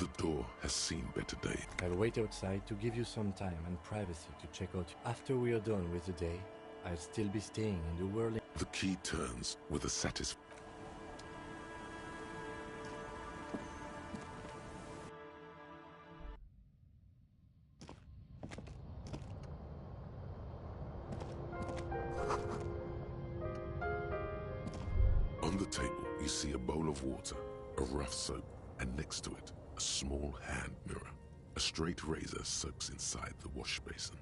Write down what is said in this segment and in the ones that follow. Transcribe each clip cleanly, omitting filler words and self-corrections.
The door has seen better days. I'll wait outside to give you some time and privacy to check out. After we are done with the day, I'll still be staying in the whirling. The key turns with a satisfaction. On the table, you see a bowl of water, a rough soap, and next to it, a small hand mirror. A straight razor soaks inside the wash basin.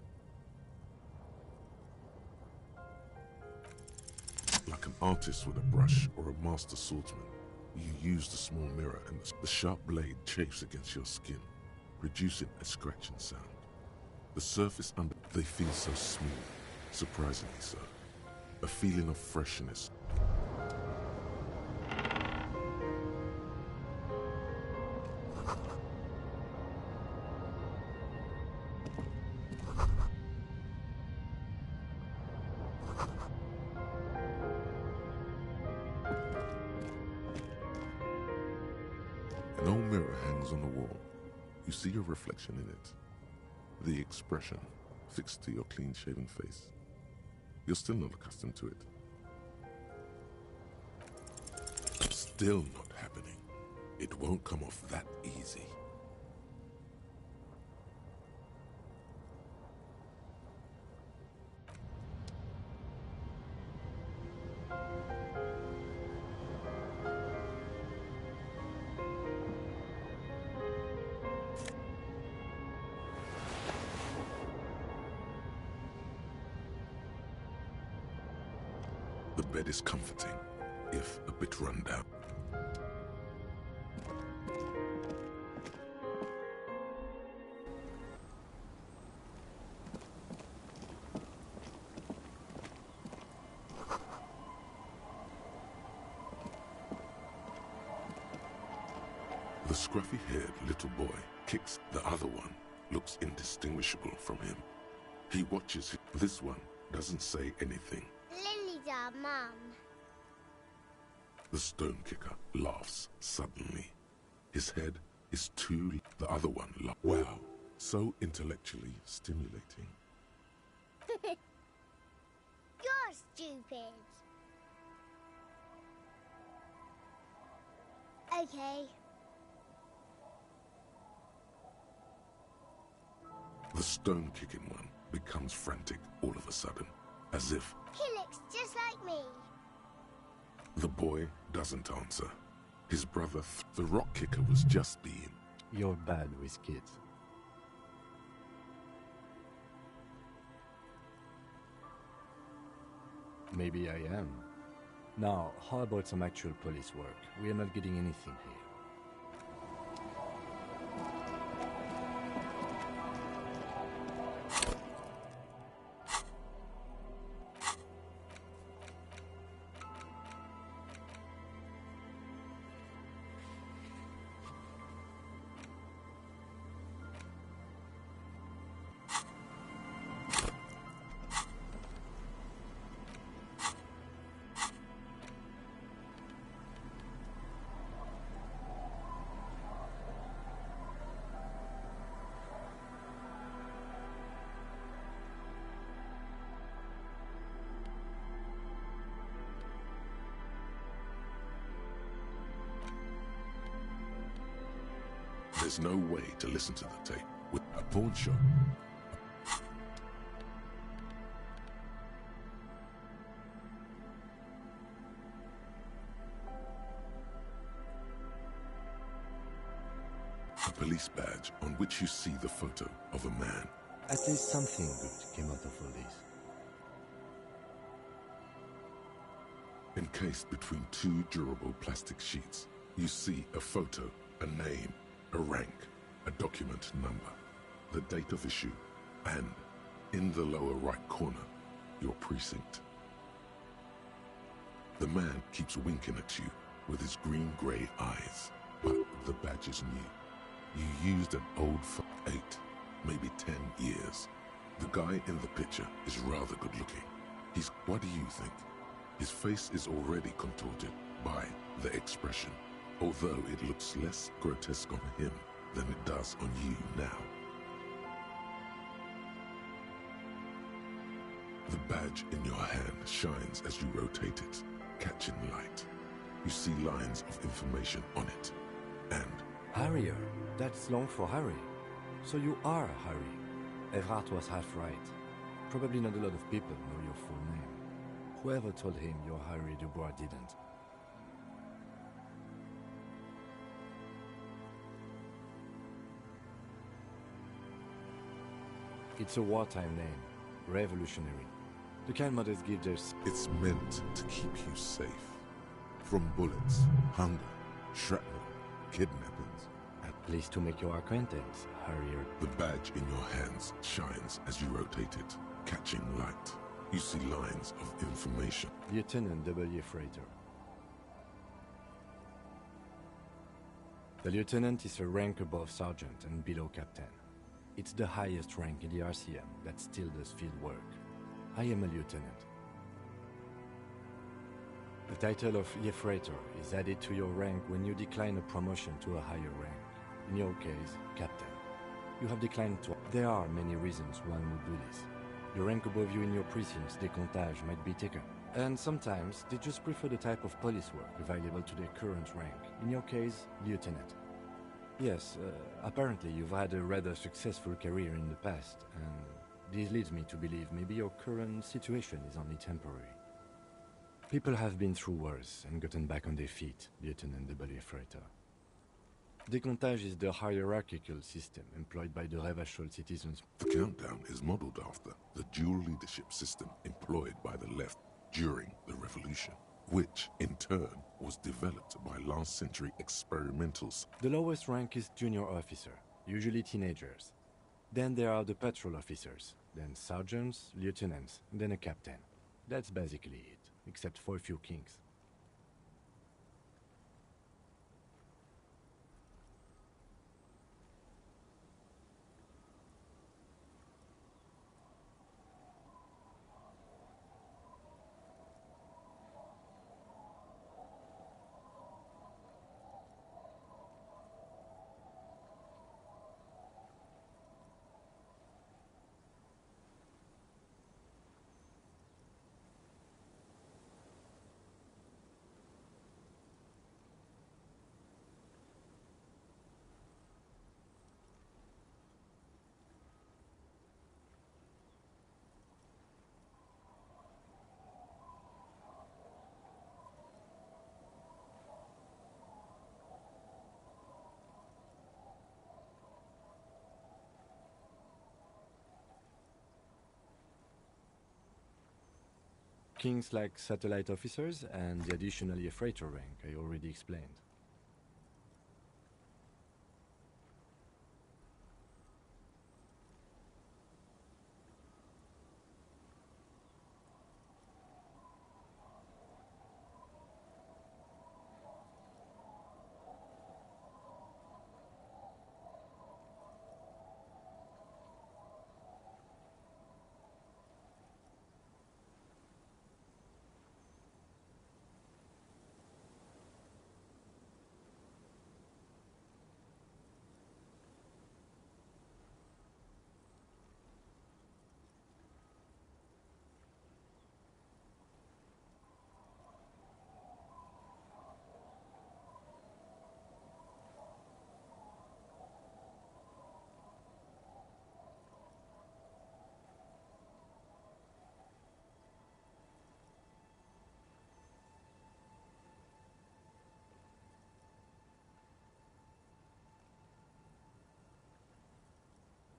Like an artist with a brush or a master swordsman, you use the small mirror and the sharp blade chafes against your skin, producing a scratching sound. The surface under they feel so smooth, surprisingly so. A feeling of freshness. An old mirror hangs on the wall. You see your reflection in it. The expression fixed to your clean-shaven face. You're still not accustomed to it. Still not happening. It won't come off that easy. The bed is comforting, if a bit run down. The scruffy-haired little boy kicks the other one, looks indistinguishable from him. He watches him. This one doesn't say anything. Lily's our mum. The stone kicker laughs suddenly. His head is too... The other one laughs. Wow, so intellectually stimulating. You're stupid. Okay. The stone-kicking one becomes frantic all of a sudden, as if... He looks just like me. The boy doesn't answer. His brother, the rock kicker, was just being... You're bad with kids. Maybe I am. Now, how about some actual police work? We are not getting anything here. There's no way to listen to the tape with a pawn shop. A police badge on which you see the photo of a man. At least something good came out of all this. Encased between two durable plastic sheets, you see a photo, a name, a rank, a document number, the date of issue, and, in the lower right corner, your precinct. The man keeps winking at you with his green-grey eyes, but the badge is new. You used an old 8, maybe 10 years. The guy in the picture is rather good-looking. What do you think? His face is already contorted by the expression, although it looks less grotesque on him than it does on you now. The badge in your hand shines as you rotate it, catching light. You see lines of information on it, and... Harrier. That's long for Harry. So you are Harry. Evrard was half right. Probably not a lot of people know your full name. Whoever told him you're Harry Dubois didn't. It's a wartime name. Revolutionary. The kind mothers give their... It's meant to keep you safe. From bullets, hunger, shrapnel, kidnappings, and... Pleased to make your acquaintance, Harrier. The badge in your hands shines as you rotate it, catching light. You see lines of information. Lieutenant W. Freighter. The lieutenant is a rank above sergeant and below captain. It's the highest rank in the RCM that still does field work. I am a lieutenant. The title of Freighter is added to your rank when you decline a promotion to a higher rank. In your case, captain. You have declined twice. There are many reasons one would do this. The rank above you in your precinct's decomptage might be taken. And sometimes they just prefer the type of police work available to their current rank. In your case, lieutenant. Yes, apparently you've had a rather successful career in the past, and this leads me to believe maybe your current situation is only temporary. People have been through worse and gotten back on their feet, Lieutenant W. Freighter. Decomptage is the hierarchical system employed by the Revachol citizens. The countdown is modeled after the dual leadership system employed by the left during the revolution, which, in turn, was developed by last-century experimentals. The lowest rank is junior officer, usually teenagers. Then there are the patrol officers, then sergeants, lieutenants, then a captain. That's basically it, except for a few kings. Kings like satellite officers and the additional freighter rank I already explained.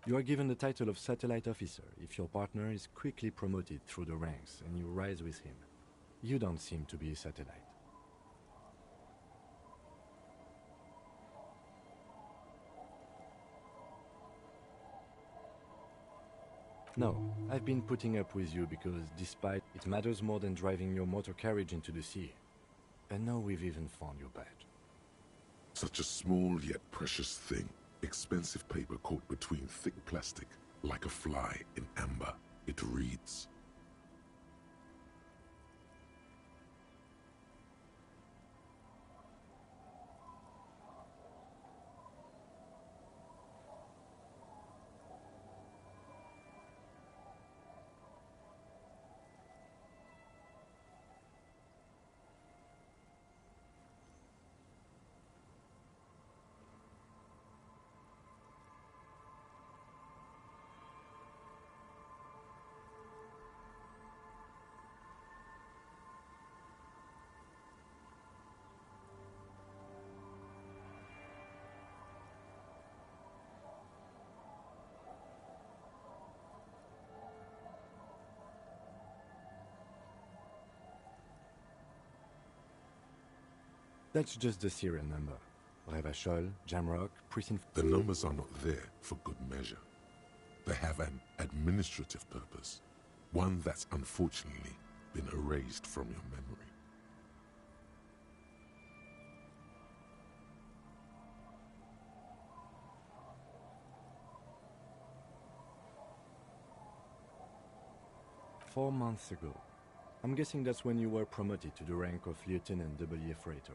You are given the title of satellite officer if your partner is quickly promoted through the ranks and you rise with him. You don't seem to be a satellite. No, I've been putting up with you because despite it matters more than driving your motor carriage into the sea. And now we've even found your badge. Such a small yet precious thing. Expensive paper caught between thick plastic, like a fly in amber. It reads, That's just the serial number. Revachol, Jamrock, Precinct... The numbers are not there for good measure. They have an administrative purpose, one that's unfortunately been erased from your memory. "4 months ago. I'm guessing that's when you were promoted to the rank of Lieutenant W. Freighter.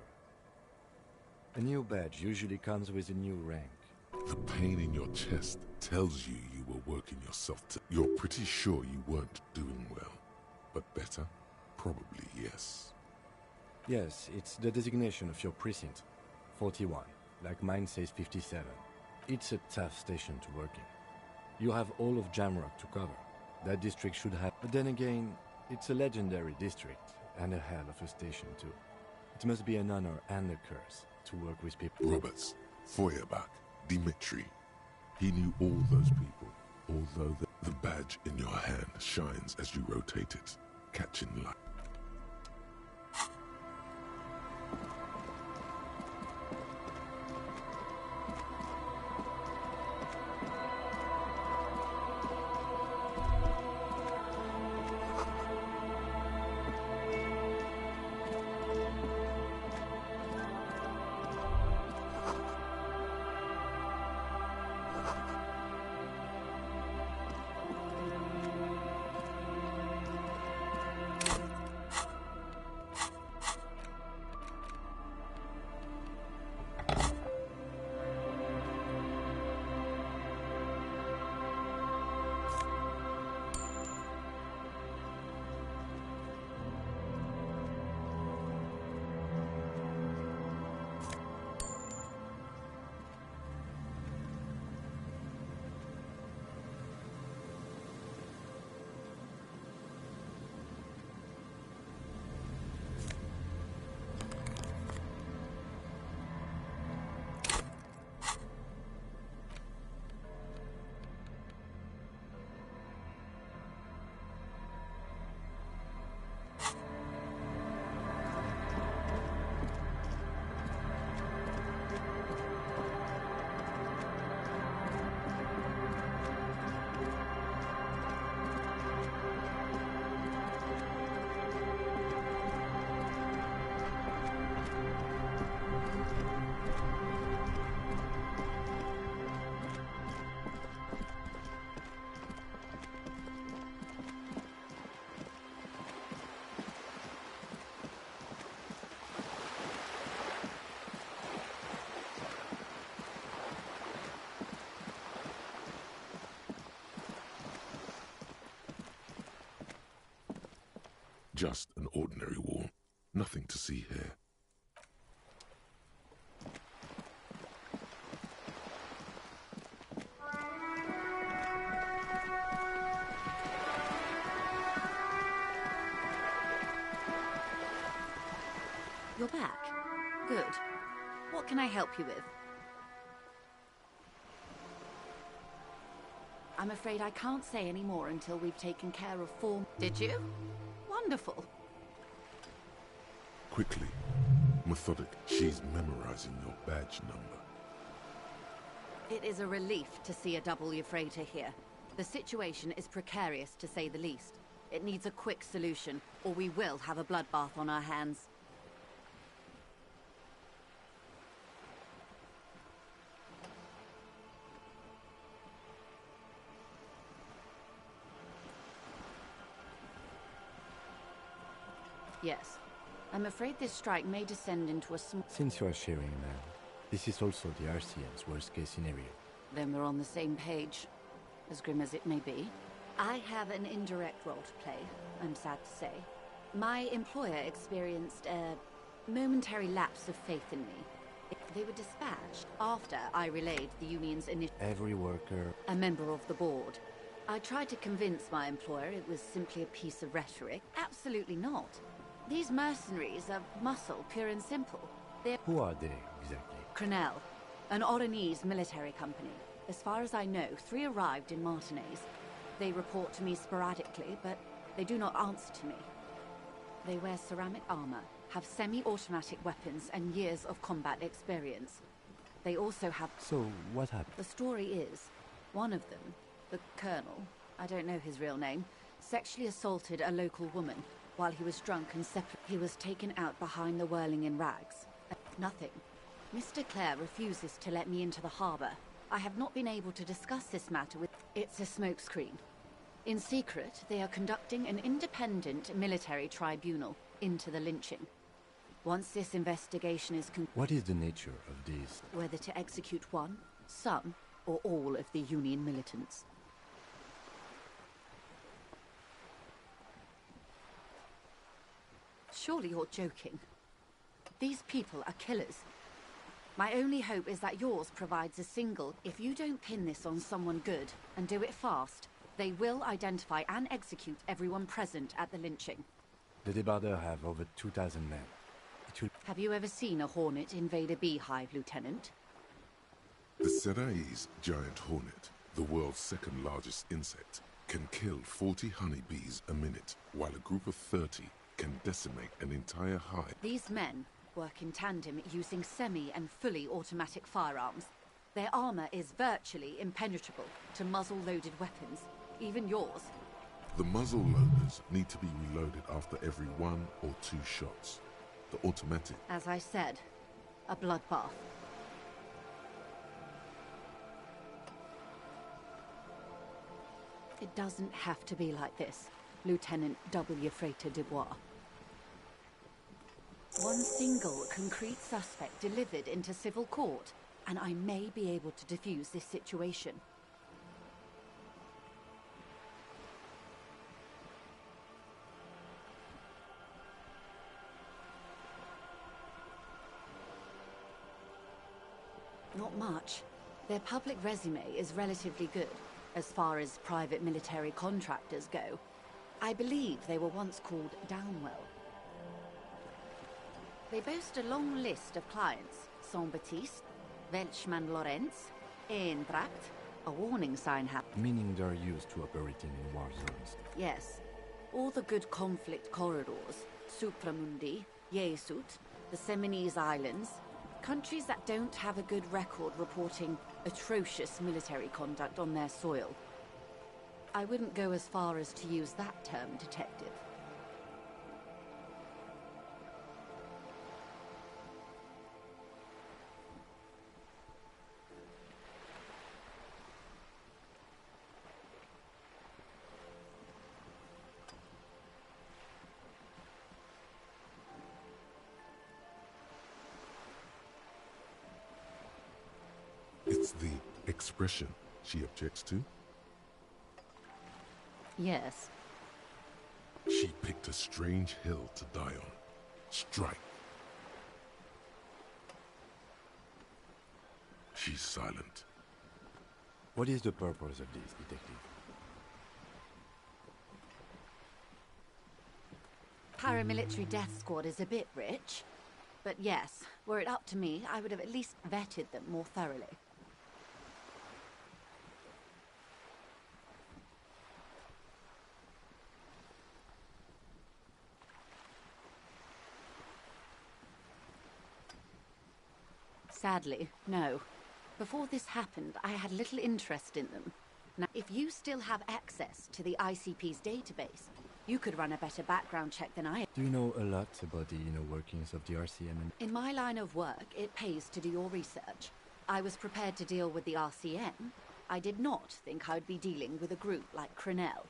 A new badge usually comes with a new rank. The pain in your chest tells you you were working yourself to... You're pretty sure you weren't doing well. But better? Probably yes. Yes, it's the designation of your precinct. 41. Like mine says 57. It's a tough station to work in. You have all of Jamrock to cover. That district should have... But then again, it's a legendary district, and a hell of a station too. It must be an honor and a curse to work with people... Roberts, Feuerbach, Dimitri. He knew all those people, although the badge in your hand shines as you rotate it, catching light. Just an ordinary wall. Nothing to see here. You're back. Good. What can I help you with? I'm afraid I can't say any more until we've taken care of 4... Did you? Wonderful. Quickly, methodic. She's memorizing your badge number. It is a relief to see a W freighter here. The situation is precarious, to say the least. It needs a quick solution, or we will have a bloodbath on our hands. Yes. I'm afraid this strike may descend into a small... Since you are sharing now, this is also the RCN's worst-case scenario. Then we're on the same page, as grim as it may be. I have an indirect role to play, I'm sad to say. My employer experienced a momentary lapse of faith in me. They were dispatched after I relayed the union's initiative. Every worker... A member of the board. I tried to convince my employer it was simply a piece of rhetoric. Absolutely not. These mercenaries are muscle, pure and simple. They're... Who are they, exactly? Crenel, an Oranese military company. As far as I know, 3 arrived in Martinez. They report to me sporadically, but they do not answer to me. They wear ceramic armor, have semi-automatic weapons and years of combat experience. They also have... So, what happened? The story is, one of them, the Colonel, I don't know his real name, sexually assaulted a local woman while he was drunk and separate. He was taken out behind the whirling in rags. Nothing. Mr. Clare refuses to let me into the harbour. I have not been able to discuss this matter with... It's a smokescreen. In secret, they are conducting an independent military tribunal into the lynching. Once this investigation is What is the nature of these? Whether to execute one, some, or all of the Union militants. Surely you're joking. These people are killers. My only hope is that yours provides a single. If you don't pin this on someone good, and do it fast, they will identify and execute everyone present at the lynching. The Débardeurs have over 2,000 men. Have you ever seen a hornet invade a beehive, Lieutenant? The Seraï's giant hornet, the world's second largest insect, can kill 40 honeybees a minute, while a group of 30 can decimate an entire hive. These men work in tandem using semi and fully automatic firearms. Their armor is virtually impenetrable to muzzle-loaded weapons, even yours. The muzzle loaders need to be reloaded after every 1 or 2 shots. The automatic... As I said, a bloodbath. It doesn't have to be like this, Lieutenant W. Frater Dubois. One single concrete suspect delivered into civil court, and I may be able to defuse this situation. Not much. Their public resume is relatively good, as far as private military contractors go. I believe they were once called Downwell. They boast a long list of clients. Saint-Baptiste, Welchman Lorenz, Eendracht, a warning sign Meaning they're used to operating in war zones. Yes. All the good conflict corridors. Supramundi, Yesut, the Seminese Islands. Countries that don't have a good record reporting atrocious military conduct on their soil. I wouldn't go as far as to use that term, detective. It's the expression she objects to. Yes. She picked a strange hill to die on. Strike. She's silent. What is the purpose of this, detective? Paramilitary death squad is a bit rich. But yes, were it up to me, I would have at least vetted them more thoroughly. Sadly, no. Before this happened, I had little interest in them. Now, if you still have access to the ICP's database, you could run a better background check than I. Do you know a lot about the inner workings of the RCM? In my line of work, it pays to do your research. I was prepared to deal with the RCM. I did not think I would be dealing with a group like Crenel.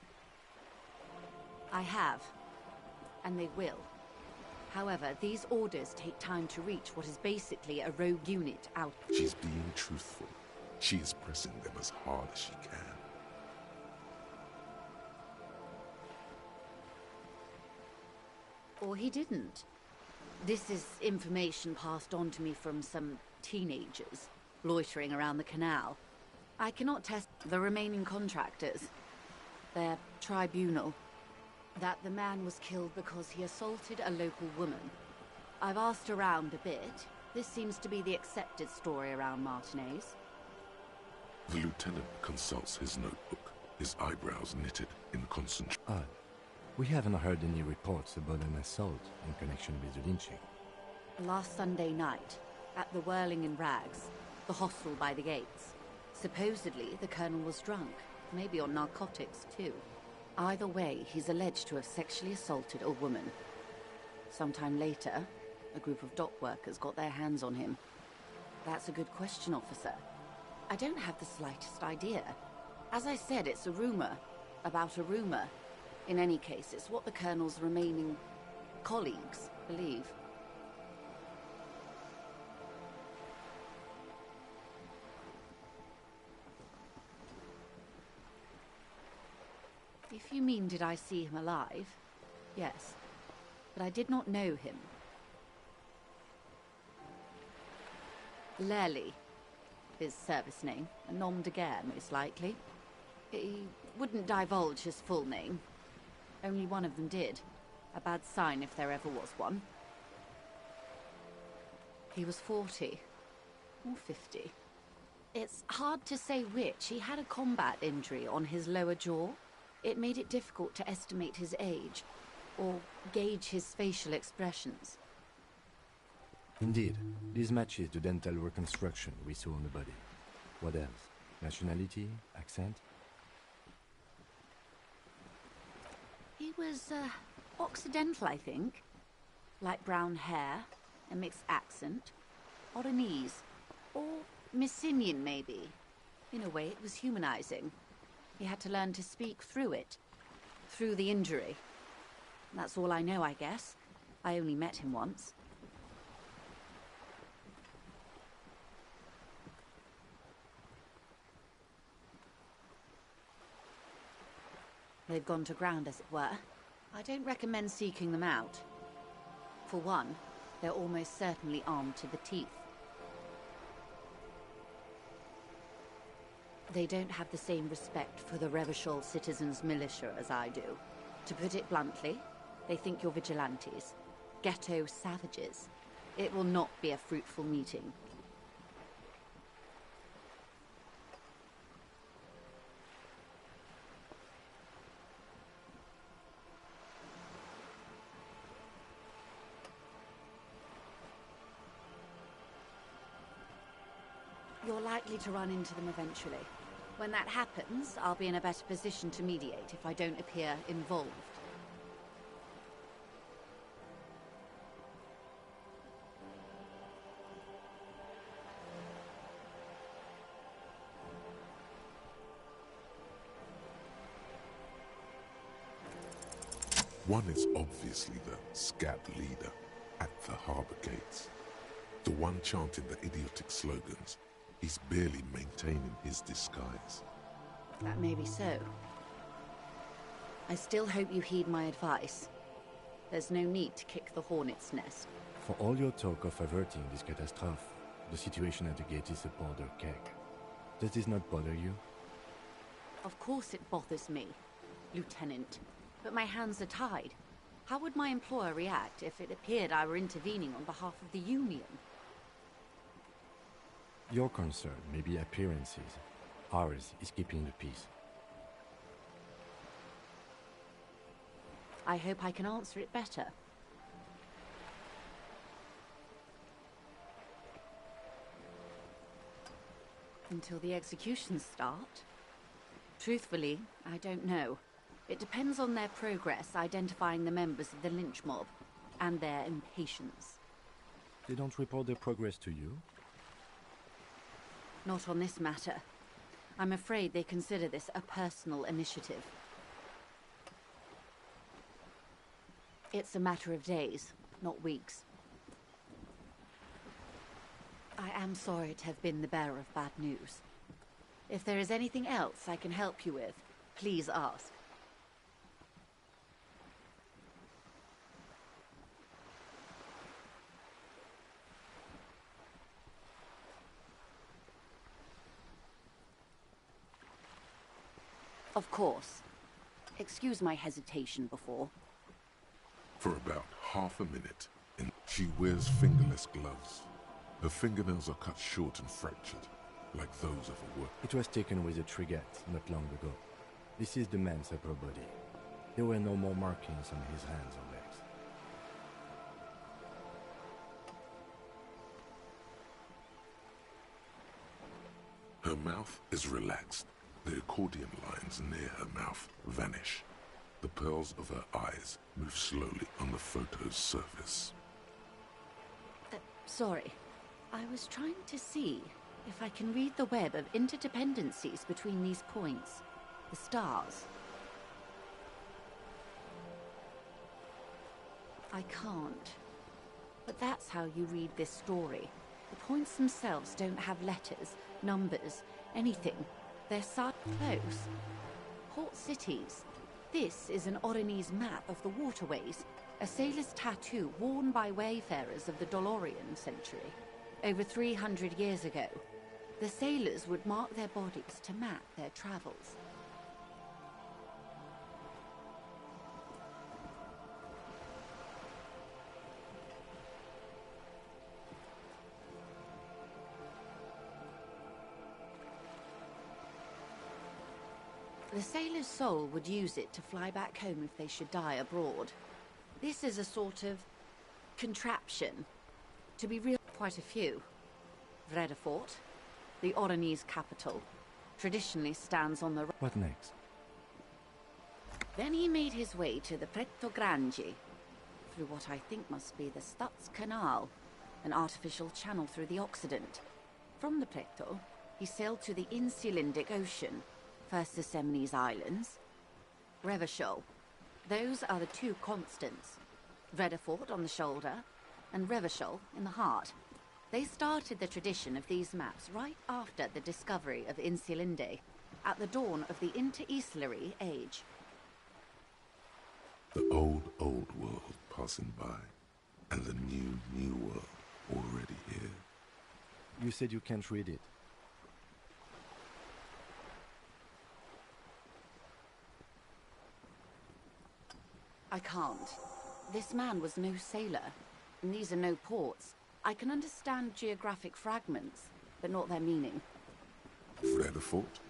I have, and they will. However, these orders take time to reach what is basically a rogue unit out. She's being truthful. She is pressing them as hard as she can. Or he didn't. This is information passed on to me from some teenagers loitering around the canal. I cannot test the remaining contractors. Their tribunal. That the man was killed because he assaulted a local woman. I've asked around a bit. This seems to be the accepted story around Martinez. The lieutenant consults his notebook, his eyebrows knitted in concentration. Odd. We haven't heard any reports about an assault in connection with the lynching. Last Sunday night, at the Whirling in Rags, the hostel by the gates. Supposedly, the Colonel was drunk, maybe on narcotics too. Either way, he's alleged to have sexually assaulted a woman. Sometime later, a group of dock workers got their hands on him. That's a good question, officer. I don't have the slightest idea. As I said, it's a rumor about a rumor. In any case, it's what the Colonel's remaining colleagues believe. If you mean did I see him alive, yes, but I did not know him. Lely, his service name, a nom de guerre most likely. He wouldn't divulge his full name. Only one of them did. A bad sign if there ever was one. He was 40, or 50. It's hard to say which. He had a combat injury on his lower jaw. It made it difficult to estimate his age, or gauge his facial expressions. Indeed, this matches the dental reconstruction we saw on the body. What else? Nationality? Accent? He was, Occidental, I think. Light brown hair, a mixed accent, Oranese, or Messinian maybe. In a way, it was humanizing. He had to learn to speak through it, through the injury. That's all I know, I guess. I only met him once. They've gone to ground, as it were. I don't recommend seeking them out. For one, they're almost certainly armed to the teeth. They don't have the same respect for the Revachol citizens' militia as I do. To put it bluntly, they think you're vigilantes, ghetto savages. It will not be a fruitful meeting. You're likely to run into them eventually. When that happens, I'll be in a better position to mediate if I don't appear involved. One is obviously the scat leader at the harbor gates. The one chanting the idiotic slogans. He's barely maintaining his disguise. That may be so. I still hope you heed my advice. There's no need to kick the hornet's nest. For all your talk of averting this catastrophe, the situation at the gate is a powder keg. Does this not bother you? Of course it bothers me, Lieutenant. But my hands are tied. How would my employer react if it appeared I were intervening on behalf of the Union? Your concern may be appearances. Ours is keeping the peace. I hope I can answer it better. Until the executions start? Truthfully, I don't know. It depends on their progress identifying the members of the lynch mob and their impatience. They don't report their progress to you? Not on this matter. I'm afraid they consider this a personal initiative. It's a matter of days, not weeks. I am sorry to have been the bearer of bad news. If there is anything else I can help you with, please ask. Of course. Excuse my hesitation before. For about half a minute, and she wears fingerless gloves. Her fingernails are cut short and fractured, like those of a worker. It was taken with a trigger not long ago. This is the man's upper body. There were no more markings on his hands or legs. Her mouth is relaxed. The accordion lines near her mouth vanish. The pearls of her eyes move slowly on the photo's surface. Sorry. I was trying to see if I can read the web of interdependencies between these points. The stars. I can't. But that's how you read this story. The points themselves don't have letters, numbers, anything. They're so close. Port cities. This is an Oronese map of the waterways, a sailor's tattoo worn by wayfarers of the Dolorian century. Over 300 years ago, the sailors would mark their bodies to map their travels. The sailor's soul would use it to fly back home if they should die abroad. This is a sort of contraption. To be real, quite a few. Vredefort, the Oronese capital, traditionally stands on the... What next? Then he made his way to the Pretto Grande, through what I think must be the Stutz Canal, an artificial channel through the Occident. From the Pretto, he sailed to the Insulindic Ocean, first the Semines Islands, Revachol. Those are the two constants. Vredefort on the shoulder, and Revachol in the heart. They started the tradition of these maps right after the discovery of Insulinde, at the dawn of the Interinsulary Age. The old world passing by, and the new world already here. You said you can't read it. I can't. This man was no sailor, and these are no ports. I can understand geographic fragments, but not their meaning. Vredefort?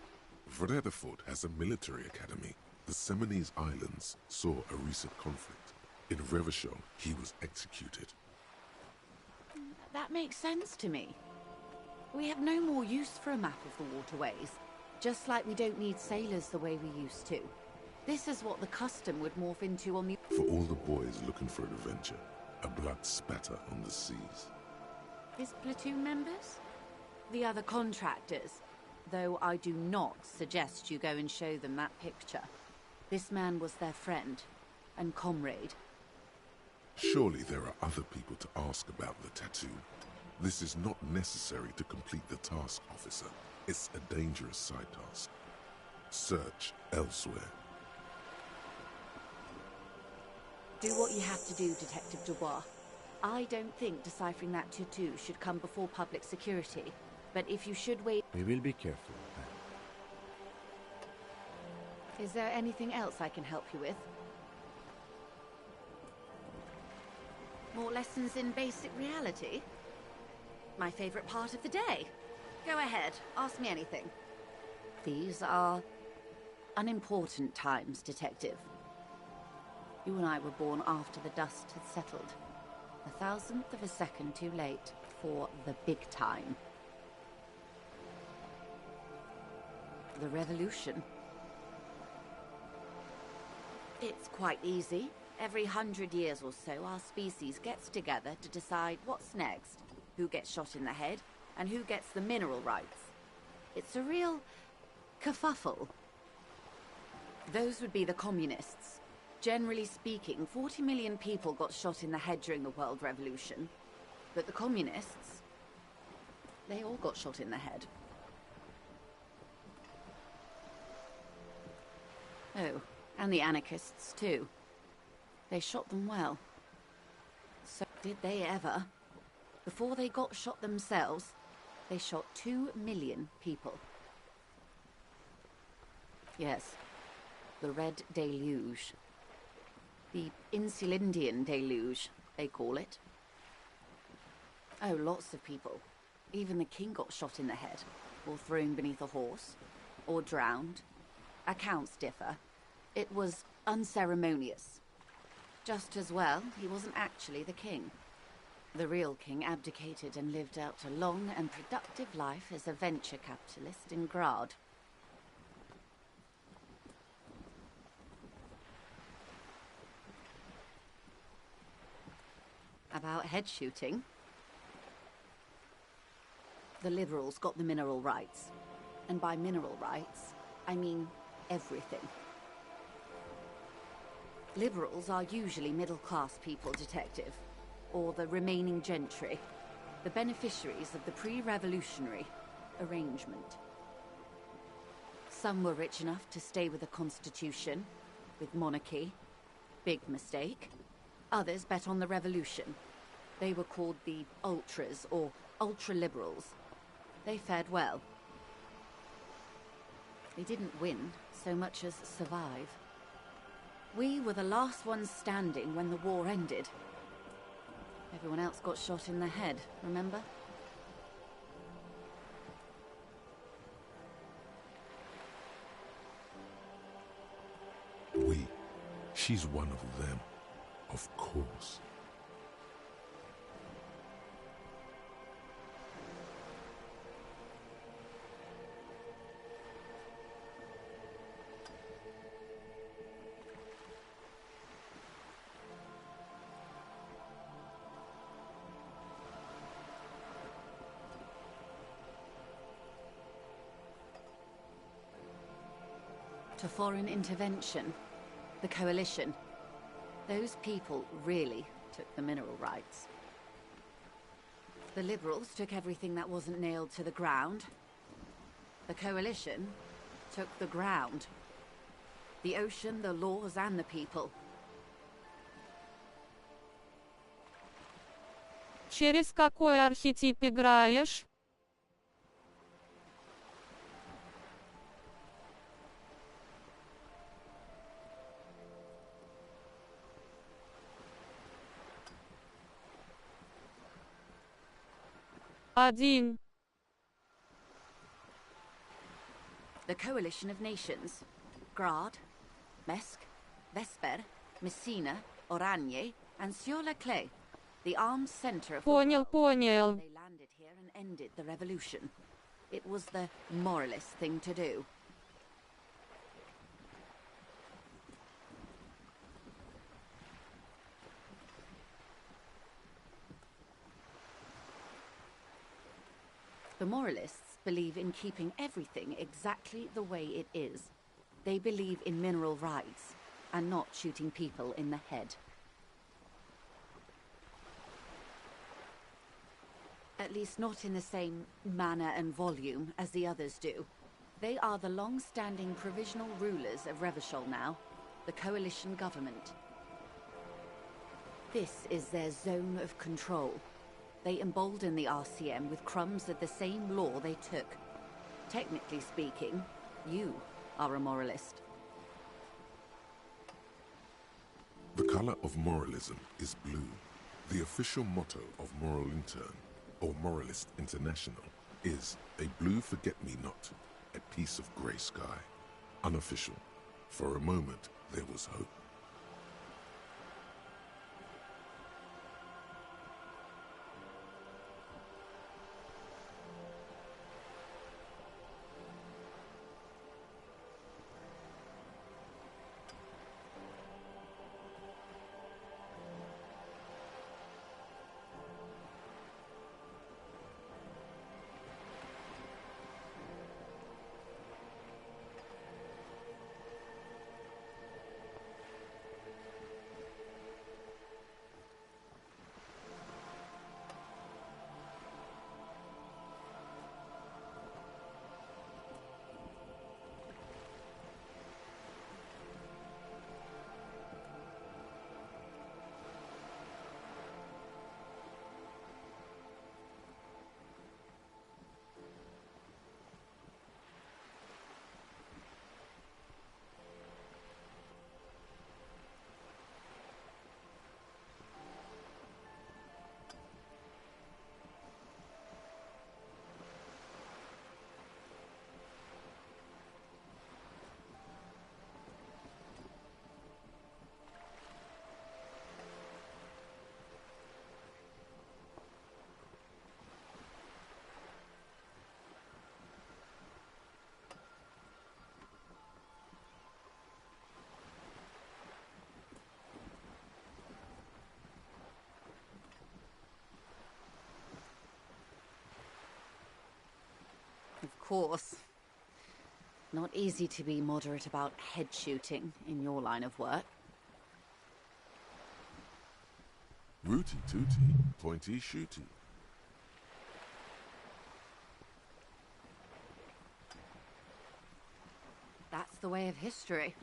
Vredefort has a military academy. The Semines Islands saw a recent conflict. In Revachol, he was executed. That makes sense to me. We have no more use for a map of the waterways, just like we don't need sailors the way we used to. This is what the custom would morph into on the... For all the boys looking for adventure, a blood spatter on the seas. His platoon members? The other contractors. Though I do not suggest you go and show them that picture. This man was their friend and comrade. Surely there are other people to ask about the tattoo. This is not necessary to complete the task, officer. It's a dangerous side task. Search elsewhere. Do what you have to do, Detective Dubois. I don't think deciphering that tattoo should come before public security. But if you should wait... We will be careful. Is there anything else I can help you with? More lessons in basic reality? My favorite part of the day. Go ahead, ask me anything. These are unimportant times, Detective. You and I were born after the dust had settled. 1,000th of a second too late for the big time. The revolution. It's quite easy. Every 100 years or so, our species gets together to decide what's next, who gets shot in the head, and who gets the mineral rights. It's a real kerfuffle. Those would be the communists. Generally speaking, 40 million people got shot in the head during the World Revolution. But the communists, they all got shot in the head. Oh, and the anarchists too. They shot them well. So did they ever? Before they got shot themselves, they shot 2 million people. Yes, the Red Deluge. The Insulindian Deluge, they call it. Oh, lots of people. Even the king got shot in the head, or thrown beneath a horse, or drowned. Accounts differ. It was unceremonious. Just as well, he wasn't actually the king. The real king abdicated and lived out a long and productive life as a venture capitalist in Grad. About head shooting, the liberals got the mineral rights. And by mineral rights, I mean everything. Liberals are usually middle-class people, Detective, or the remaining gentry, the beneficiaries of the pre-revolutionary arrangement. Some were rich enough to stay with the constitution, with monarchy. Big mistake. Others bet on the revolution. They were called the ultras, or ultra-liberals. They fared well. They didn't win so much as survive. We were the last ones standing when the war ended. Everyone else got shot in the head, remember? We. She's one of them. Of course. To foreign intervention, the coalition. Those people really took the mineral rights. The liberals took everything that wasn't nailed to the ground. The coalition took the ground. The ocean, the laws, and the people. Через какой архетип играешь? Один. The coalition of nations. Grad, Mesk, Vesper, Messina, Oranje, and Sur-la-Clay. The armed center of Понял. They landed here and ended the revolution. It was the moralist thing to do. The moralists believe in keeping everything exactly the way it is. They believe in mineral rights and not shooting people in the head. At least not in the same manner and volume as the others do. They are the long-standing provisional rulers of Revachol now, the coalition government. This is their zone of control. They embolden the RCM with crumbs of the same law they took. Technically speaking, you are a moralist. The color of moralism is blue. The official motto of Moral Intern, or Moralist International, is a blue forget-me-not, a piece of grey sky. Unofficial. For a moment, there was hope. Of course. Not easy to be moderate about head shooting in your line of work. Rooty tooty, pointy shooty. That's the way of history.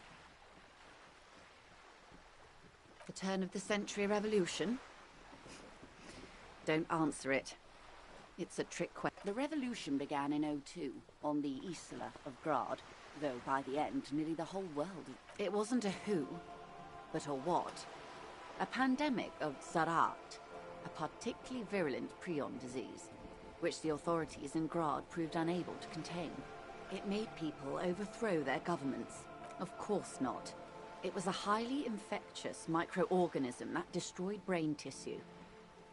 The turn of the century revolution? Don't answer it. It's a trick question. The revolution began in '02 on the Isla of Grad, though by the end, nearly the whole world. It wasn't a who, but a what. A pandemic of Zarat, a particularly virulent prion disease, which the authorities in Grad proved unable to contain. It made people overthrow their governments. Of course not. It was a highly infectious microorganism that destroyed brain tissue.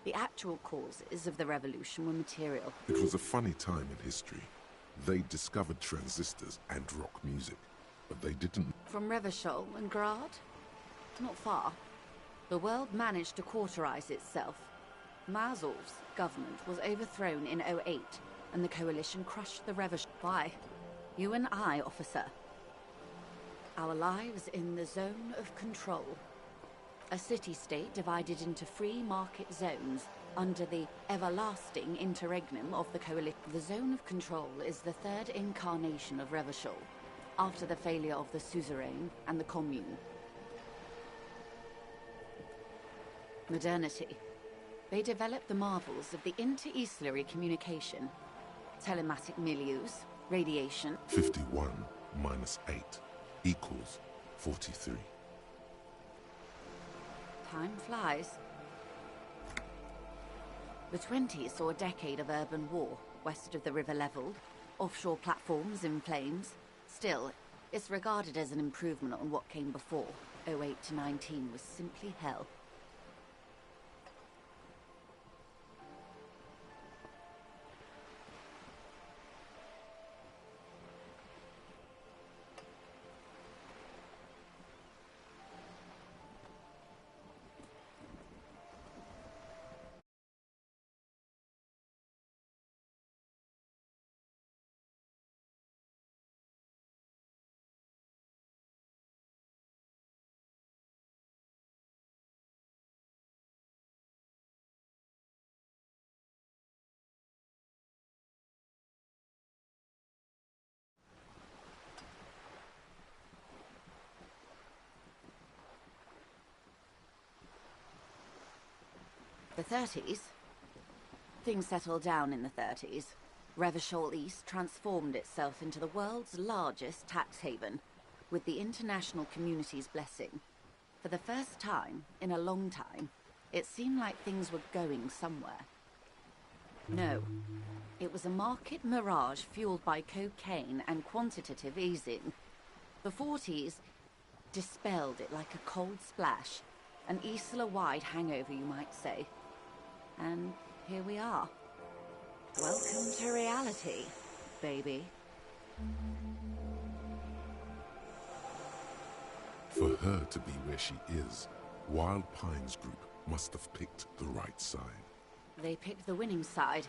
The actual causes of the revolution were material. It was a funny time in history. They discovered transistors and rock music, but they didn't. From Revachol and Grad? Not far. The world managed to cauterize itself. Mazov's government was overthrown in '08, and the coalition crushed the Revachol. Why? You and I, officer. Our lives in the zone of control. A city-state divided into free market zones under the everlasting interregnum of the coalition. The zone of control is the third incarnation of Revachol, after the failure of the suzerain and the commune. Modernity. They developed the marvels of the inter-eslary communication, telematic milieus, radiation. 51 minus 8 equals 43. Time flies. The 20s saw a decade of urban war, west of the river leveled, offshore platforms in flames. Still, it's regarded as an improvement on what came before. '08 to '19 was simply hell. The 30s? Things settled down in the 30s. Revachol East transformed itself into the world's largest tax haven, with the international community's blessing. For the first time in a long time, it seemed like things were going somewhere. No, it was a market mirage fueled by cocaine and quantitative easing. The 40s dispelled it like a cold splash, an Isla-wide hangover, you might say. And here we are. Welcome to reality, baby. For her to be where she is, Wild Pines Group must have picked the right side. They picked the winning side.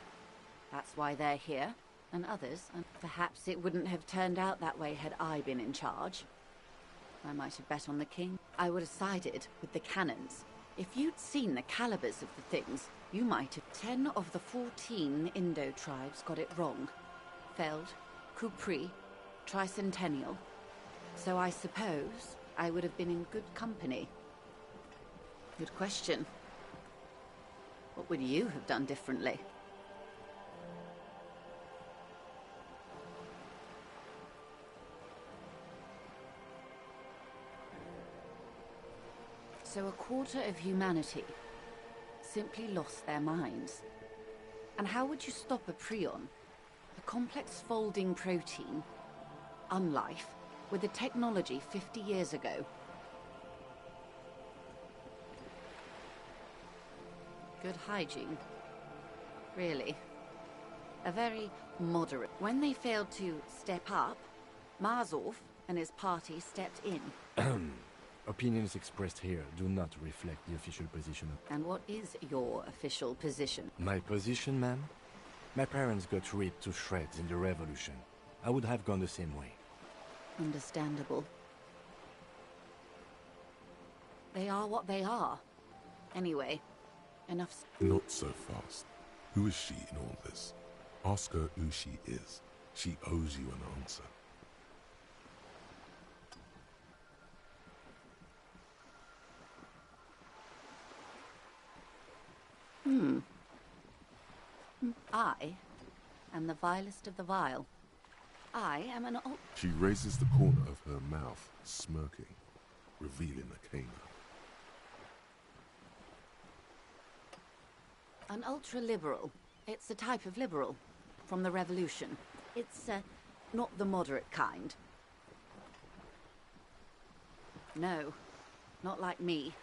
That's why they're here, and others. And perhaps it wouldn't have turned out that way had I been in charge. I might have bet on the king. I would have sided with the cannons. If you'd seen the calibers of the things, you might have. 10 of the 14 Indo tribes got it wrong. Feld, Kupri, Tricentennial. So I suppose I would have been in good company. Good question. What would you have done differently? So a quarter of humanity simply lost their minds. And how would you stop a prion, a complex folding protein, unlife, with the technology 50 years ago? Good hygiene. Really. A very moderate. When they failed to step up, Mazov and his party stepped in. Opinions expressed here do not reflect the official position. And what is your official position? My position, ma'am? My parents got ripped to shreds in the revolution. I would have gone the same way. Understandable. They are what they are. Anyway, enough. Not so fast. Who is she in all this? Ask her who she is. She owes you an answer. I am the vilest of the vile. I am an old... She raises the corner of her mouth, smirking, revealing a canine. An ultra-liberal. It's a type of liberal. From the revolution. It's, not the moderate kind. No, not like me.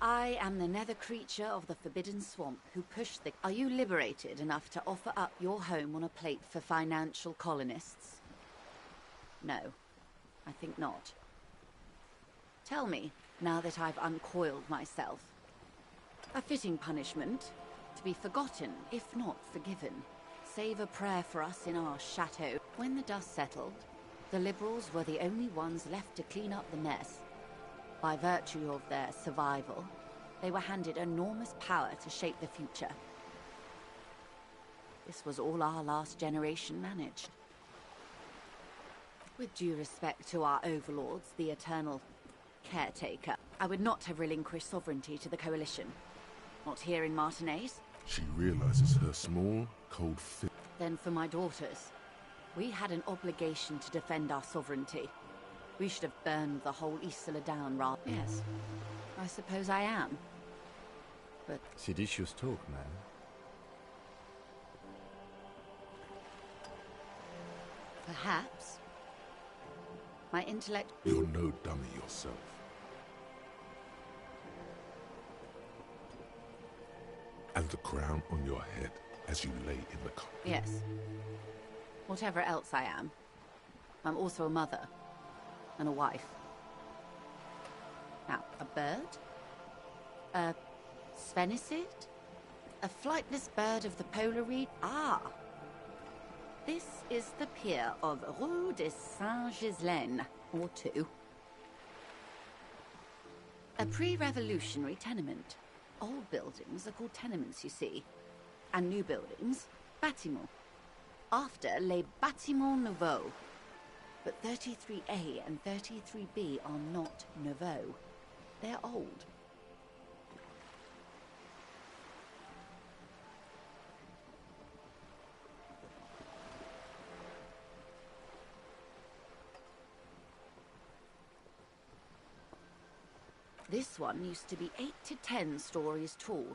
I am the nether creature of the Forbidden Swamp who pushed the... Are you liberated enough to offer up your home on a plate for financial colonists? No, I think not. Tell me, now that I've uncoiled myself. A fitting punishment, to be forgotten, if not forgiven. Save a prayer for us in our chateau. When the dust settled, the liberals were the only ones left to clean up the mess. By virtue of their survival, they were handed enormous power to shape the future. This was all our last generation managed. With due respect to our overlords, the eternal caretaker, I would not have relinquished sovereignty to the Coalition. Not here in Martinez. She realizes her small, cold fit. Then for my daughters, we had an obligation to defend our sovereignty. We should have burned the whole Isla down rather... Yes, I suppose I am. But... Seditious talk, man. Perhaps. My intellect... You're no dummy yourself. And the crown on your head as you lay in the cup. Yes. Whatever else I am, I'm also a mother. And a wife. Now, a bird? A sphenicid? A flightless bird of the polar region? Ah! This is the pier of Rue de Saint-Ghislaine, or two. A pre-revolutionary tenement. Old buildings are called tenements, you see. And new buildings, bâtiments. After les bâtiments nouveaux. But 33A and 33B are not nouveau. They're old. This one used to be 8 to 10 stories tall.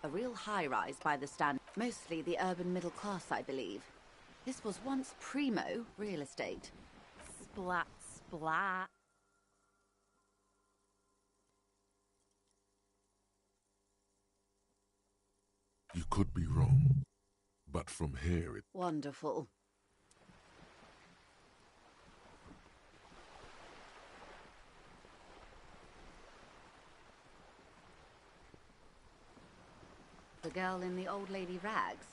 A real high-rise by the stand. Mostly the urban middle class, I believe. This was once primo real estate. Splat, splat. You could be wrong, but from here it... Wonderful. The girl in the old lady rags.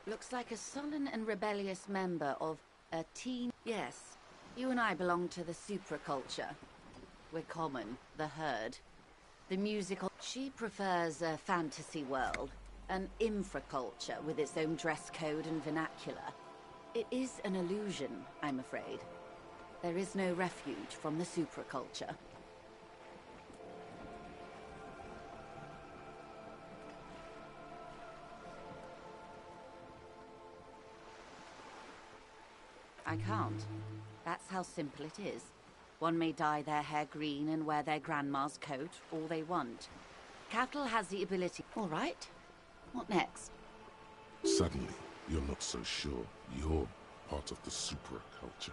Looks like a sullen and rebellious member of a teen... Yes, you and I belong to the supraculture. We're common, the herd. The musical... She prefers a fantasy world. An infraculture with its own dress code and vernacular. It is an illusion, I'm afraid. There is no refuge from the supraculture. I can't. That's how simple it is. One may dye their hair green and wear their grandma's coat all they want. Cattle has the ability... All right. What next? Suddenly, you're not so sure you're part of the supraculture.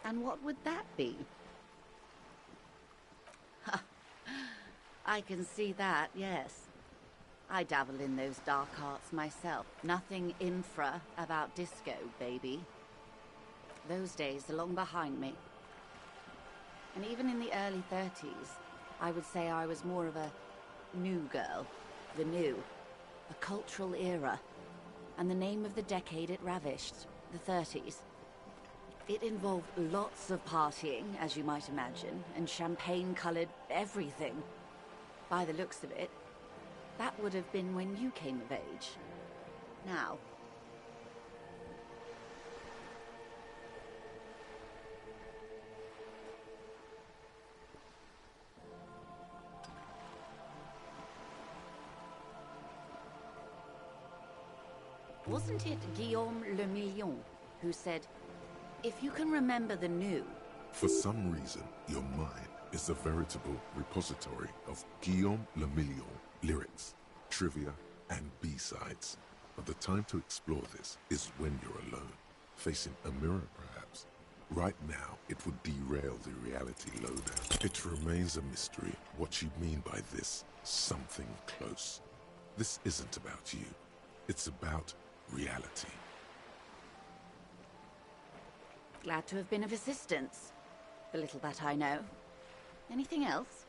And what would that be? I can see that, yes. I dabble in those dark arts myself. Nothing infra about disco, baby. Those days are long behind me. And even in the early 30s, I would say I was more of a new girl. The new. A cultural era. And the name of the decade it ravished, the 30s. It involved lots of partying, as you might imagine, and champagne-colored everything. By the looks of it, that would have been when you came of age. Now. Wasn't it Guillaume Le Million who said, if you can remember the new... For some reason, your mind is a veritable repository of Guillaume Le Million lyrics, trivia, and B-sides. But the time to explore this is when you're alone, facing a mirror perhaps. Right now, it would derail the reality loadout. It remains a mystery what you mean by this something close. This isn't about you. It's about reality. Glad to have been of assistance. The little that I know. Anything else?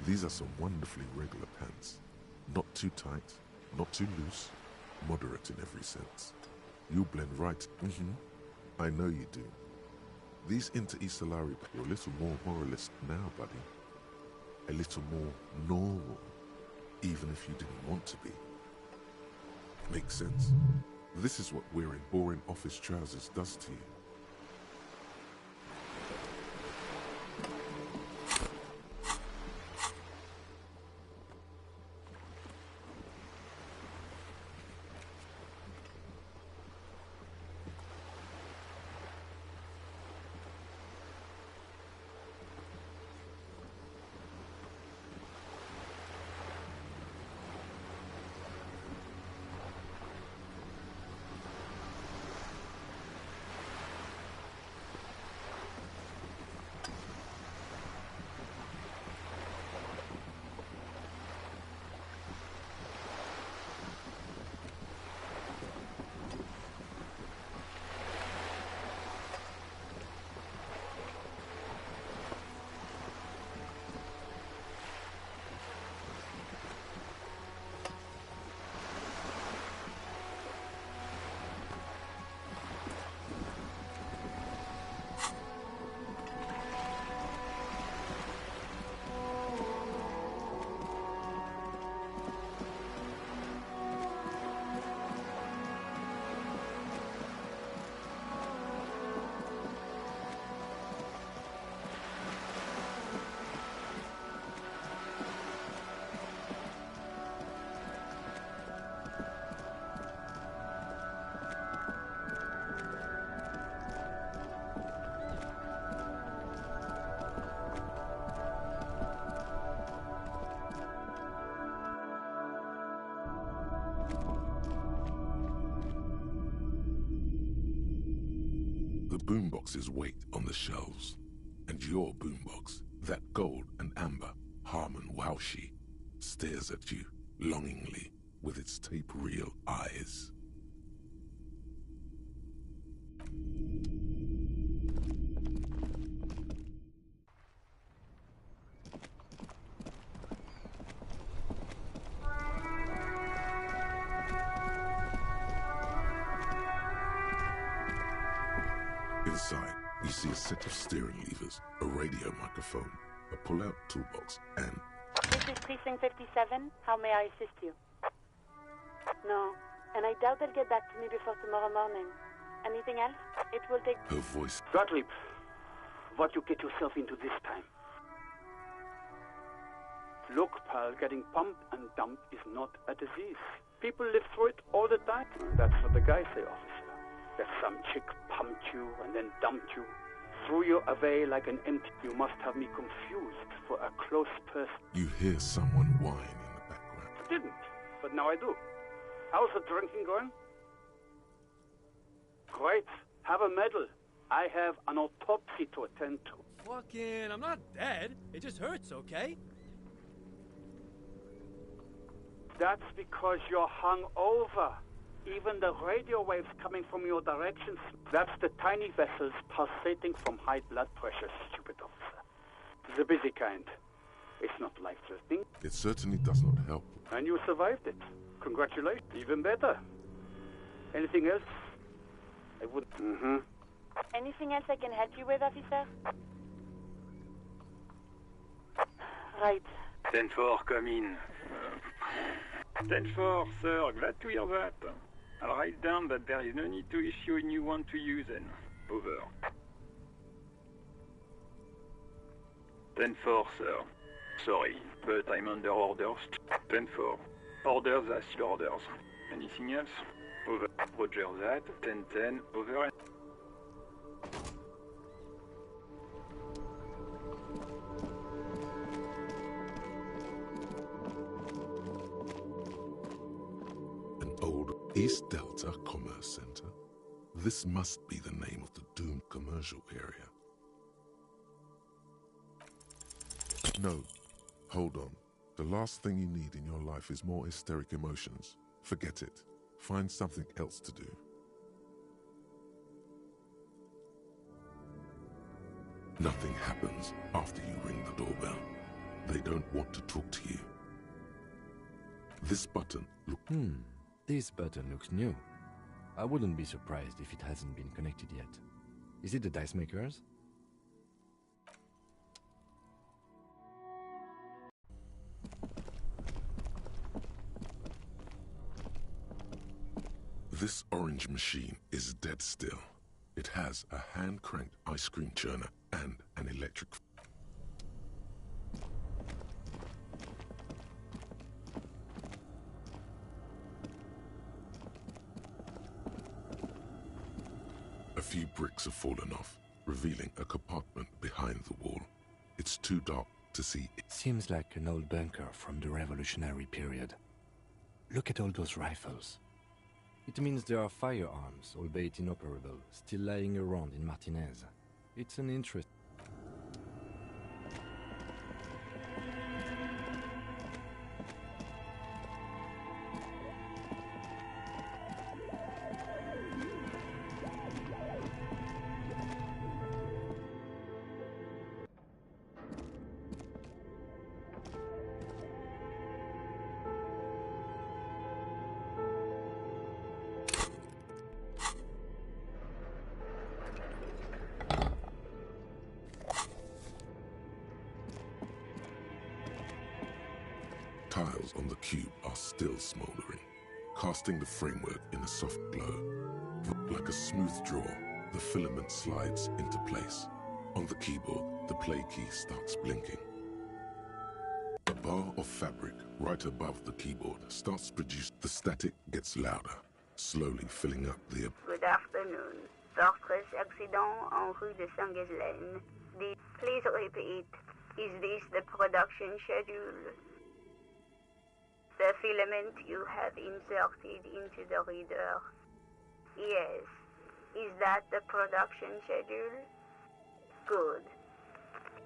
These are some wonderfully regular pants. Not too tight, not too loose, moderate in every sense. You blend right. I know you do. These inter-Isolari, you're a little more moralist now, buddy. A little more normal, even if you didn't want to be. Makes sense? This is what wearing boring office trousers does to you. The boomboxes wait on the shelves. And your boombox, that gold and amber Harmon Waushi, stares at you longingly with its tape-reel eyes. Inside, you see a set of steering levers, a radio microphone, a pull-out toolbox, and... This is Precinct 57. How may I assist you? No, and I doubt they'll get back to me before tomorrow morning. Anything else? It will take... Her voice... Gottlieb, what you get yourself into this time? Look, pal, getting pumped and dumped is not a disease. People live through it all the time. That's what the guys say, officer. That some chick pumped you and then dumped you, threw you away like an empty... You must have me confused for a close person. You hear someone whine in the background. I didn't, but now I do. How's the drinking going? Great. Have a medal. I have an autopsy to attend to. Fucking, I'm not dead. It just hurts, okay? That's because you're hungover. Even the radio waves coming from your direction, that's the tiny vessels pulsating from high blood pressure, stupid officer. It's a busy kind. It's not life-threatening. It certainly does not help. And you survived it. Congratulations. Even better. Anything else? I would... Anything else I can help you with, officer? Right. 10-4, come in. 10-4, sir. Glad to hear that. I'll write down that there is no need to issue a new one to you then. Over. 10-4, sir. Sorry, but I'm under orders. 10-4. Orders are still orders. Anything else? Over. Roger that. 10-10. Over. East Delta Commerce Center. This must be the name of the doomed commercial area. No, hold on. The last thing you need in your life is more hysteric emotions. Forget it. Find something else to do. Nothing happens after you ring the doorbell. They don't want to talk to you. This button, look... This button looks new. I wouldn't be surprised if it hasn't been connected yet. Is it the dice makers? This orange machine is dead still. It has a hand-cranked ice cream churner and an electric... A few bricks have fallen off, revealing a compartment behind the wall. It's too dark to see it. Seems like an old bunker from the revolutionary period. Look at all those rifles. It means there are firearms, albeit inoperable, still lying around in Martinez. It's an interest. Tiles on the cube are still smoldering, casting the framework in a soft glow. Like a smooth draw, the filament slides into place. On the keyboard, the play key starts blinking. A bar of fabric right above the keyboard starts to produce. The static gets louder, slowly filling up the... Good afternoon. Fortress accident en rue de Saint-Ghislaine. Please repeat. Is this the production schedule? The filament you have inserted into the reader. Yes. Is that the production schedule? Good.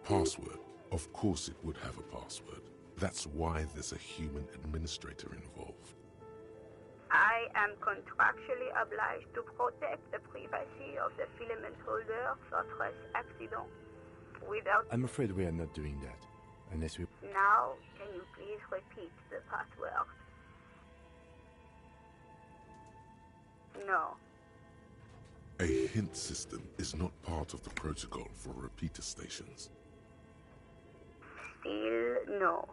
Password. Of course it would have a password. That's why there's a human administrator involved. I am contractually obliged to protect the privacy of the filament holder for accident. Without... I'm afraid we are not doing that. Unless we... Now, can you please repeat the password? No. A hint system is not part of the protocol for repeater stations. Still no.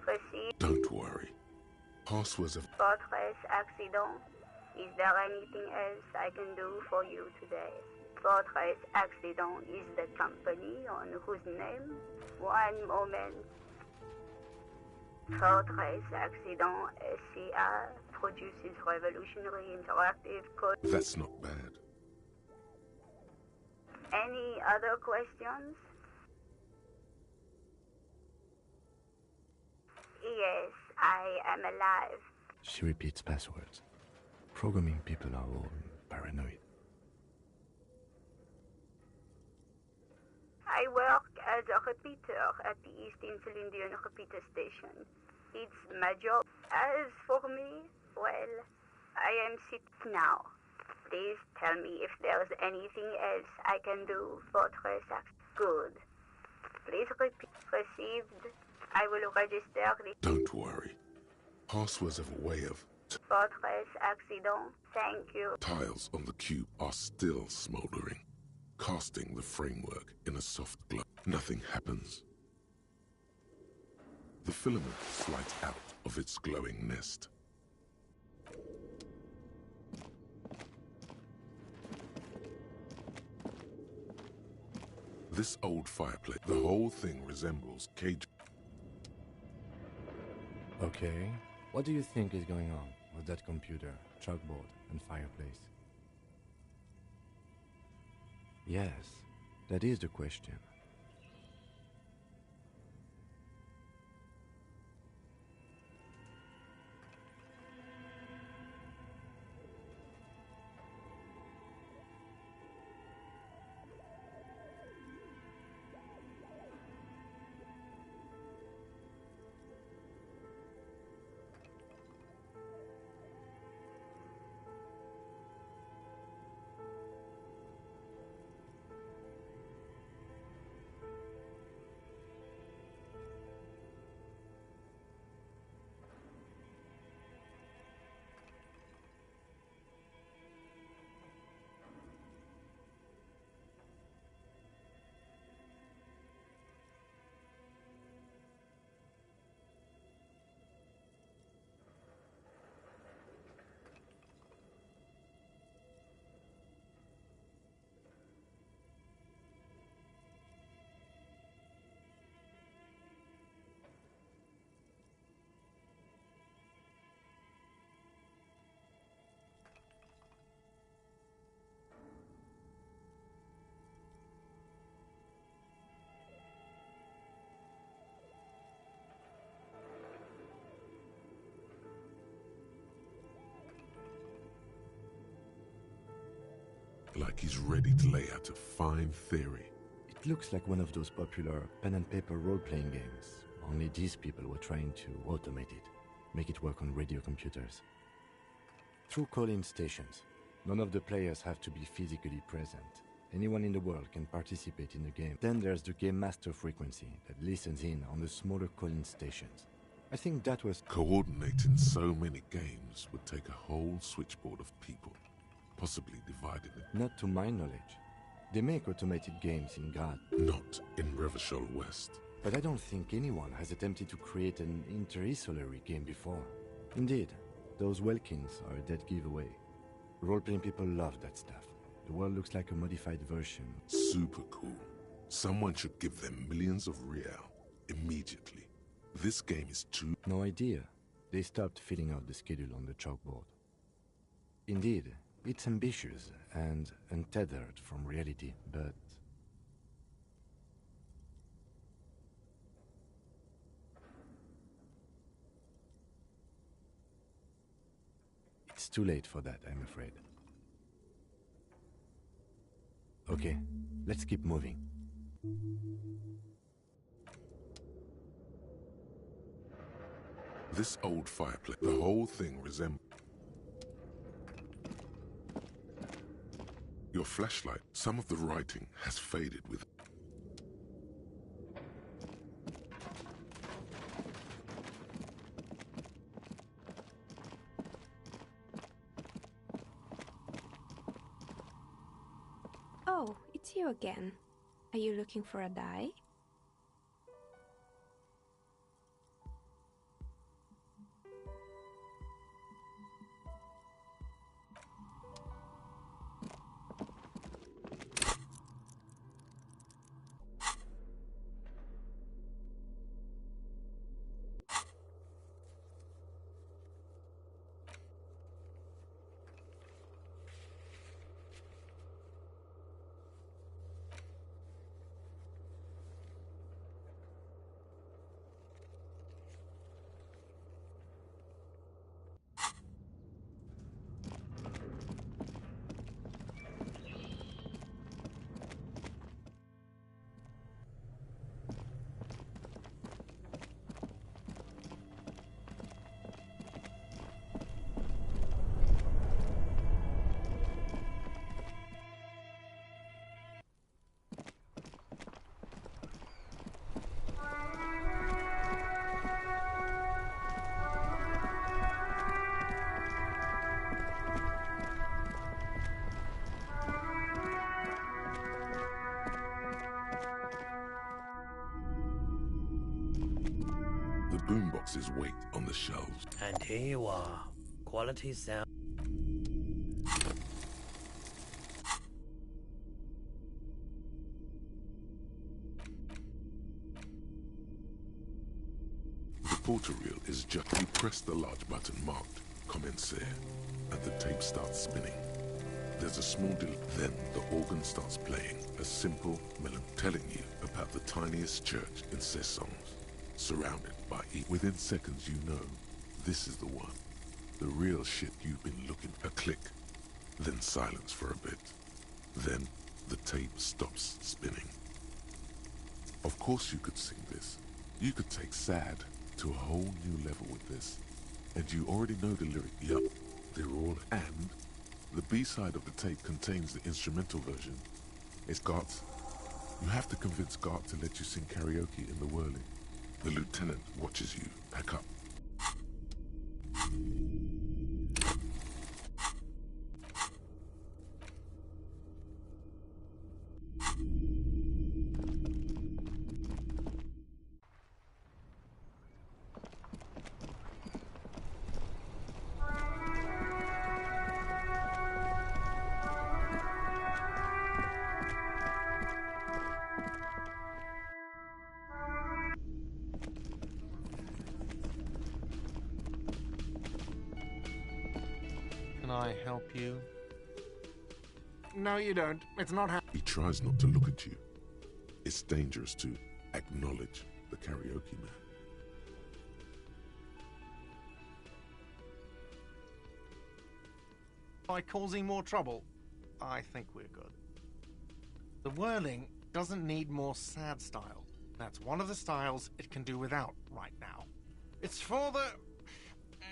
Proceed. Don't worry. Passwords have... Fortress accident. Is there anything else I can do for you today? Fortress Accident is the company on whose name? One moment. Fortress Accident SCA produces revolutionary interactive code. That's not bad. Any other questions? Yes, I am alive. She repeats passwords. Programming people are all paranoid. I work as a repeater at the East Insulindian repeater station. It's my job. As for me, well, I am sick now. Please tell me if there's anything else I can do for Tresax. Good. Please repeat. Received. I will register the... Don't worry. Passwords have a way of... Fortress accident. Thank you. Tiles on the cube are still smoldering, casting the framework in a soft glow. Nothing happens. The filament slides out of its glowing nest. This old fireplace, the whole thing resembles cage... Okay. What do you think is going on with that computer, chalkboard, and fireplace? Yes, that is the question. Like he's ready to lay out a fine theory. It looks like one of those popular pen and paper role-playing games. Only these people were trying to automate it, make it work on radio computers. Through call-in stations, none of the players have to be physically present. Anyone in the world can participate in the game. Then there's the game master frequency that listens in on the smaller call-in stations. I think that was... Coordinating so many games would take a whole switchboard of people, possibly divided in... Not to my knowledge. They make automated games in Grad. Not in Revachol West. But I don't think anyone has attempted to create an inter-isolary game before. Indeed, those Welkins are a dead giveaway. Role-playing people love that stuff. The world looks like a modified version. Super cool. Someone should give them millions of real immediately. This game is too... No idea. They stopped filling out the schedule on the chalkboard. Indeed, it's ambitious and untethered from reality, but... It's too late for that, I'm afraid. Okay, let's keep moving. This old fireplace, the whole thing resembles... Your flashlight, some of the writing has faded with... Oh, it's you again. Are you looking for a die? The boomboxes wait on the shelves. And here you are. Quality sound. The porter reel is just... You press the large button marked Commencer, and the tape starts spinning. There's a small delay. Then the organ starts playing a simple melody telling you about the tiniest church in Cessons, surrounded by Within seconds you know this is the one. The real shit you've been looking. A click, then silence for a bit. Then the tape stops spinning. Of course you could sing this. You could take sad to a whole new level with this. And you already know the lyric. Yup, they're all... And the B-side of the tape contains the instrumental version. It's Gart. You have to convince Gart to let you sing karaoke in the whirling. The lieutenant watches you pack up. Can I help you? No, you don't. It's not how... He tries not to look at you. It's dangerous to acknowledge the karaoke man. By causing more trouble, I think we're good. The whirling doesn't need more sad style. That's one of the styles it can do without right now. It's for the...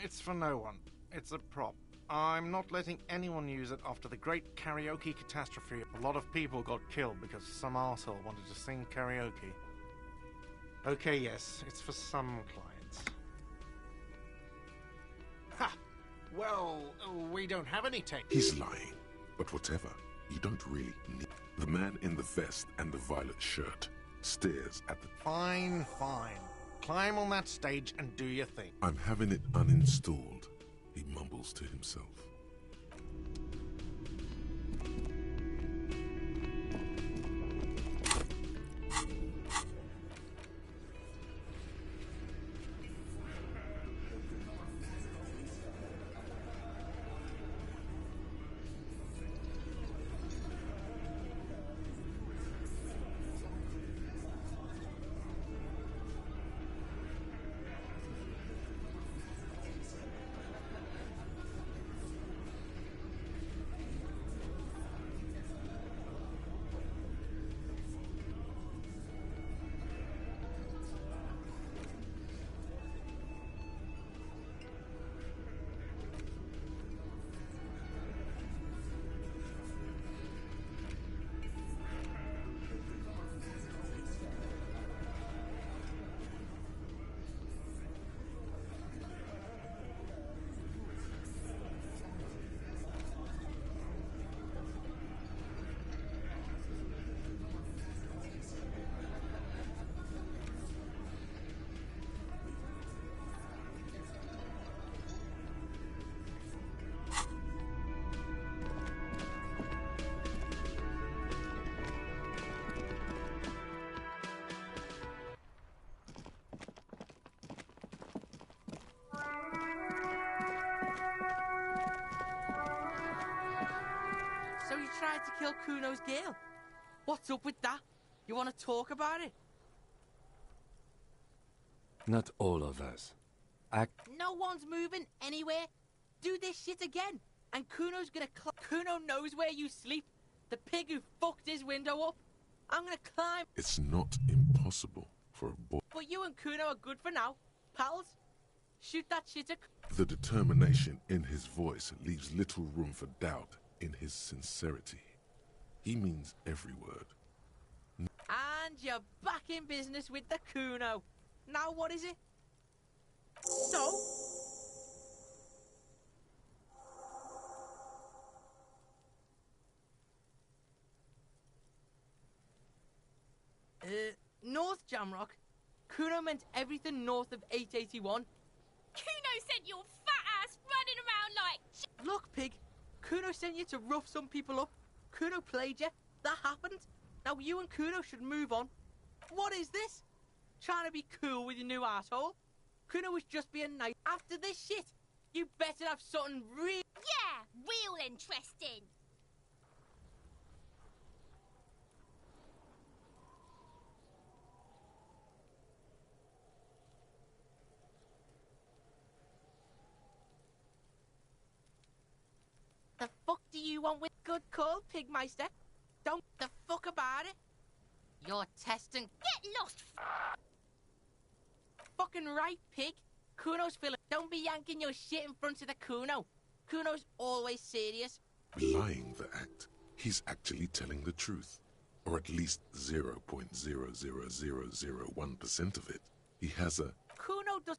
It's for no one. It's a prop. I'm not letting anyone use it after the great karaoke catastrophe. A lot of people got killed because some arsehole wanted to sing karaoke. Okay, yes, it's for some clients. Ha! Well, we don't have any tape. He's lying, but whatever, you don't really need... The man in the vest and the violet shirt stares at the... Fine, fine. Climb on that stage and do your thing. I'm having it uninstalled, he mumbles to himself. tried to kill Kuno's girl. What's up with that? You want to talk about it? Not all of us. No one's moving anywhere. Do this shit again, and Kuno's gonna Kuno knows where you sleep. The pig who fucked his window up. I'm gonna climb. It's not impossible for a boy. But you and Kuno are good for now, pals. Shoot that shit at... The determination in his voice leaves little room for doubt in his sincerity. He means every word. And you're back in business with the Kuno. Now what is it? So? North Jamrock. Kuno meant everything north of 881. Kuno sent your fat ass running around like... Look, pig. Kuno sent you to rough some people up. Kuno played you. That happened. Now you and Kuno should move on. What is this? Trying to be cool with your new asshole? Kuno was just being nice. After this shit, you better have something real... Yeah, real interesting. The fuck do you want with... Good call, Pigmeister. Don't the fuck about it. You're testing... Get lost, Fucking right, pig. Kuno's feeling... Don't be yanking your shit in front of the Kuno. Kuno's always serious. Belying the act, he's actually telling the truth. Or at least 0.00001% of it. He has a... Kuno does...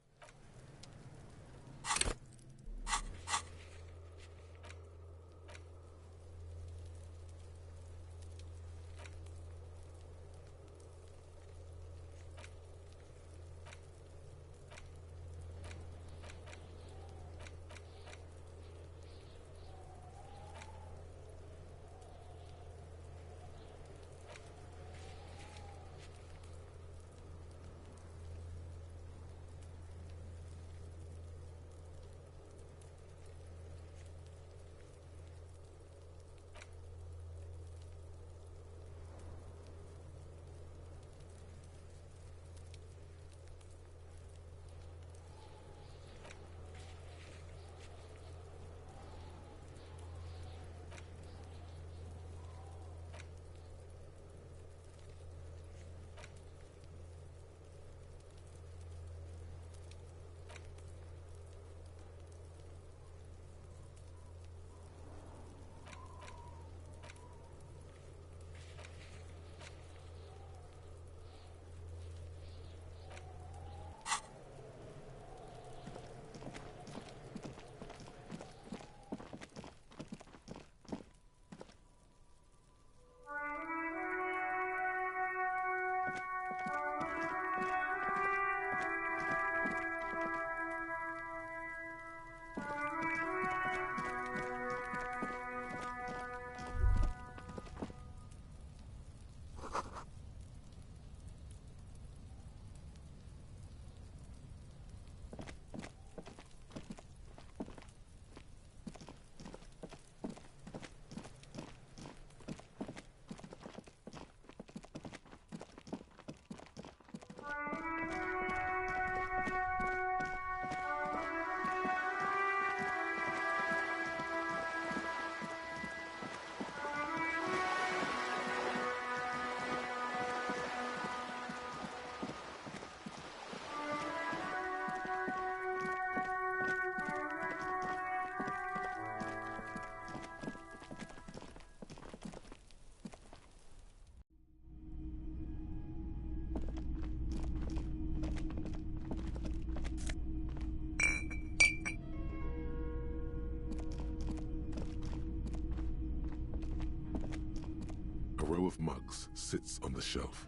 A row of mugs sits on the shelf.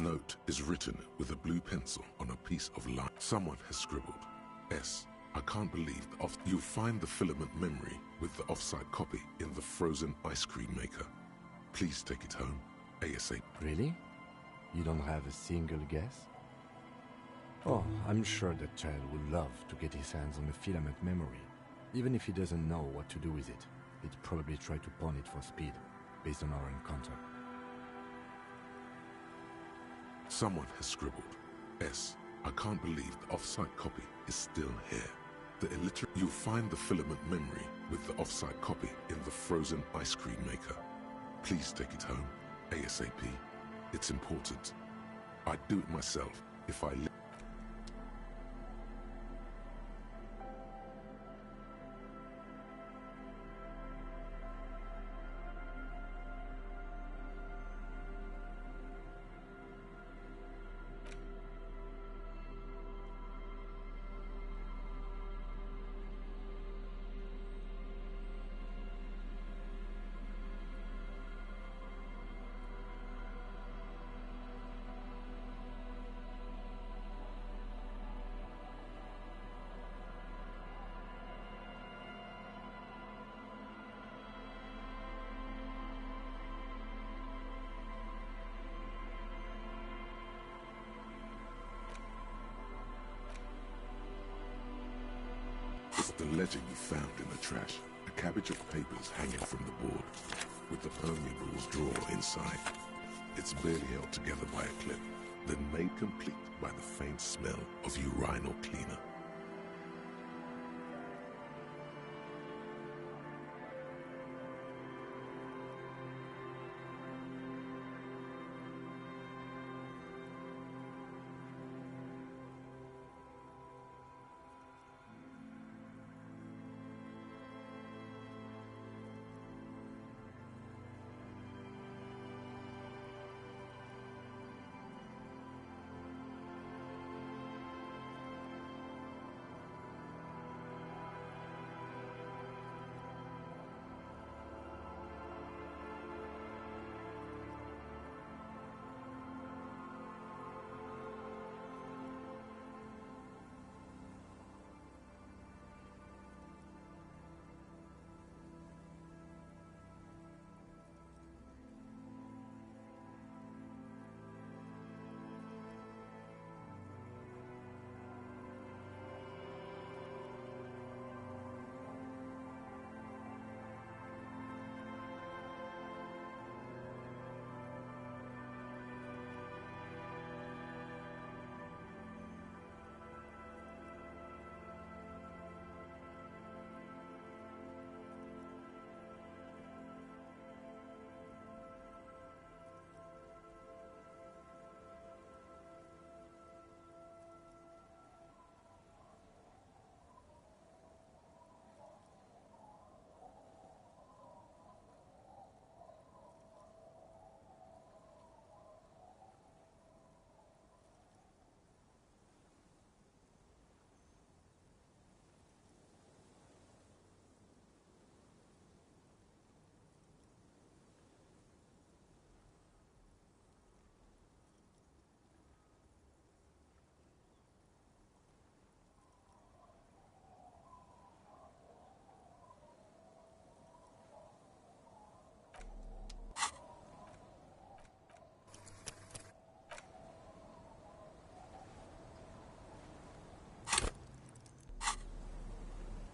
note is written with a blue pencil on a piece of light. Someone has scribbled, S. I can't believe you'll find the filament memory with the offside copy in the frozen ice cream maker. Please take it home, ASAP. Really? You don't have a single guess? Oh, I'm sure that child would love to get his hands on the filament memory. Even if he doesn't know what to do with it, he'd probably try to pawn it for speed, based on our encounter. Someone has scribbled, S. I can't believe the offside copy is still here. You'll find the filament memory with the offside copy in the frozen ice cream maker. Please take it home, ASAP. It's important. I'd do it myself if I It's the legend you found in the trash. A cabbage of papers hanging from the board, with the permeables drawer inside. It's barely held together by a clip, then made complete by the faint smell of urinal cleaner.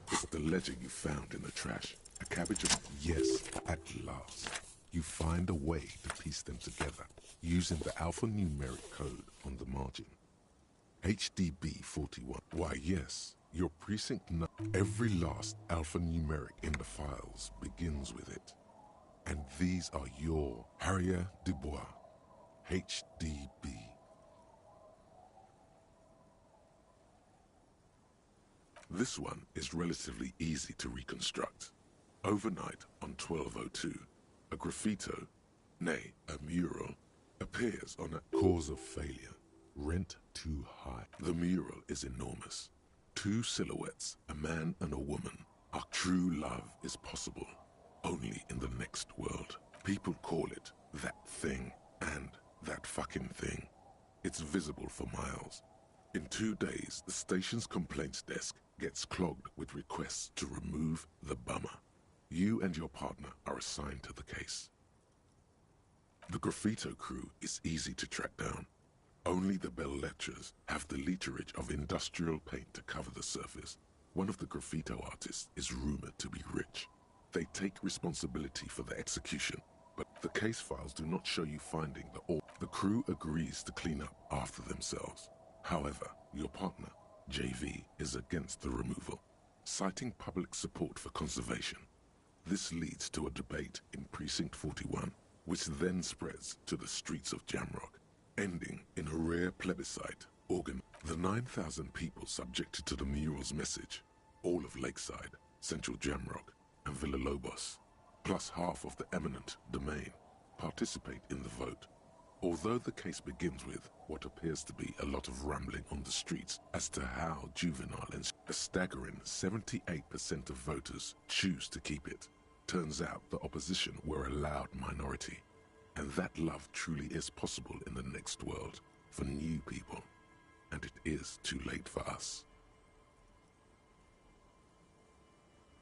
It's the legend you found in the trash. A cabbage of... Yes, at last. You find a way to piece them together using the alphanumeric code on the margin. HDB 41. Why, yes, your precinct... Every last alphanumeric in the files begins with it. And these are your Harrier Dubois, HDB. This one is relatively easy to reconstruct. Overnight on 1202, a graffito, nay, a mural, appears on a cause of failure, rent too high. The mural is enormous. Two silhouettes, a man and a woman. Our true love is possible only in the next world. People call it that thing and that fucking thing. It's visible for miles. In 2 days, the station's complaints desk gets clogged with requests to remove the bummer. You and your partner are assigned to the case. The graffito crew is easy to track down. Only the bell lectures have the literage of industrial paint to cover the surface. One of the graffito artists is rumored to be rich. They take responsibility for the execution, but the case files do not show you finding the ore. The crew agrees to clean up after themselves. However, your partner, JV, is against the removal, citing public support for conservation. This leads to a debate in Precinct 41, which then spreads to the streets of Jamrock, ending in a rare plebiscite. The 9,000 people subjected to the mural's message, all of Lakeside, Central Jamrock, and Villalobos, plus half of the eminent domain, participate in the vote. Although the case begins with what appears to be a lot of rambling on the streets as to how juvenile and a staggering 78% of voters choose to keep it, turns out the opposition were a loud minority, and that love truly is possible in the next world for new people, and it is too late for us.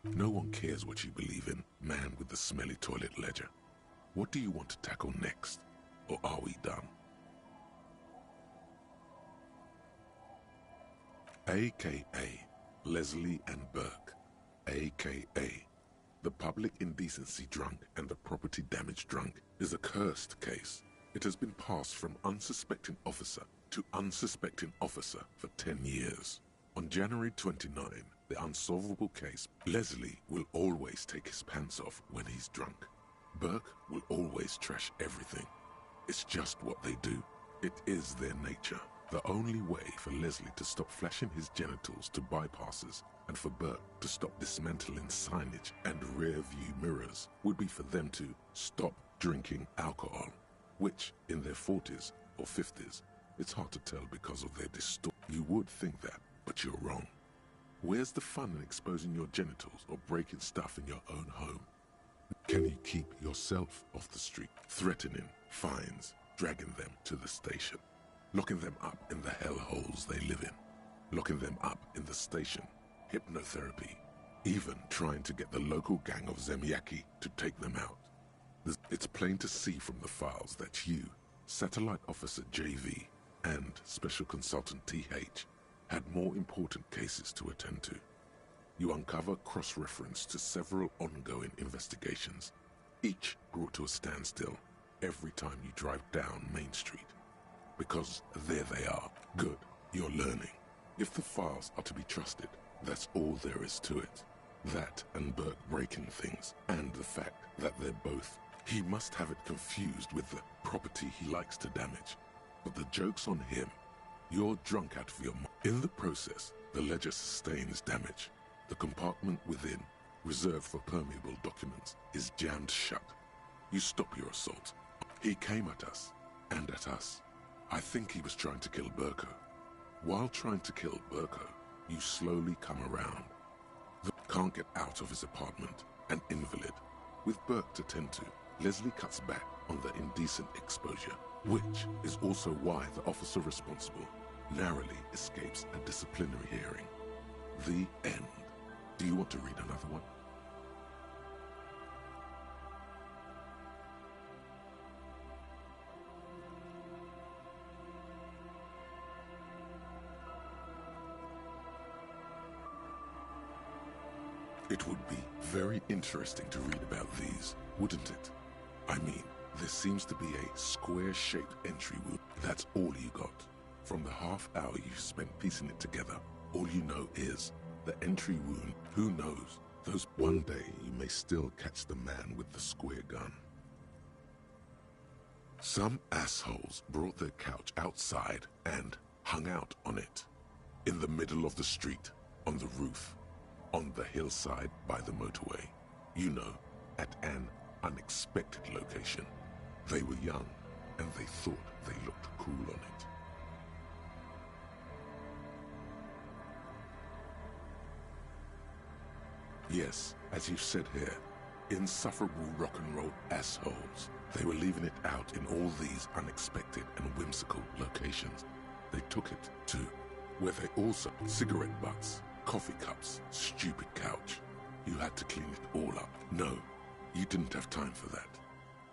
No one cares what you believe in, man with the smelly toilet ledger. What do you want to tackle next, or are we done? AKA Leslie and Burke, AKA the public indecency drunk and the property damage drunk, is a cursed case. It has been passed from unsuspecting officer to unsuspecting officer for 10 years. On January 29, the unsolvable case, Leslie will always take his pants off when he's drunk. Burke will always trash everything. It's just what they do. It is their nature. The only way for Leslie to stop flashing his genitals to bypassers and for Burke to stop dismantling signage and rear-view mirrors would be for them to stop drinking alcohol, which, in their 40s or 50s, it's hard to tell because of their distortion. You would think that, but you're wrong. Where's the fun in exposing your genitals or breaking stuff in your own home? Can you keep yourself off the street, threatening fines, dragging them to the station, locking them up in the hellholes they live in, locking them up in the station, hypnotherapy, even trying to get the local gang of Zemiaki to take them out? It's plain to see from the files that you, Satellite Officer JV, and Special Consultant TH had more important cases to attend to. You uncover cross-reference to several ongoing investigations, each brought to a standstill every time you drive down Main Street. Because there they are. Good, you're learning. If the files are to be trusted, that's all there is to it. That and Burke breaking things, and the fact that they're both. He must have it confused with the property he likes to damage. But the joke's on him. You're drunk out of your mind. In the process, the ledger sustains damage. The compartment within, reserved for permeable documents, is jammed shut. You stop your assault. He came at us, and at us. I think he was trying to kill Burko. While trying to kill Burko, you slowly come around. Can't get out of his apartment, an invalid. With Burke to tend to, Leslie cuts back on the indecent exposure, which is also why the officer responsible narrowly escapes a disciplinary hearing. The end. Do you want to read another one? It would be very interesting to read about these, wouldn't it? I mean, there seems to be a square-shaped entry wound. That's all you got. From the half hour you spent piecing it together, all you know is the entry wound. Who knows? One day you may still catch the man with the square gun. Some assholes brought their couch outside and hung out on it. In the middle of the street, on the roof, on the hillside by the motorway. You know, at an unexpected location. They were young, and they thought they looked cool on it. Yes, as you've said here, Insufferable rock and roll assholes. They were leaving it out in all these unexpected and whimsical locations. They took it to where they also cigarette butts, coffee cups, stupid couch. You had to clean it all up. No, you didn't have time for that.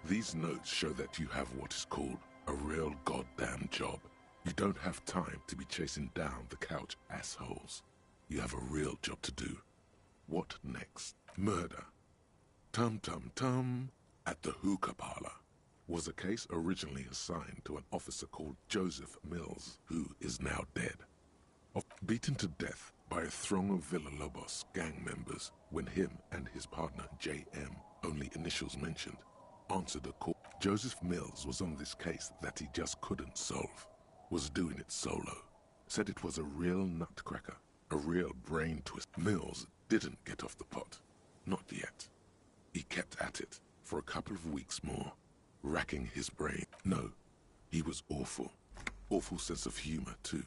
These notes show that you have what is called a real goddamn job. You don't have time to be chasing down the couch assholes. You have a real job to do. What next? Murder. Tum Tum Tum at the hookah parlor was a case originally assigned to an officer called Joseph Mills, who is now dead. Beaten to death by a throng of Villalobos gang members when him and his partner J.M., only initials mentioned, answered a call. Joseph Mills was on this case that he just couldn't solve, was doing it solo, said it was a real nutcracker, a real brain twist. Mills didn't get off the pot, not yet. He kept at it for a couple of weeks more, racking his brain. No, he was awful. Awful sense of humor, too.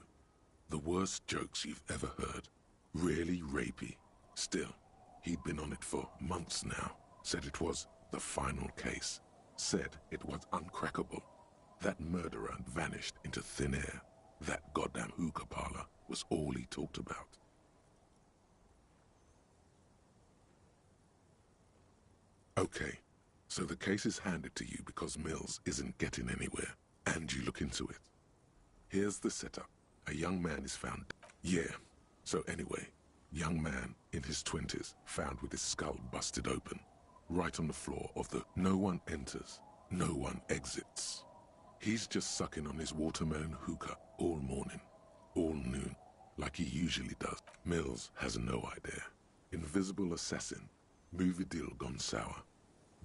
The worst jokes you've ever heard. Really rapey. Still, he'd been on it for months now. Said it was the final case. Said it was uncrackable. That murderer vanished into thin air. That goddamn hookah parlor was all he talked about. Okay, so the case is handed to you because Mills isn't getting anywhere, and you look into it. Here's the setup. A young man is found. Yeah, so anyway, young man in his 20s found with his skull busted open, right on the floor of the no one enters, no one exits. He's just sucking on his watermelon hookah all morning, all noon, like he usually does. Mills has no idea. Invisible assassin. Movie deal gone sour.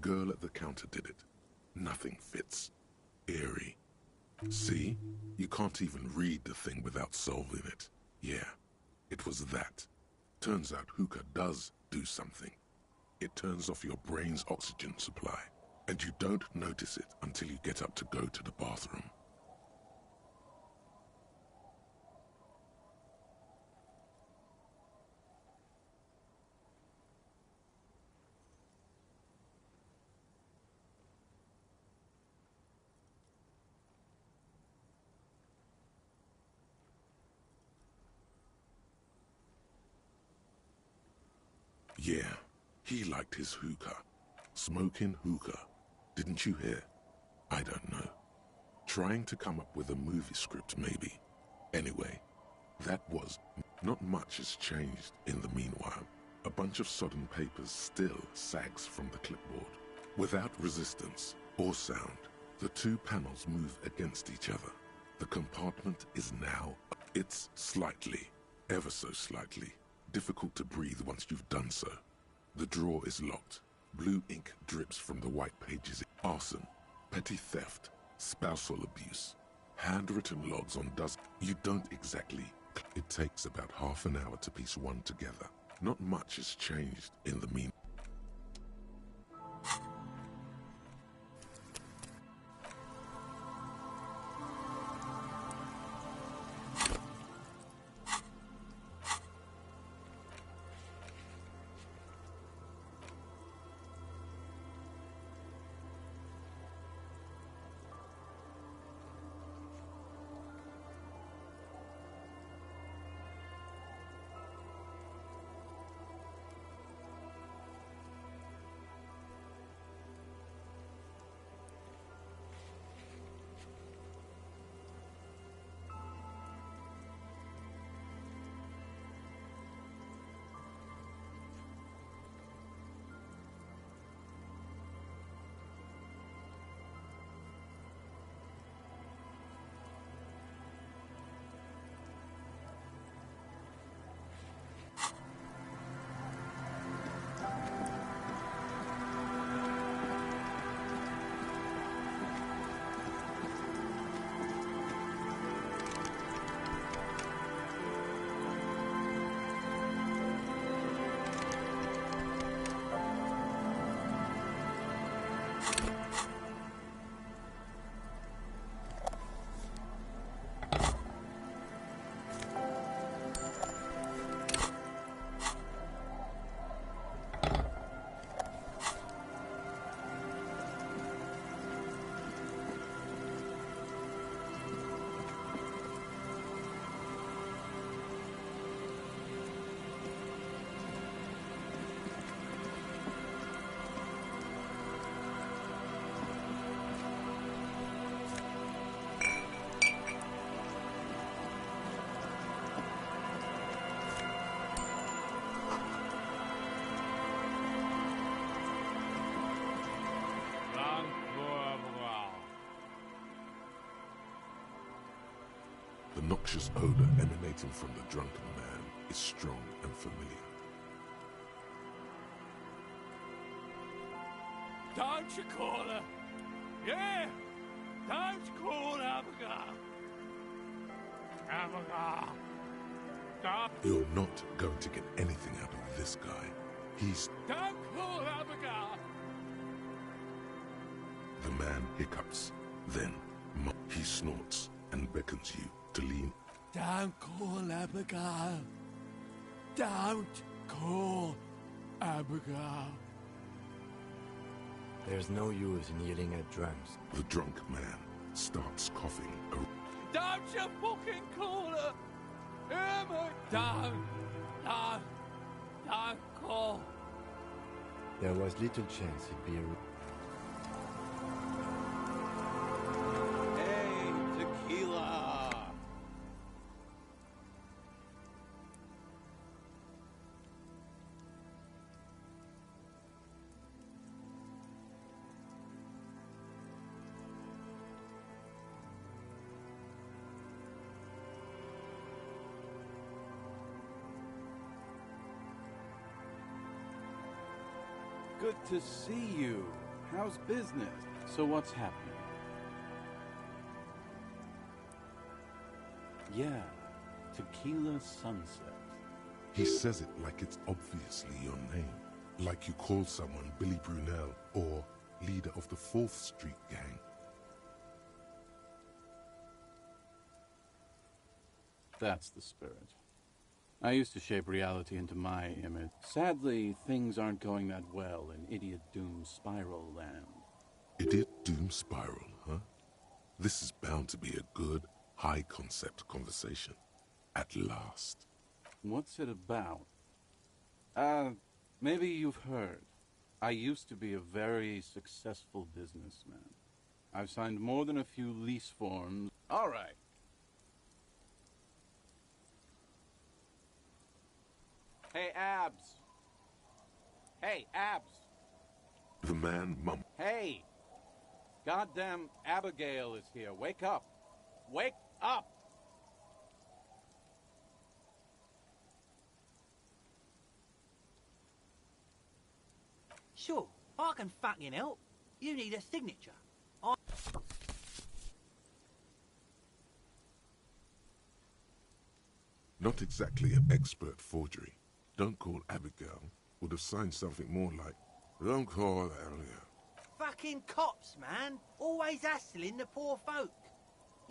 Girl at the counter did it. Nothing fits. Eerie. See? You can't even read the thing without solving it. Yeah, it was that. Turns out hookah does do something. It turns off your brain's oxygen supply, and you don't notice it until you get up to go to the bathroom. Yeah, he liked his hookah. Smoking hookah. Didn't you hear? I don't know. Trying to come up with a movie script, maybe. Anyway, that was... Not much has changed in the meanwhile. A bunch of sodden papers still sags from the clipboard. Without resistance or sound, the two panels move against each other. The compartment is now... It's slightly, ever so slightly, difficult to breathe once you've done so. The drawer is locked. Blue ink drips from the white pages. Arson, petty theft, spousal abuse, handwritten logs on dust. You don't exactly... It takes about half an hour to piece one together. Not much has changed in the meantime. noxious odor emanating from the drunken man is strong and familiar. Don't you call her? Yeah! Don't call Abigail! Abigail! Don't... You're not going to get anything out of this guy. He's... Don't call Abigail! The man hiccups. Then, he snorts and beckons you to lean. Don't call Abigail. Don't call Abigail. There's no use in yelling at drunks. The drunk man starts coughing. Don't you fucking call her! Hear me? Don't call. There was little chance he'd be a... Hey, tequila! Good to see you. How's business? So what's happening? Yeah, Tequila Sunset. He says it like it's obviously your name. Like you call someone Billy Brunel or leader of the 4th Street gang. That's the spirit. I used to shape reality into my image. Sadly, things aren't going that well in Idiot Doom Spiral Land. Idiot Doom Spiral, huh? This is bound to be a good, high-concept conversation. At last. What's it about? Maybe you've heard. I used to be a very successful businessman. I've signed more than a few lease forms. All right. Hey, Abs. Hey, Abs. The man mumbled. Hey. Goddamn Abigail is here. Wake up. Wake up. Sure, I can fucking help. You need a signature. Not exactly an expert forgery. Don't call Abigail. Would have signed something more like, don't call Abigail. Fucking cops, man. Always hassling the poor folk.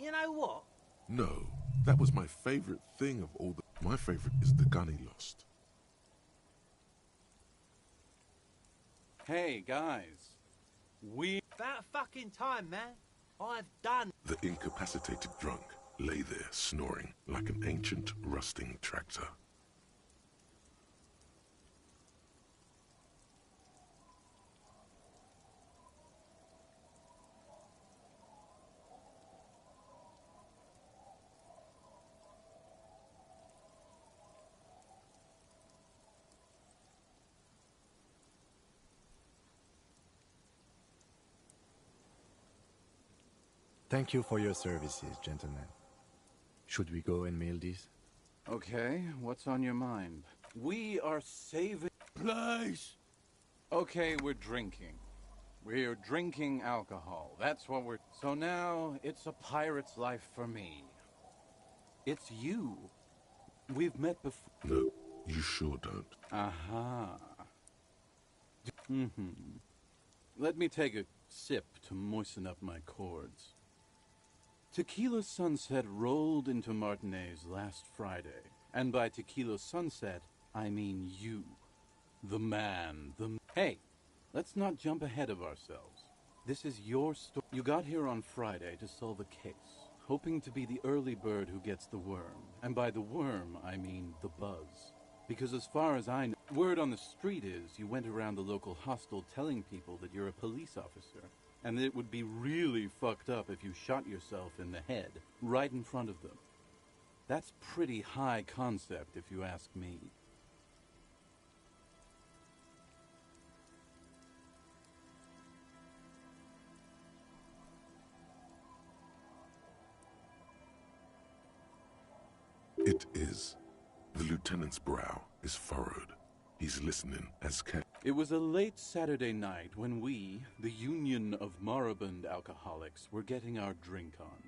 You know what? No, that was my favorite thing of all the... My favorite is the gun he lost. Hey, guys. About fucking time, man. I've done... The incapacitated drunk lay there snoring like an ancient, rusting tractor. Thank you for your services, gentlemen. Should we go and mail these? Okay, what's on your mind? We are saving... Please! Okay, we're drinking. We're drinking alcohol. That's what we're... So now, it's a pirate's life for me. It's you. We've met before. No, you sure don't. Aha. Let me take a sip to moisten up my cords. Tequila Sunset rolled into Martinez last Friday. And by Tequila Sunset, I mean you. The man, Hey, let's not jump ahead of ourselves. This is your story. You got here on Friday to solve a case, hoping to be the early bird who gets the worm. And by the worm, I mean the buzz. Because as far as I know, word on the street is you went around the local hostel telling people that you're a police officer. And that it would be really fucked up if you shot yourself in the head, right in front of them. That's pretty high concept, if you ask me. It is. The lieutenant's brow is furrowed. He's listening as It was a late Saturday night when we, the Union of Moribund Alcoholics, were getting our drink on.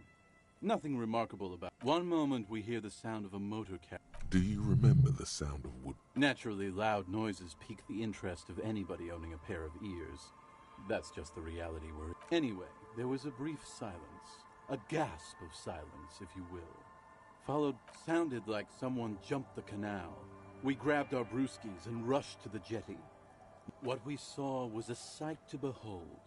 Nothing remarkable about it. One moment we hear the sound of a motor car. Do you remember the sound of wood? Naturally, loud noises pique the interest of anybody owning a pair of ears. That's just the reality we're... Anyway, there was a brief silence. A gasp of silence, if you will. Followed, sounded like someone jumped the canal. We grabbed our brewskis and rushed to the jetty. What we saw was a sight to behold.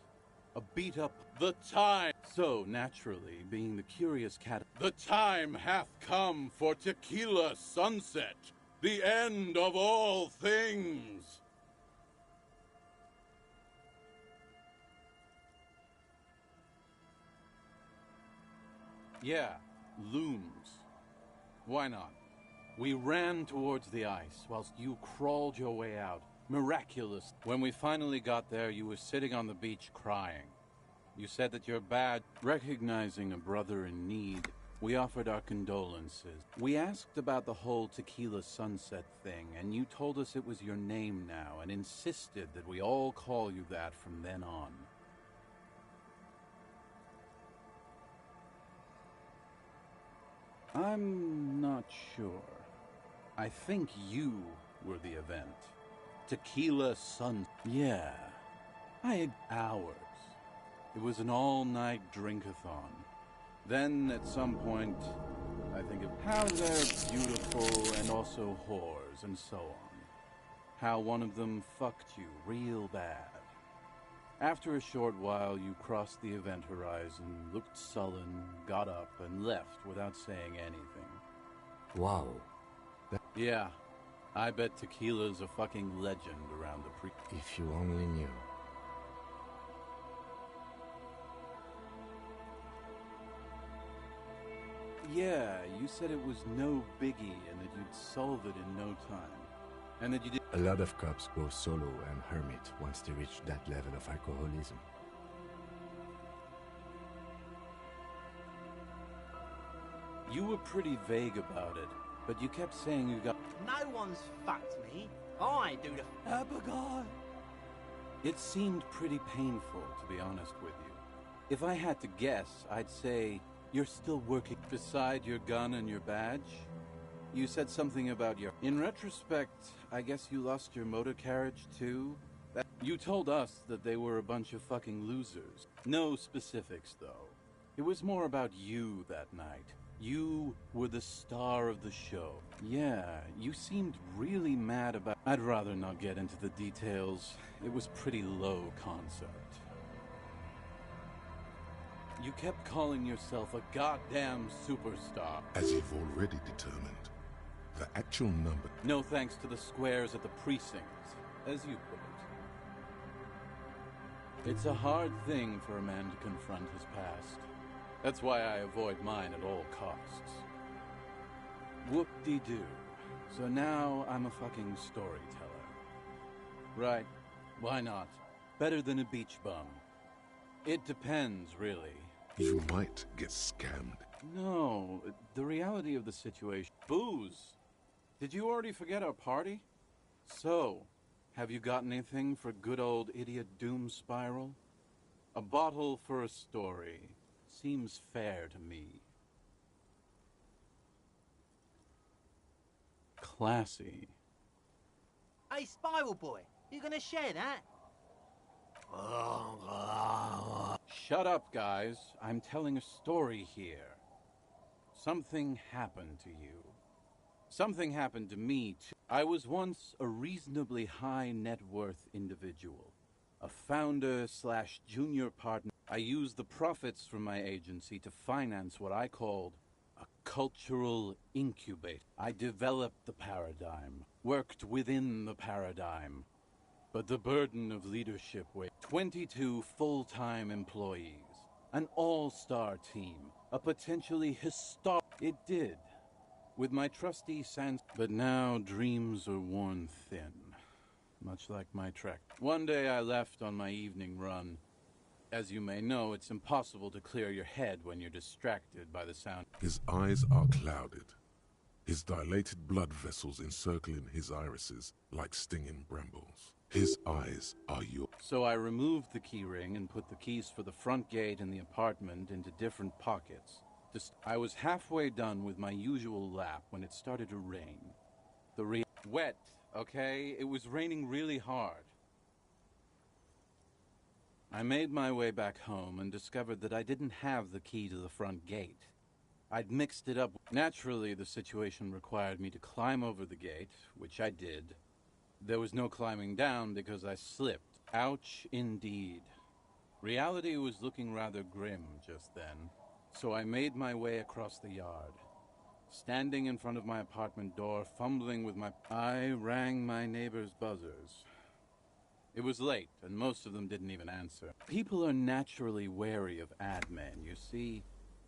A beat-up... The time! So, naturally, being the curious cat... The time hath come for Tequila Sunset! The end of all things! Yeah, looms. Why not? We ran towards the ice, whilst you crawled your way out. Miraculous. When we finally got there, you were sitting on the beach crying. You said that you're bad. Recognizing a brother in need, we offered our condolences. We asked about the whole Tequila Sunset thing, and you told us it was your name now, and insisted that we all call you that from then on. I'm not sure. I think you were the event. Tequila Sun... Yeah. I had hours. It was an all-night drink-a-thon. Then, at some point, I think of how they're beautiful and also whores and so on. How one of them fucked you real bad. After a short while, you crossed the event horizon, looked sullen, got up, and left without saying anything. Wow. Yeah, I bet Tequila's a fucking legend around the pre... If you only knew. Yeah, you said it was no biggie and that you'd solve it in no time. And that you did... A lot of cops go solo and hermit once they reach that level of alcoholism. You were pretty vague about it, but you kept saying you got... No one's fucked me. I do the... Abigail! It seemed pretty painful, to be honest with you. If I had to guess, I'd say you're still working beside your gun and your badge. You said something about your... In retrospect, I guess you lost your motor carriage, too? You told us that they were a bunch of fucking losers. No specifics, though. It was more about you that night. You were the star of the show. Yeah, you seemed really mad about... I'd rather not get into the details. It was pretty low concept. You kept calling yourself a goddamn superstar. As you've already determined, the actual number... No thanks to the squares at the precincts, as you put it. It's a hard thing for a man to confront his past. That's why I avoid mine at all costs. Whoop-de-doo. So now I'm a fucking storyteller. Right, why not? Better than a beach bum. It depends, really. You might get scammed. No, the reality of the situation... Booze! Did you already forget our party? So, have you got anything for good old idiot Doom Spiral? A bottle for a story. Seems fair to me. Classy. Hey, Spiral Boy, you gonna share that? Shut up, guys. I'm telling a story here. Something happened to you. Something happened to me, too. I was once a reasonably high net worth individual. A founder/junior partner. I used the profits from my agency to finance what I called a cultural incubator. I developed the paradigm, worked within the paradigm. But the burden of leadership weighed 22 full-time employees, an all-star team, a potentially historic... It did. With my trusty sense... But now dreams are worn thin, much like my trek. One day I left on my evening run. As you may know, it's impossible to clear your head when you're distracted by the sound. His eyes are clouded. his dilated blood vessels encircling his irises like stinging brambles. His eyes are yours. So I removed the keyring and put the keys for the front gate and the apartment into different pockets. I was halfway done with my usual lap when it started to rain. Wet, okay? It was raining really hard. I made my way back home and discovered that I didn't have the key to the front gate. I'd mixed it up. Naturally, the situation required me to climb over the gate, which I did. There was no climbing down because I slipped. Ouch, indeed. Reality was looking rather grim just then, so I made my way across the yard. Standing in front of my apartment door, fumbling with I rang my neighbor's buzzers. It was late, and most of them didn't even answer. People are naturally wary of ad men, you see.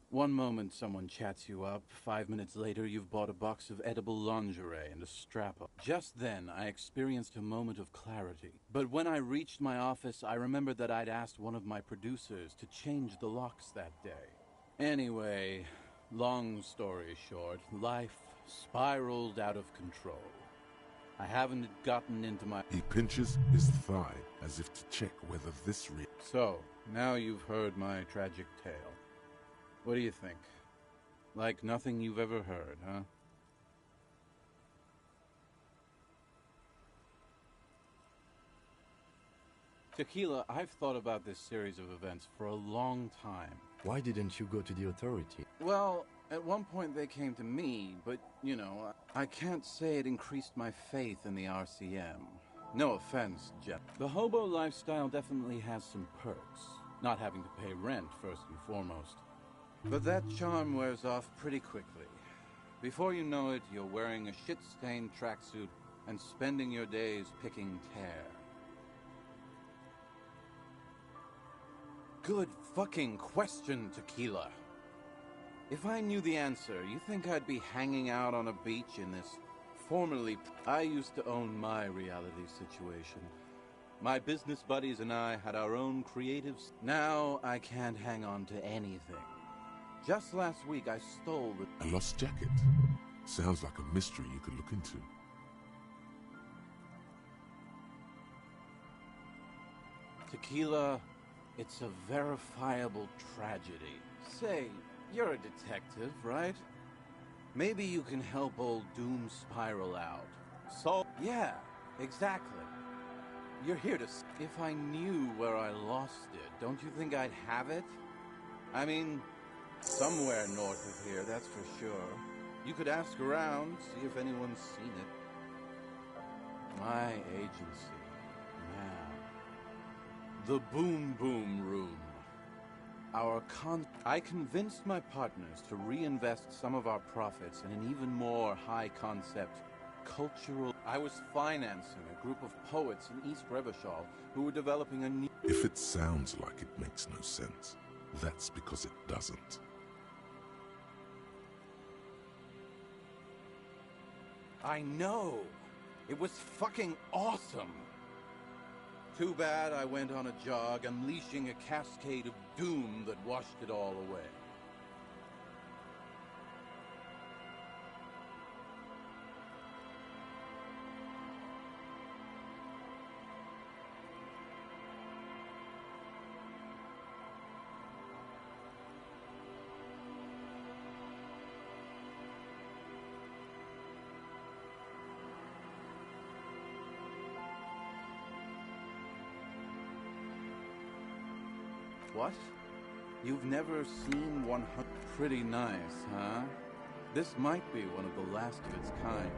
One moment someone chats you up, 5 minutes later you've bought a box of edible lingerie and a strap-up. Just then, I experienced a moment of clarity. But when I reached my office, I remembered that I'd asked one of my producers to change the locks that day. Anyway, long story short, life spiraled out of control. I haven't gotten into my... He pinches his thigh as if to check whether this So, now you've heard my tragic tale. What do you think? Like nothing you've ever heard, huh? Tequila, I've thought about this series of events for a long time. Why didn't you go to the authority? Well, at one point they came to me, but, you know, I can't say it increased my faith in the RCM. No offense, Jeff. The hobo lifestyle definitely has some perks. Not having to pay rent, first and foremost. But that charm wears off pretty quickly. Before you know it, you're wearing a shit-stained tracksuit and spending your days picking tear. Good fucking question, Tequila. If I knew the answer, you think I'd be hanging out on a beach in this formerly... I used to own my reality situation. My business buddies and I had our own creatives. Now I can't hang on to anything. Just last week, I stole the... A lost jacket. Sounds like a mystery you could look into. Tequila, it's a verifiable tragedy. Say, you're a detective, right? Maybe you can help old Doom spiral out. Yeah, exactly. You're here to... If I knew where I lost it, don't you think I'd have it? I mean... somewhere north of here, that's for sure. You could ask around, see if anyone's seen it. My agency. Man. The Boom Boom Room. I convinced my partners to reinvest some of our profits in an even more high-concept cultural... I was financing a group of poets in East Revachol who were developing a new... If it sounds like it makes no sense, that's because it doesn't. I know! It was fucking awesome! Too bad I went on a jog, unleashing a cascade of doom that washed it all away. What? You've never seen 100? Pretty nice, huh? This might be one of the last of its kind.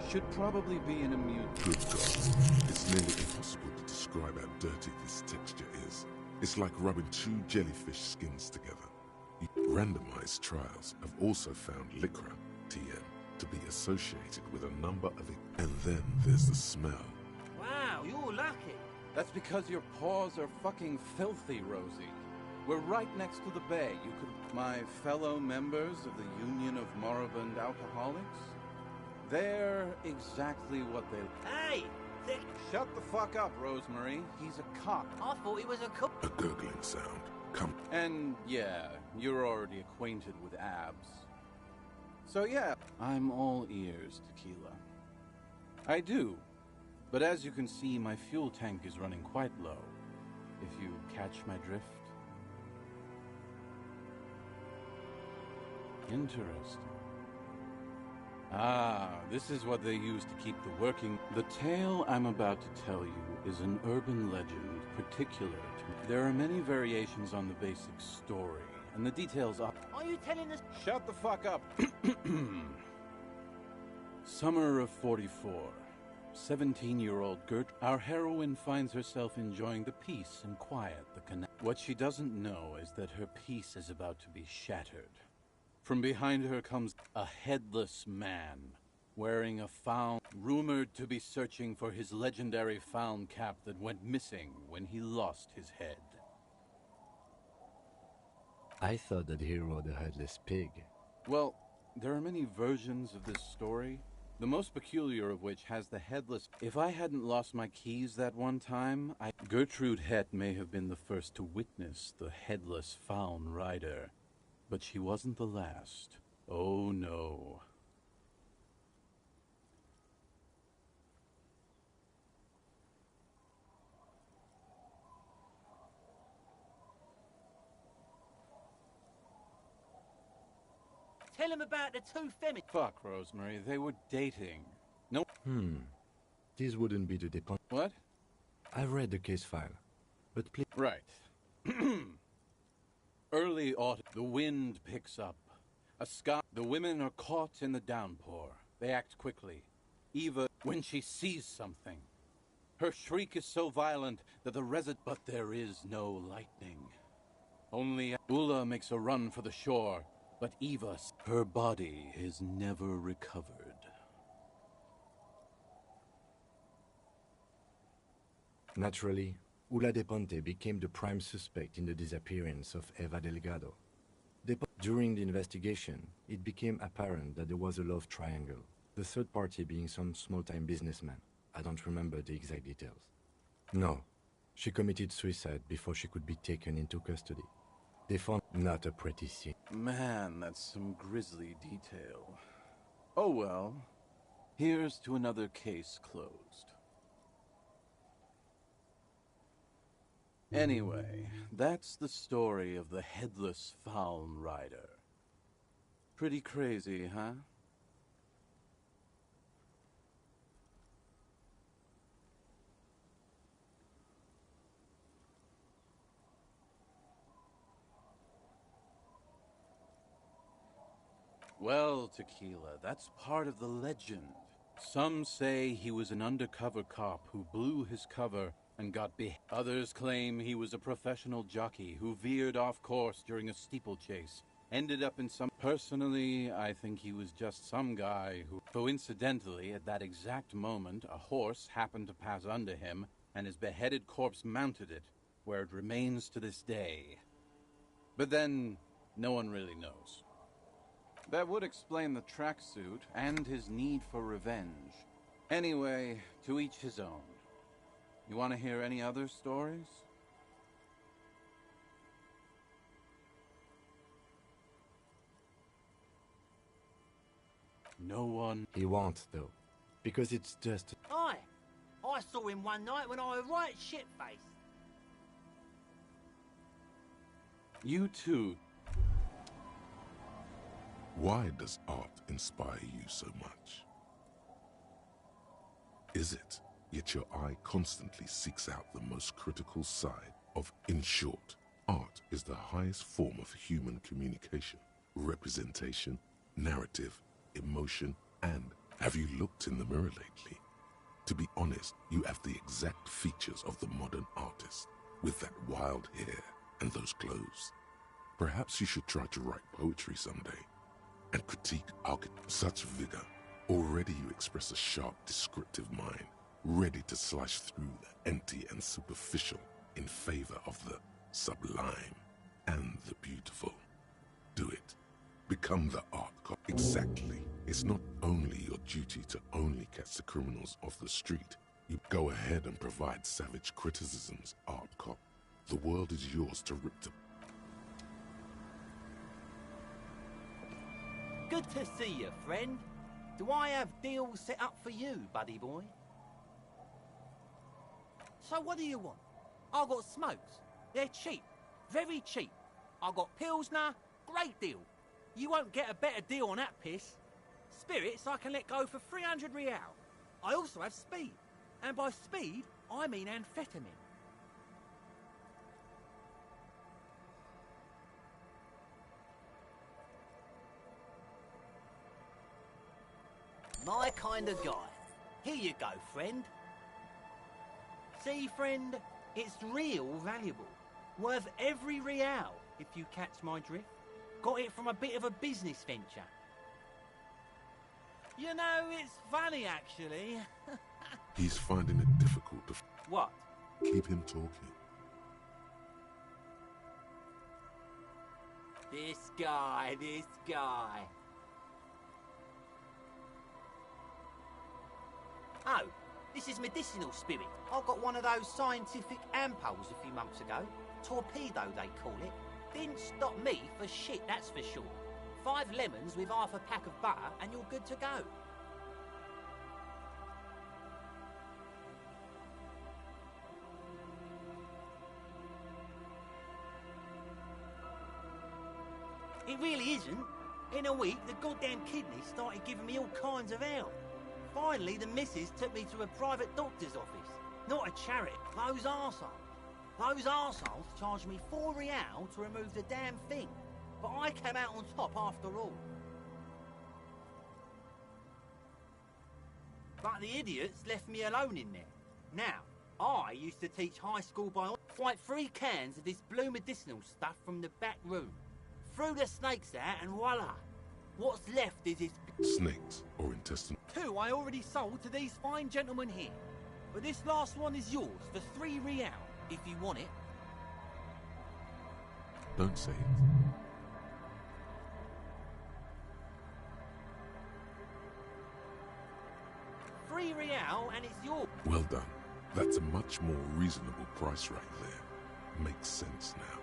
Should probably be an immune... Good God. It's nearly impossible to describe how dirty this texture is. It's like rubbing two jellyfish skins together. Randomized trials have also found Lycra, TM, to be associated with a number of... And then there's the smell. Wow, you're lucky. That's because your paws are fucking filthy, Rosie. We're right next to the bay. You could... My fellow members of the Union of Moribund Alcoholics? They're exactly what they... Hey! Shut the fuck up, Rosemary. He's a cop. I thought he was a cop. A gurgling sound. Come. And, yeah, you're already acquainted with abs. So yeah, I'm all ears, Tequila. I do. But as you can see, my fuel tank is running quite low. If you catch my drift. Interesting. Ah, this is what they use to keep the working. The tale I'm about to tell you is an urban legend particular to... There are many variations on the basic story, and the details are... Are you telling us? Shut the fuck up! Summer of 44. 17-year-old Gert, our heroine finds herself enjoying the peace and quiet that connect. What she doesn't know is that her peace is about to be shattered. From behind her comes a headless man, wearing a faun, rumored to be searching for his legendary faun cap that went missing when he lost his head. I thought that he rode a headless pig. Well, there are many versions of this story, the most peculiar of which has the headless... If I hadn't lost my keys that one time, Gertrude Het may have been the first to witness the headless faun rider. But she wasn't the last. Oh no. Tell him about the two feminists. Fuck, Rosemary, they were dating. No. This wouldn't be the depot. What? I've read the case file, but please... Right. Early autumn, the wind picks up. The women are caught in the downpour. They act quickly. Eva, when she sees something. Her shriek is so violent that but there is no lightning. Only Ulla makes a run for the shore, but Eva, her body is never recovered. Naturally, Ulla de Ponte became the prime suspect in the disappearance of Eva Delgado. During the investigation, it became apparent that there was a love triangle, the third party being some small-time businessman. I don't remember the exact details. No, she committed suicide before she could be taken into custody. They found not a pretty scene. Man, that's some grisly detail. Oh well, here's to another case closed. Anyway, that's the story of the headless faun rider. Pretty crazy, huh? Well, Tequila, that's part of the legend. Some say he was an undercover cop who blew his cover and got Others claim he was a professional jockey who veered off course during a steeplechase. Ended up in some... Personally, I think he was just some guy who... Coincidentally, at that exact moment, a horse happened to pass under him, and his beheaded corpse mounted it, where it remains to this day. But then, no one really knows. That would explain the tracksuit and his need for revenge. Anyway, to each his own. You want to hear any other stories? No one... He won't, though, because it's just... I saw him one night when I was right shit-faced. You too. Why does art inspire you so much? Is it, yet your eye constantly seeks out the most critical side of... In short, art is the highest form of human communication, representation, narrative, emotion, and... Have you looked in the mirror lately? To be honest, you have the exact features of the modern artist, with that wild hair and those clothes. Perhaps you should try to write poetry someday, and critique such vigor. Already you express a sharp, descriptive mind, ready to slash through the empty and superficial in favor of the sublime and the beautiful. Do it. Become the art cop. Exactly. It's not only your duty to only catch the criminals off the street. You go ahead and provide savage criticisms, art cop. The world is yours to rip to... Good to see you, friend. Do I have deals set up for you, buddy boy? So what do you want? I've got smokes. They're cheap. Very cheap. I've got Pilsner. Great deal. You won't get a better deal on that piss. Spirits I can let go for 300 real. I also have speed. And by speed, I mean amphetamine. My kind of guy. Here you go, friend. See, friend, it's real valuable. Worth every real, if you catch my drift. Got it from a bit of a business venture. You know, it's funny, actually. He's finding it difficult to... What? Keep him talking. This guy. Oh, this is medicinal spirit. I got one of those scientific ampules a few months ago. Torpedo, they call it. Didn't stop me for shit, that's for sure. 5 lemons with half a pack of butter and you're good to go. It really isn't. In a week, the goddamn kidneys started giving me all kinds of hell. Finally, the missus took me to a private doctor's office. Not a charity. Those arseholes charged me 4 real to remove the damn thing. But I came out on top after all. But the idiots left me alone in there. Now, I used to teach high school biology. Like 3 cans of this blue medicinal stuff from the back room. Threw the snakes out and voila. What's left is this... Snakes or intestine? 2 I already sold to these fine gentlemen here. But this last one is yours for 3 real, if you want it. Don't say it. 3 real and it's yours. Well done. That's a much more reasonable price right there. Makes sense now.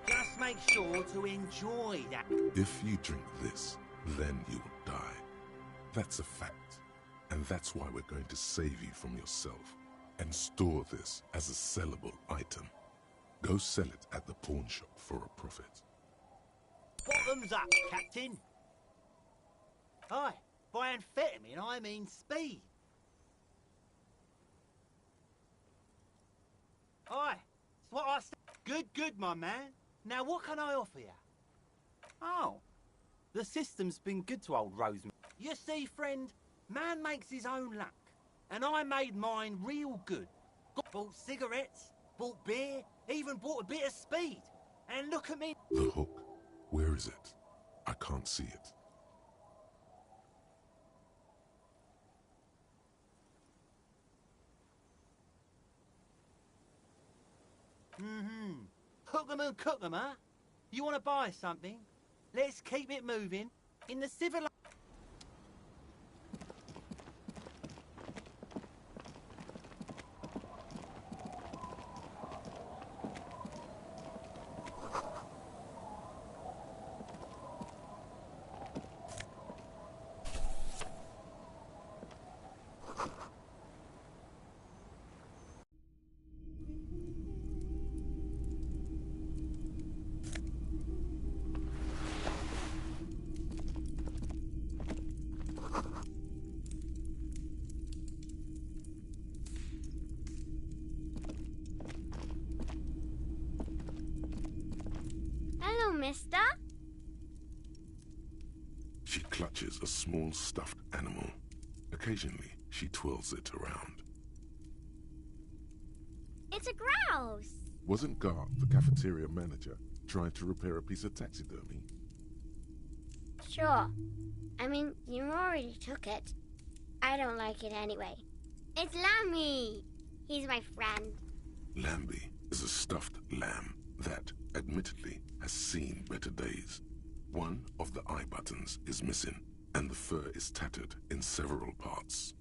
Just make sure to enjoy that. If you drink this, then you will die. That's a fact. And that's why we're going to save you from yourself and store this as a sellable item. Go sell it at the pawn shop for a profit. Bottoms up, Captain. Aye, by amphetamine I mean speed. Aye, it's what I said. Good, my man. Now what can I offer you? Oh, the system's been good to old Roseman. You see, friend, man makes his own luck. And I made mine real good. Bought cigarettes, bought beer, even bought a bit of speed. And look at me. The hook, where is it? I can't see it. Hook 'em and cook 'em, huh? You want to buy something? Let's keep it moving. In the civil... Hello, mister. She clutches a small stuffed animal. Occasionally, she twirls it around. It's a grouse. Wasn't Garth, the cafeteria manager, trying to repair a piece of taxidermy? Sure. I mean, you already took it. I don't like it anyway. It's Lammy. He's my friend. Lambie is a stuffed lamb that, admittedly, has seen better days. One of the eye buttons is missing, and the fur is tattered in several parts.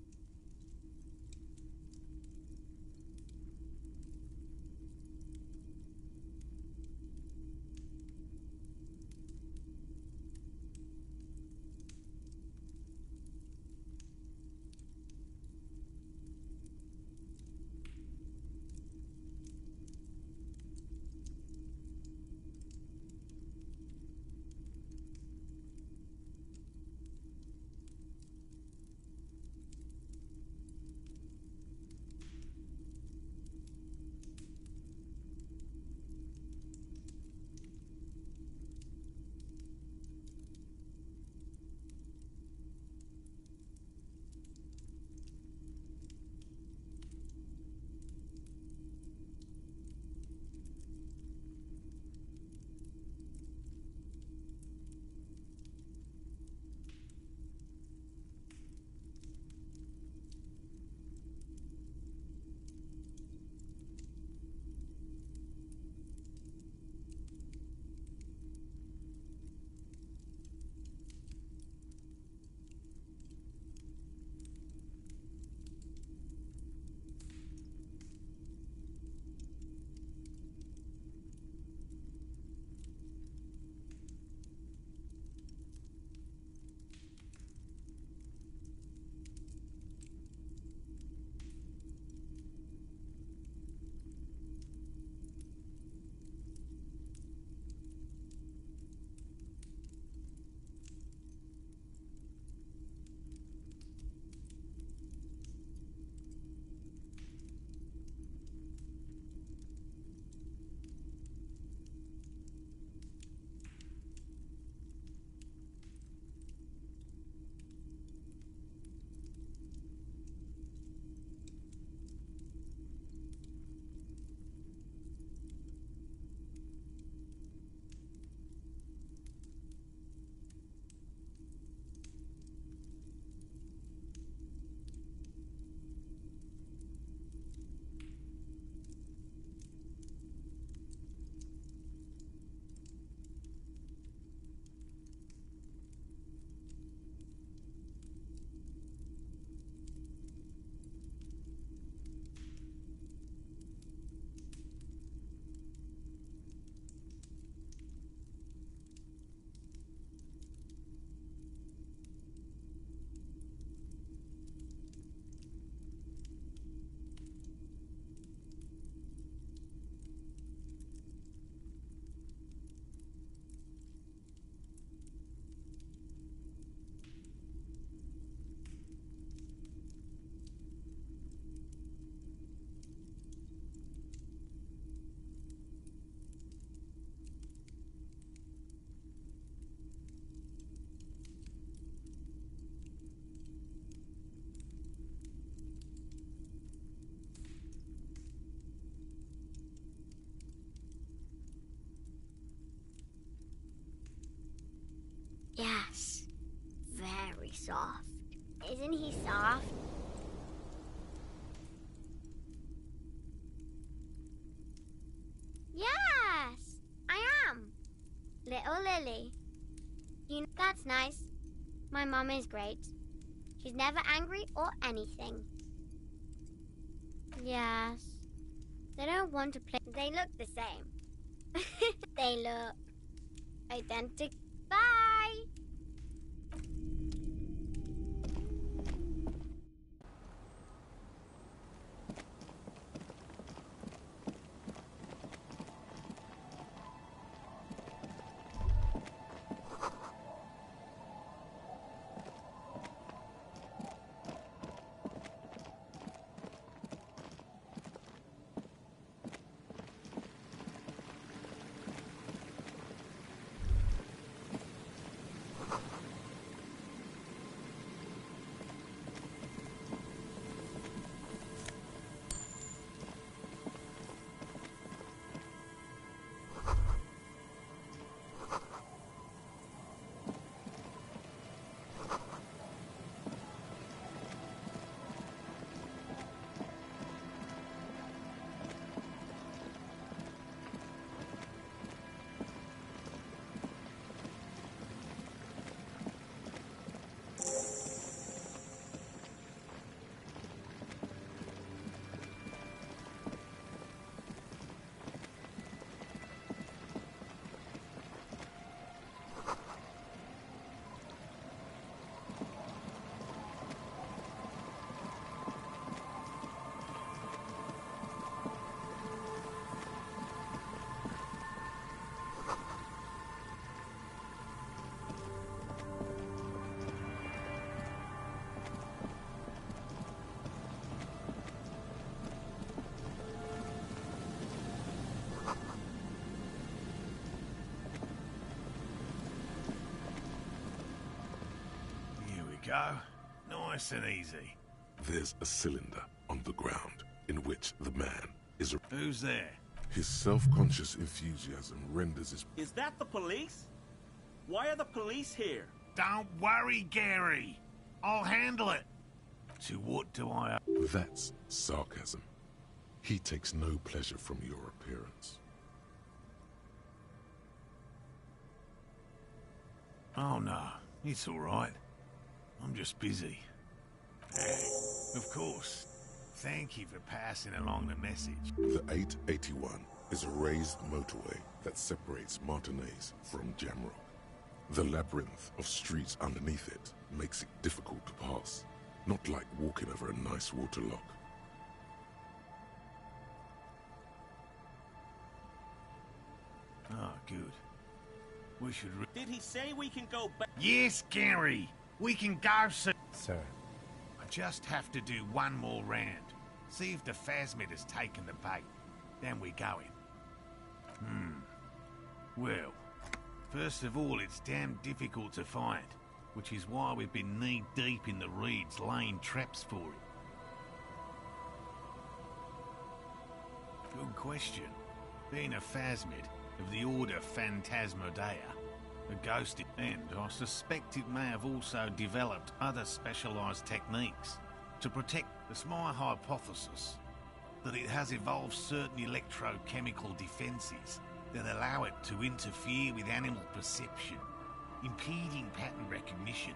Really? That's nice. My mom is great. She's never angry or anything. Yes. They don't want to play. They look the same. They look identical. Bye! Go. Nice and easy. There's a cylinder on the ground in which the man is... Who's there? His self-conscious enthusiasm renders his... Is that the police? Why are the police here? Don't worry, Gary. I'll handle it. To what do I... That's sarcasm. He takes no pleasure from your appearance. Oh, no. It's all right. I'm just busy. Of course. Thank you for passing along the message. The 881 is a raised motorway that separates Martinez from Jamrock. The labyrinth of streets underneath it makes it difficult to pass, not like walking over a nice waterlock. Oh, good. We should... Did he say we can go back? Yes, Gary! We can go, sir. Sir. I just have to do one more round. See if the phasmid has taken the bait. Then we go in. Well, first of all, it's damn difficult to find, which is why we've been knee-deep in the reeds laying traps for it. Good question. Being a phasmid of the order Phantasmodea, a ghost, and I suspect it may have also developed other specialised techniques to protect. It's my hypothesis that it has evolved certain electrochemical defences that allow it to interfere with animal perception, impeding pattern recognition,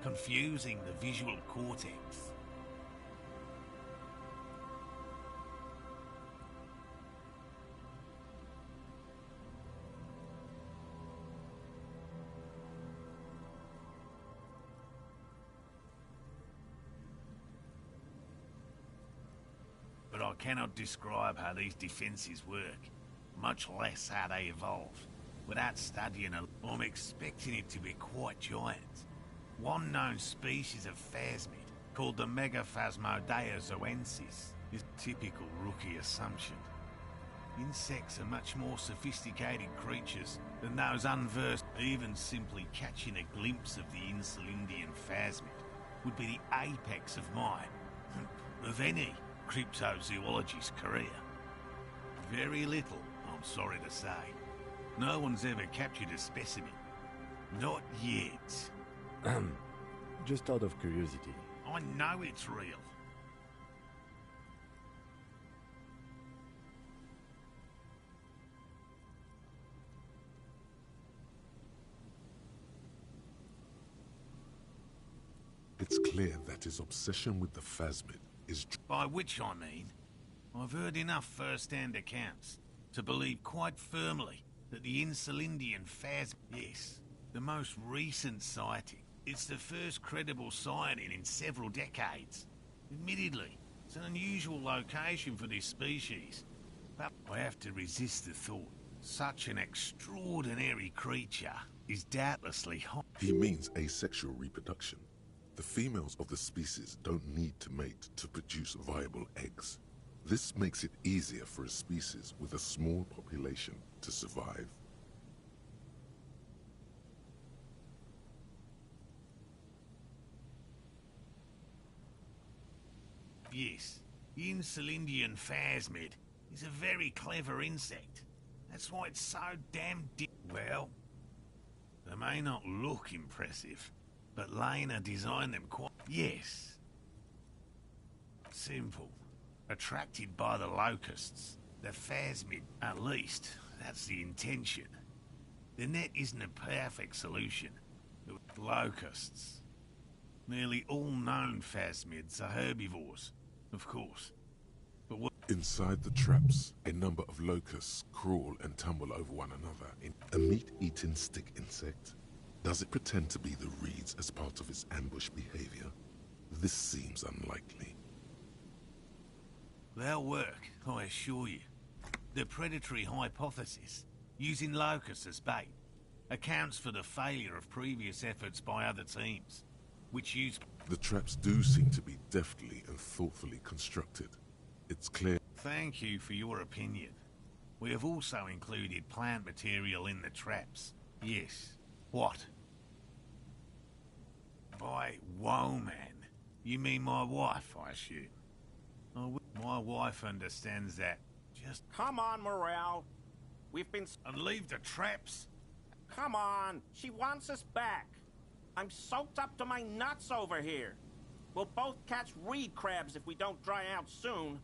confusing the visual cortex. But I cannot describe how these defences work, much less how they evolve, without studying it. I'm expecting it to be quite giant. One known species of phasmid, called the Megaphasmodea zoensis, is a typical rookie assumption. Insects are much more sophisticated creatures than those unversed. Even simply catching a glimpse of the Insulindian phasmid would be the apex of mine, of any cryptozoologist's career. Very little, I'm sorry to say. No one's ever captured a specimen. Not yet. Just out of curiosity. I know it's real. It's clear that his obsession with the phasmid is... By which I mean, I've heard enough first-hand accounts to believe quite firmly that the Insulindian phasmid... Yes, the most recent sighting. It's the first credible sighting in several decades. Admittedly, it's an unusual location for this species, but I have to resist the thought. Such an extraordinary creature is doubtlessly hot. He means asexual reproduction. The females of the species don't need to mate to produce viable eggs. This makes it easier for a species with a small population to survive. Yes, the Insulindian phasmid is a very clever insect. That's why it's so damn well, they may not look impressive, but Lena designed them quite... Yes. Simple. Attracted by the locusts. The phasmid, at least, that's the intention. The net isn't a perfect solution. The locusts. Nearly all known phasmids are herbivores, of course. But what... Inside the traps, a number of locusts crawl and tumble over one another in a meat-eating stick insect. Does it pretend to be the reeds as part of its ambush behavior? This seems unlikely. They'll work, I assure you. The predatory hypothesis, using locusts as bait, accounts for the failure of previous efforts by other teams, which used... The traps do seem to be deftly and thoughtfully constructed. It's clear... Thank you for your opinion. We have also included plant material in the traps. Yes. What? By woe man, you mean my wife, I assume? Oh, my wife understands that. Just... Come on, Morale. We've been... And leave the traps? Come on. She wants us back. I'm soaked up to my nuts over here. We'll both catch reed crabs if we don't dry out soon.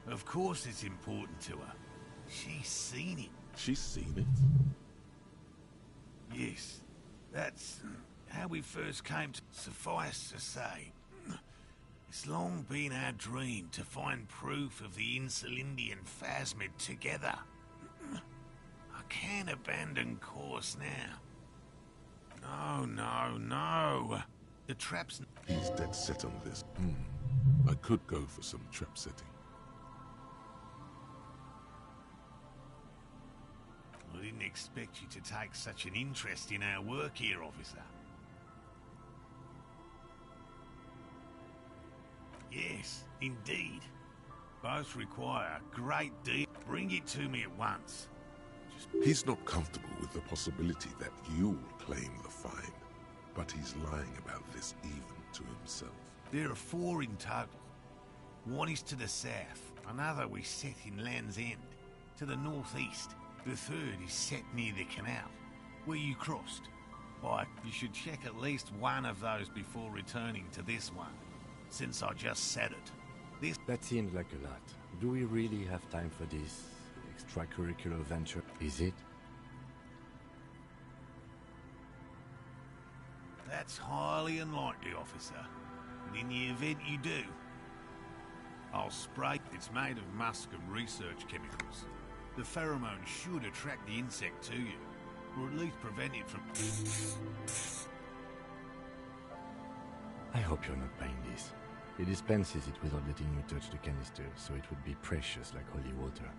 Of course it's important to her. She's seen it. She's seen it? Yes. That's how we first came to... Suffice to say, it's long been our dream to find proof of the Insulindian phasmid together. I can't abandon course now. No. The traps... He's dead set on this. I could go for some trap setting. I didn't expect you to take such an interest in our work here, officer. Yes, indeed. Both require a great deal. Bring it to me at once. He's not comfortable with the possibility that you'll claim the find, but he's lying about this even to himself. There are 4 in total. One is to the south, another we set in Land's End, to the northeast. The third is set near the canal, where you crossed. Why, you should check at least one of those before returning to this one, since I just said it. That seems like a lot. Do we really have time for this extracurricular venture? Is it? That's highly unlikely, officer. But in the event you do, I'll spray. It's made of musk and research chemicals. The pheromone should attract the insect to you, or at least prevent it from... I hope you're not buying this. He dispenses it without letting you touch the canister, so it would be precious like holy water.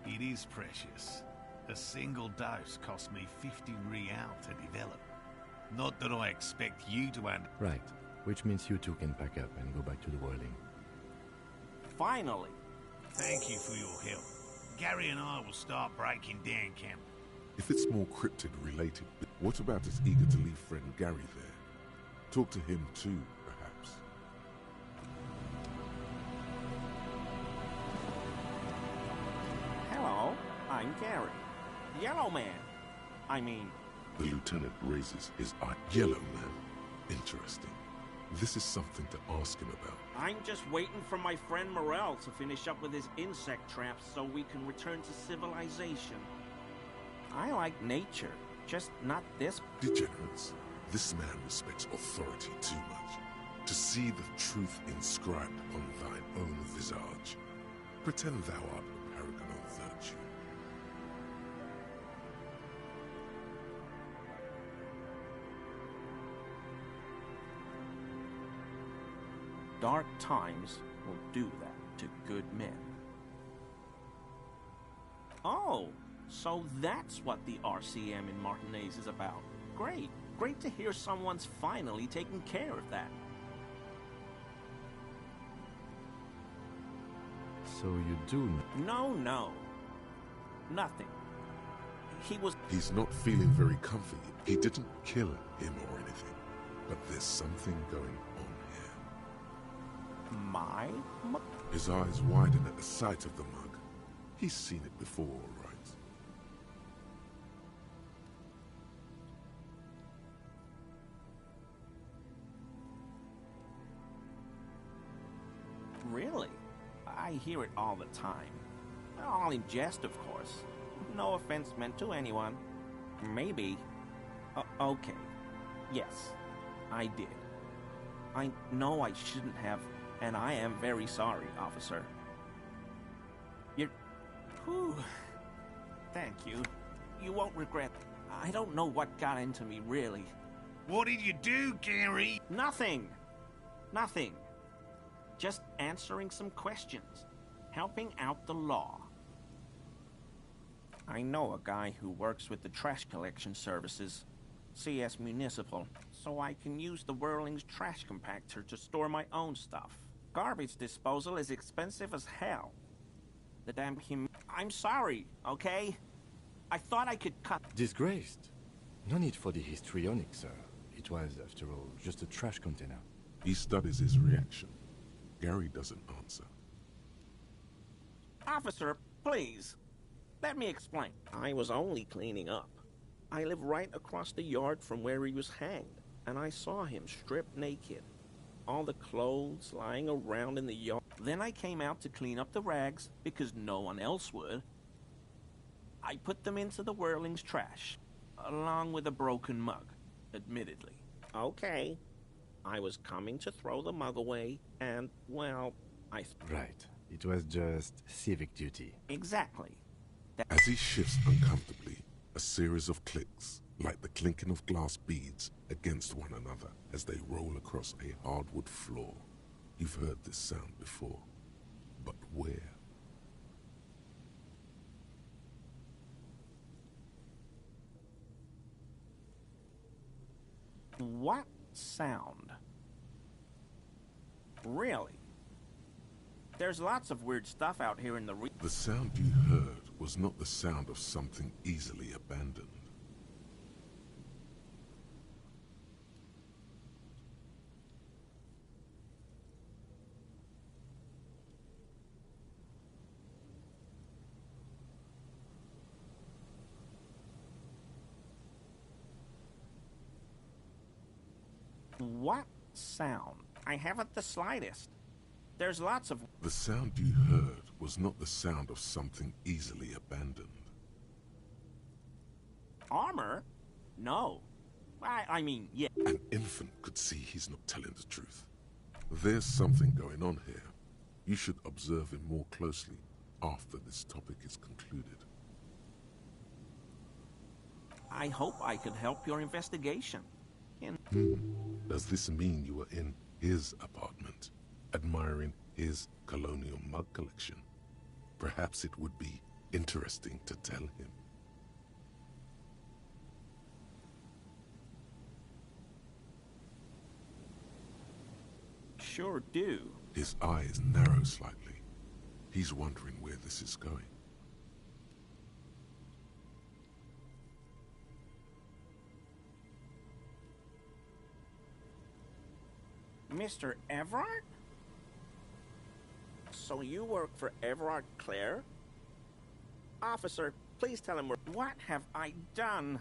It is precious. A single dose cost me 50 real to develop. Not that I expect you to end... Right, which means you two can pack up and go back to the whirling. Finally! Thank you for your help. Gary and I will start breaking down camp. If it's more cryptid related, what about his eager to leave friend Gary there? Talk to him too, perhaps. Hello, I'm Gary. Yellow Man. I mean... The lieutenant raises his eye. Yellow Man. Interesting. This is something to ask him about. I'm just waiting for my friend Morel to finish up with his insect traps so we can return to civilization. I like nature, just not this. Degenerates. This man respects authority too much. To see the truth inscribed upon thine own visage. Pretend thou art a paragon of virtue. Dark times will do that to good men. Oh, so that's what the RCM in Martinez is about. Great. Great to hear someone's finally taking care of that. So you do... No. Nothing. He's not feeling very comfy. He didn't kill him or anything. But there's something going on here. My mug? His eyes widen at the sight of the mug. He's seen it before, all right. Really? I hear it all the time. All in jest, of course. No offense meant to anyone. Maybe. Okay. Yes, I did. I know I shouldn't have, and I am very sorry, officer. Whew. Thank you. You won't regret. I don't know what got into me, really. What did you do, Gary? Nothing. Just answering some questions. Helping out the law. I know a guy who works with the trash collection services, CS Municipal, so I can use the Whirling's trash compactor to store my own stuff. Garbage disposal is expensive as hell. The damn I'm sorry, okay? I thought I could cut... Disgraced. No need for the histrionic, sir. It was, after all, just a trash container. He studies his reaction. Gary doesn't answer. Officer, please. Let me explain. I was only cleaning up. I live right across the yard from where he was hanged, and I saw him stripped naked. All the clothes lying around in the yard. Then I came out to clean up the rags, because no one else would. I put them into the Whirling's trash, along with a broken mug, admittedly. Okay. I was coming to throw the mug away, and, well, Right. It was just civic duty. Exactly. As he shifts uncomfortably, a series of clicks, like the clinking of glass beads against one another as they roll across a hardwood floor. You've heard this sound before, but where? What sound? Really? There's lots of weird stuff out here in the The sound you heard was not the sound of something easily abandoned. What sound? I haven't the slightest. There's lots of... The sound you heard was not the sound of something easily abandoned. Armor? No. I mean, yeah. An infant could see he's not telling the truth. There's something going on here. You should observe him more closely after this topic is concluded. I hope I could help your investigation. Does this mean you were in his apartment, admiring his colonial mug collection? Perhaps it would be interesting to tell him. Sure do. His eyes narrow slightly. He's wondering where this is going. Mr. Everard? So you work for Everard Clare? Officer, please tell him what have I done?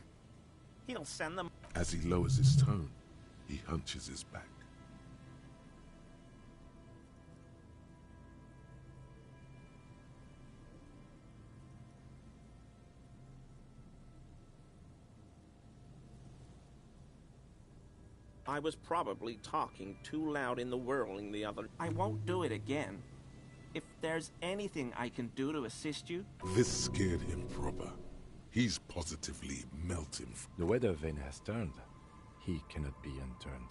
He'll send them... As he lowers his tone, He hunches his back. I was probably talking too loud in the whirling the other. I won't do it again. If there's anything I can do to assist you... This scared him proper. He's positively melting. The weather vane has turned. He cannot be unturned.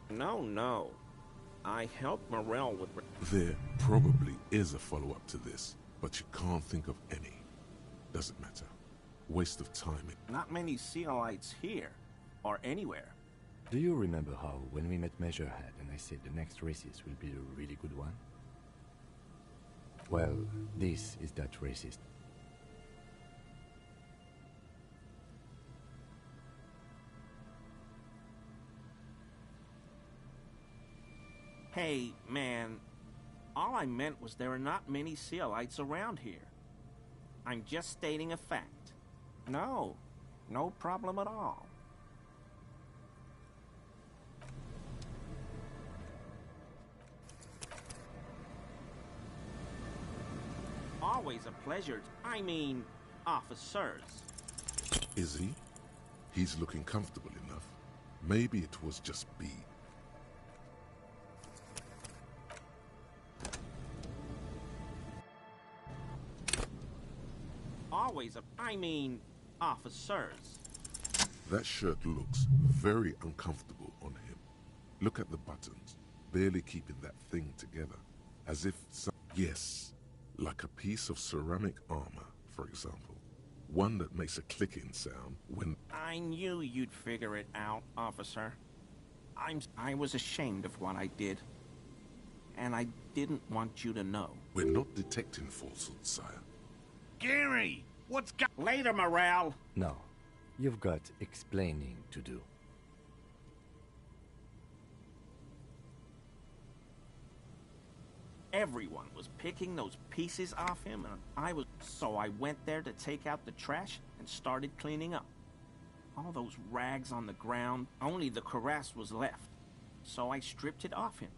No. I helped Morel with... There probably is a follow-up to this, but you can't think of any. Doesn't matter. Waste of time. Not many Sealites here, or anywhere. Do you remember how, when we met Measurehead and I said the next races will be a really good one? Well, this is that racist. Hey, man, all I meant was there are not many Sealites around here. I'm just stating a fact. No problem at all. Always a pleasure. I mean, officers. Is he? He's looking comfortable enough. Maybe it was just B. I mean, officers. That shirt looks very uncomfortable on him. Look at the buttons, barely keeping that thing together. As if yes, like a piece of ceramic armor, for example. One that makes a clicking sound when... I knew you'd figure it out, officer. I was ashamed of what I did. And I didn't want you to know. We're not detecting falsehoods, sire. Gary! What's Later, Morale! No. You've got explaining to do. Everyone was picking those pieces off him, and so I went there to take out the trash and started cleaning up. All those rags on the ground, only the cuirass was left. So I stripped it off him.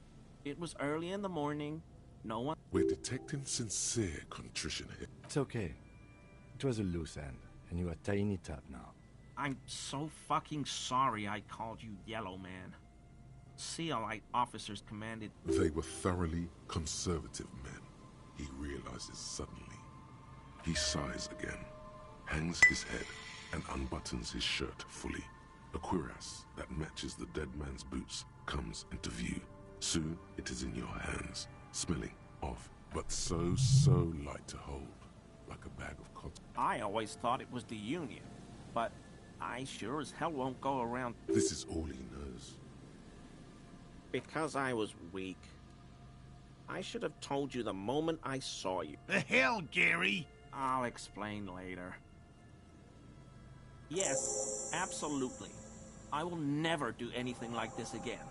It was early in the morning, no one... We're detecting sincere contrition here. It's okay. It was a loose end, and you are tying it up now. I'm so fucking sorry I called you Yellow Man. Sealite officers commanded... They were thoroughly conservative men, he realizes suddenly. He sighs again, hangs his head, and unbuttons his shirt fully. A cuirass that matches the dead man's boots comes into view. Soon it is in your hands, smelling of, but so light to hold, like a bag of cotton. I always thought it was the Union, but I sure as hell won't go around... This is all he knows. Because I was weak. I should have told you the moment I saw you. The hell, Gary? I'll explain later. Yes, absolutely. I will never do anything like this again.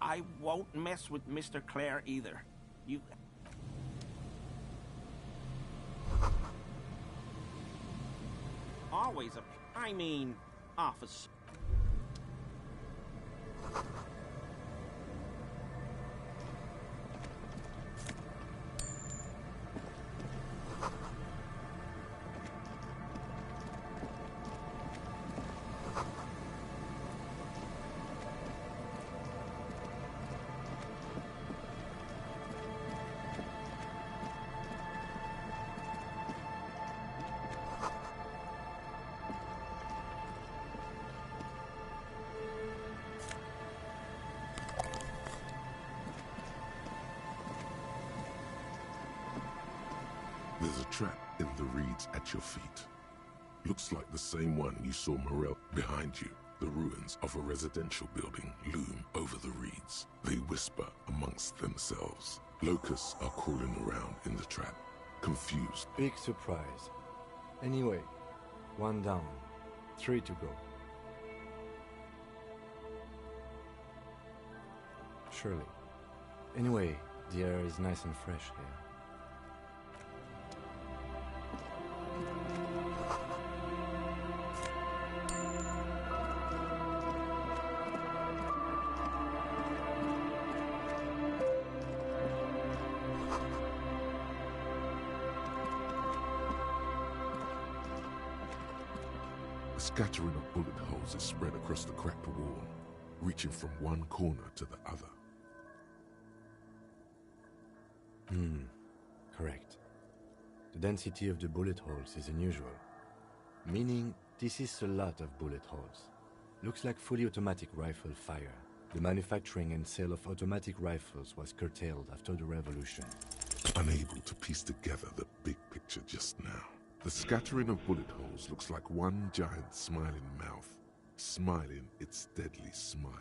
I won't mess with Mr. Clare either. You... Always I mean, officer. There's a trap in the reeds at your feet. Looks like the same one you saw Morel behind you. The ruins of a residential building loom over the reeds. They whisper amongst themselves. Locusts are crawling around in the trap, confused. Big surprise. Anyway, 1 down, 3 to go. Surely. Anyway, the air is nice and fresh here. scattering of bullet holes is spread across the cracked wall, reaching from one corner to the other. Correct. The density of the bullet holes is unusual, meaning this is a lot of bullet holes. Looks like fully automatic rifle fire. The manufacturing and sale of automatic rifles was curtailed after the revolution. Unable to piece together the big picture just now. The scattering of bullet holes looks like one giant smiling mouth, smiling its deadly smile.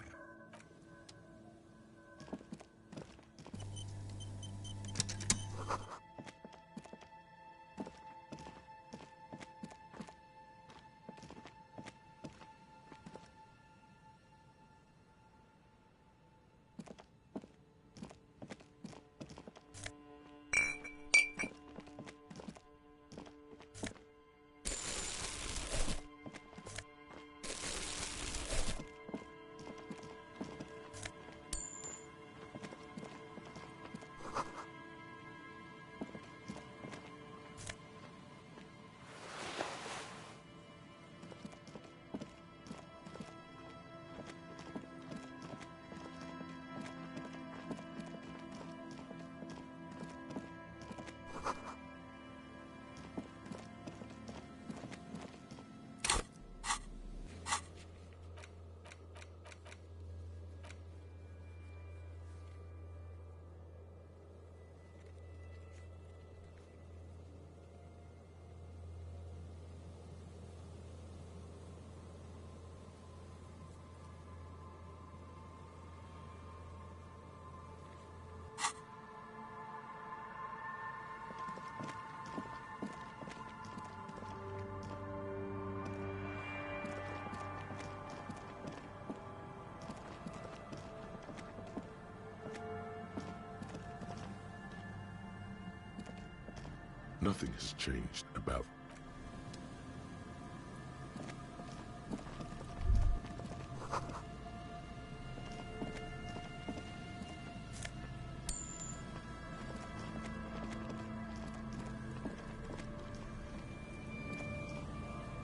Nothing has changed about...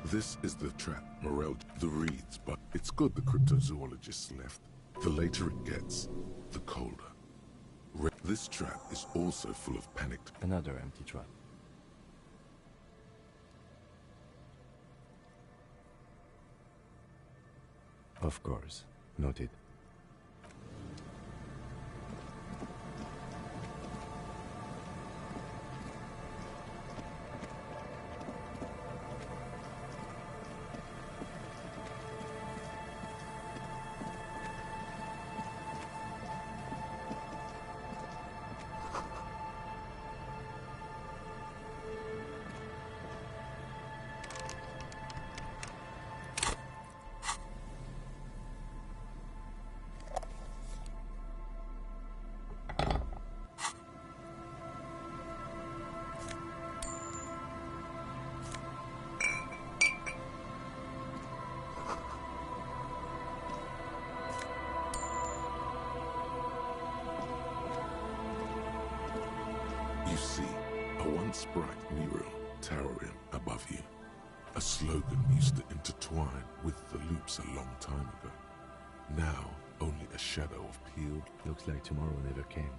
This is the trap, Morel. The reeds, but it's good the cryptozoologists left. The later it gets, the colder. This trap is also full of panicked... Another empty trap. Of course. Noted. You see, a once bright mural towering above you. A slogan used to intertwine with the loops a long time ago. Now, only a shadow of peeled... Looks like tomorrow never came.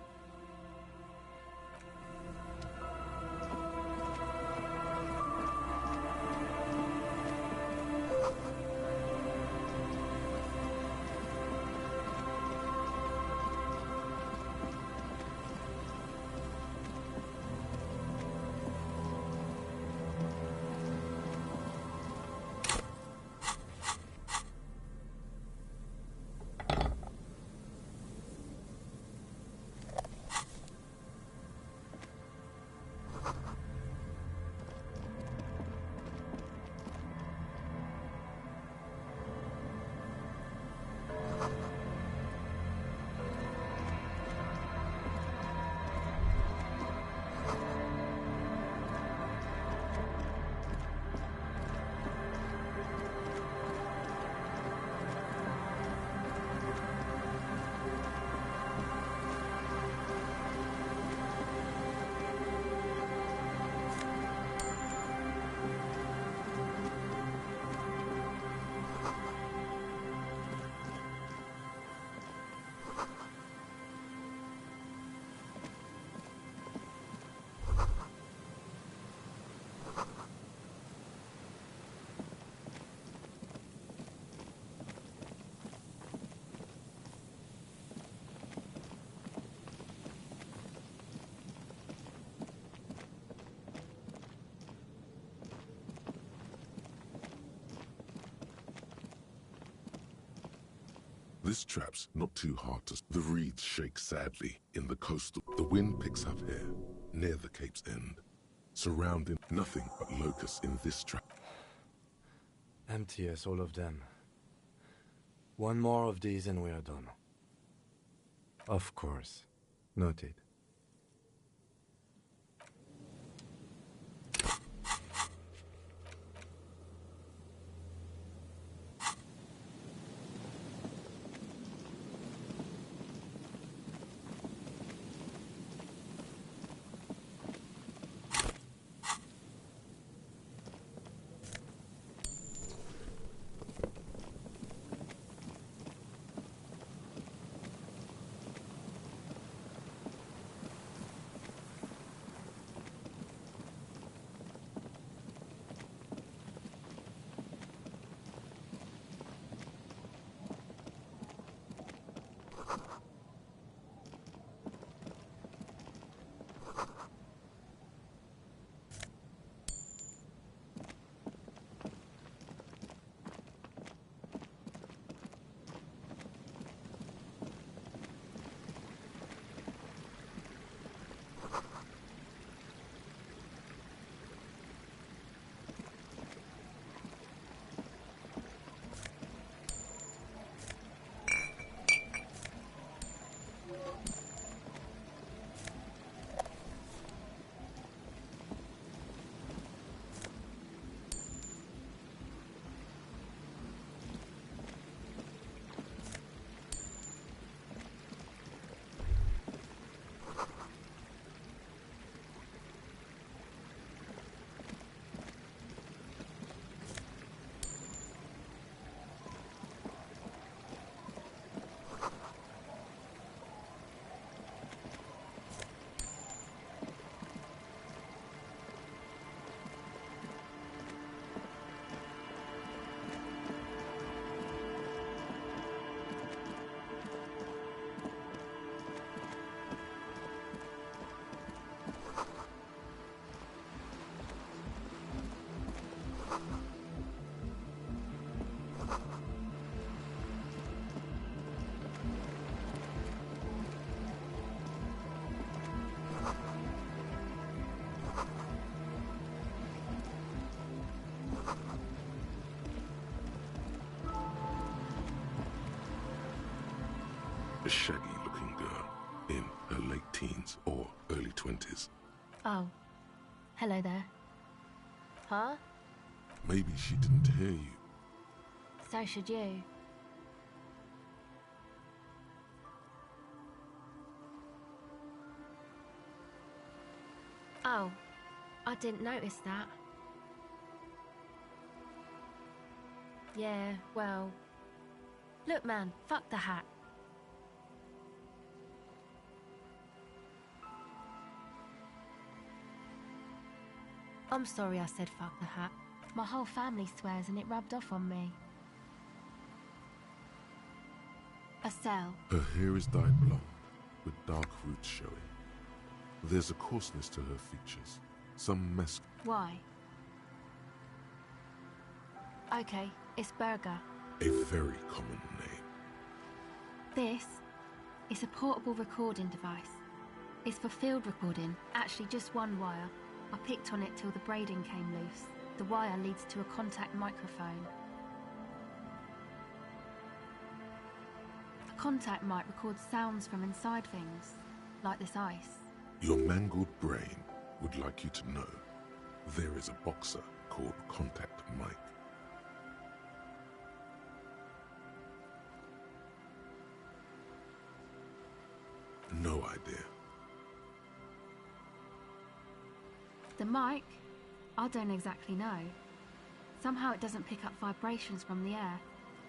This trap's not too hard to... The reeds shake sadly in the coastal... The wind picks up here, near the cape's end. Surrounding nothing but locusts in this trap. Empty as all of them. One more of these and we are done. Of course. Noted. A shaggy-looking girl in her late teens or early 20s. Oh. Hello there. Huh? Maybe she didn't hear you. So should you. Oh. I didn't notice that. Yeah, well... Look, man, fuck the hat. I'm sorry I said fuck the hat. My whole family swears and it rubbed off on me. A cell. Her hair is dyed blonde, with dark roots showing. There's a coarseness to her features, some mask. Why? Okay, it's Burger. A very common name. This is a portable recording device. It's for field recording, actually just one wire. I picked on it till the braiding came loose. The wire leads to a contact microphone. A contact mic records sounds from inside things, like this ice. Your mangled brain would like you to know there is a boxer called Contact Mike. No idea. The mic? I don't exactly know. Somehow it doesn't pick up vibrations from the air.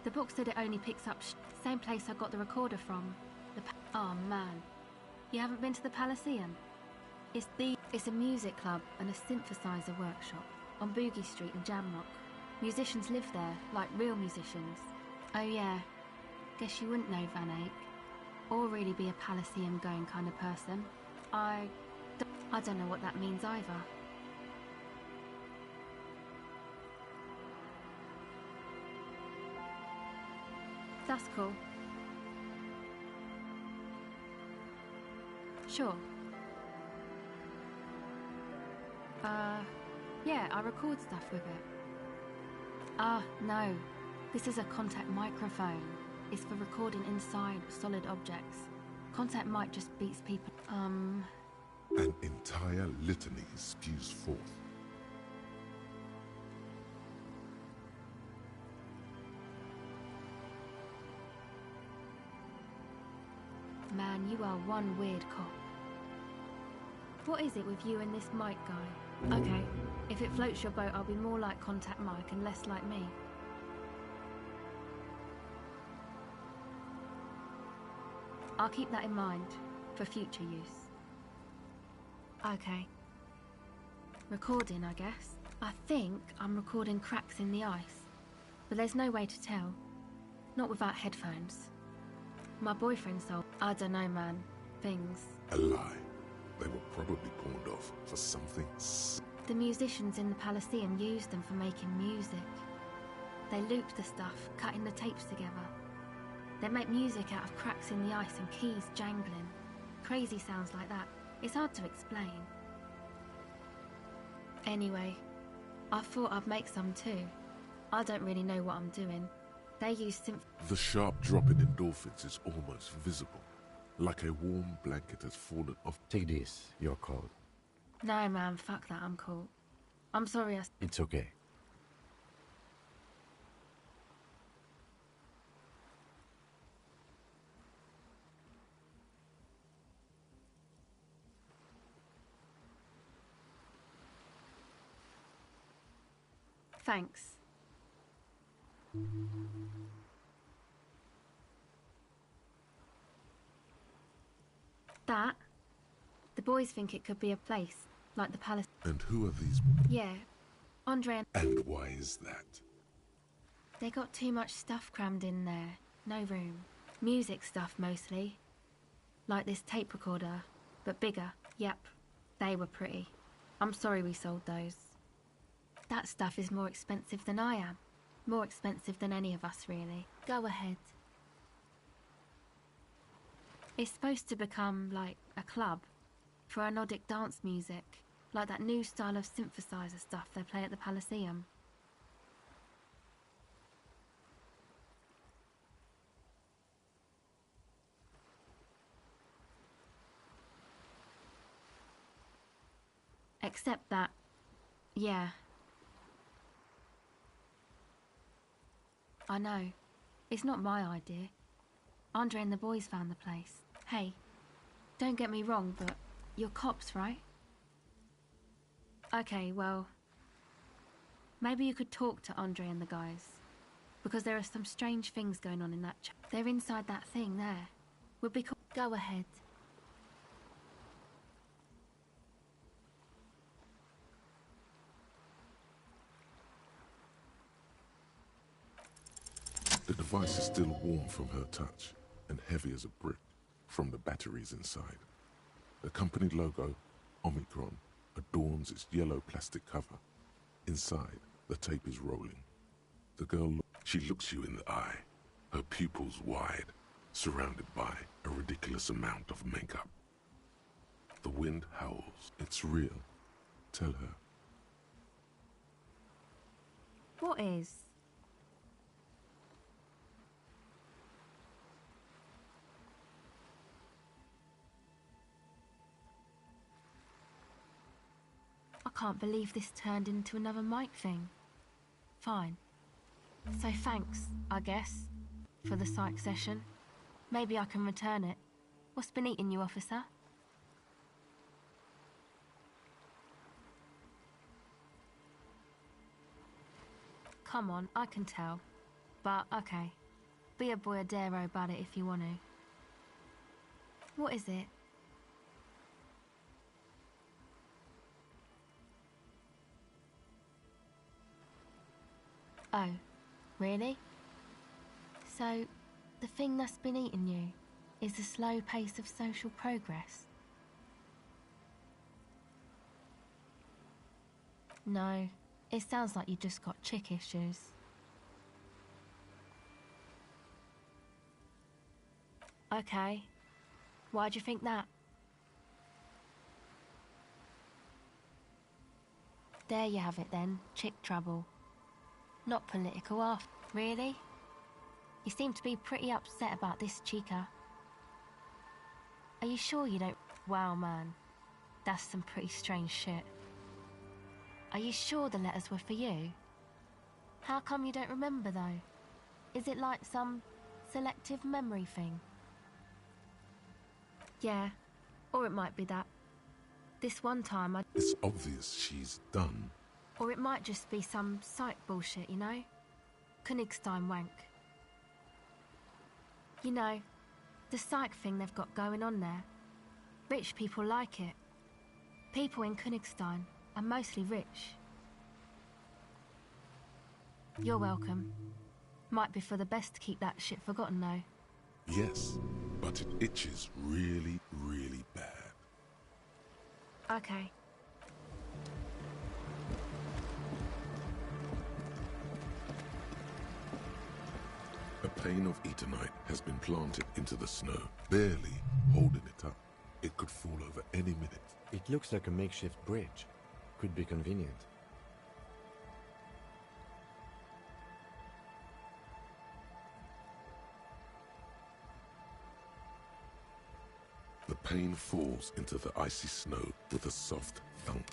The book said it only picks up same place I got the recorder from. Oh man. You haven't been to the Elysium? It's a music club and a synthesizer workshop on Boogie Street in Jamrock. Musicians live there, like real musicians. Oh yeah. Guess you wouldn't know Van Eyck. Or really be a Elysium going kind of person. I don't know what that means either. That's cool. Sure. Yeah, I record stuff with it. No. This is a contact microphone. It's for recording inside solid objects. Contact mic just beats people. An entire litany spews forth. Man, you are one weird cop. What is it with you and this Mike guy? Okay, if it floats your boat, I'll be more like Contact Mike and less like me. I'll keep that in mind for future use. Okay. Recording, I guess. I think I'm recording cracks in the ice, but there's no way to tell. Not without headphones. My boyfriend sold... I don't know, man. Things. A lie. They were probably pawned off for something. The musicians in the Elysium used them for making music. They looped the stuff, cutting the tapes together. They make music out of cracks in the ice and keys jangling. Crazy sounds like that. It's hard to explain. Anyway, I thought I'd make some too. I don't really know what I'm doing. They use The sharp drop in endorphins is almost visible, like a warm blanket has fallen off. Take this, you're cold. No, man, fuck that, I'm cool. I'm sorry It's okay. Thanks. That? The boys think it could be a place, like the palace. And who are these? Yeah, Andre And why is that? They got too much stuff crammed in there. No room. Music stuff mostly. Like this tape recorder, but bigger. Yep, they were pretty. I'm sorry we sold those. That stuff is more expensive than I am. More expensive than any of us, really. Go ahead. It's supposed to become, like, a club for anodic dance music, like that new style of synthesizer stuff they play at the Elysium. Except that, yeah. I know. It's not my idea. Andre and the boys found the place. Hey, don't get me wrong, but you're cops, right? Okay, well, maybe you could talk to Andre and the guys, because there are some strange things going on in that They're inside that thing there. Would be cool. Go ahead. The device is still warm from her touch and heavy as a brick from the batteries inside. The company logo, Omicron, adorns its yellow plastic cover. Inside, the tape is rolling. The girl, she looks you in the eye, her pupils wide, surrounded by a ridiculous amount of makeup. The wind howls. It's real. Tell her. What is? I can't believe this turned into another mic thing. Fine. So thanks, I guess, for the psych session. Maybe I can return it. What's been eating you, officer? Come on, I can tell. But, okay. Be a boyadero about it if you want to. What is it? Oh, really? So, the thing that's been eating you is the slow pace of social progress? No, it sounds like you just got chick issues. Okay. Why'd you think that? There you have it then, chick trouble. Not political after, really? You seem to be pretty upset about this chica. Are you sure you don't... Wow, man. That's some pretty strange shit. Are you sure the letters were for you? How come you don't remember, though? Is it like some selective memory thing? Yeah, or it might be that. This one time I... It's obvious she's done. Or it might just be some psych bullshit, you know? Königstein wank. You know, the psych thing they've got going on there. Rich people like it. People in Königstein are mostly rich. You're welcome. Might be for the best to keep that shit forgotten, though. Yes, but it itches really, really bad. Okay. A pane of Eternite has been planted into the snow, barely holding it up. It could fall over any minute. It looks like a makeshift bridge. Could be convenient. The pane falls into the icy snow with a soft thunk.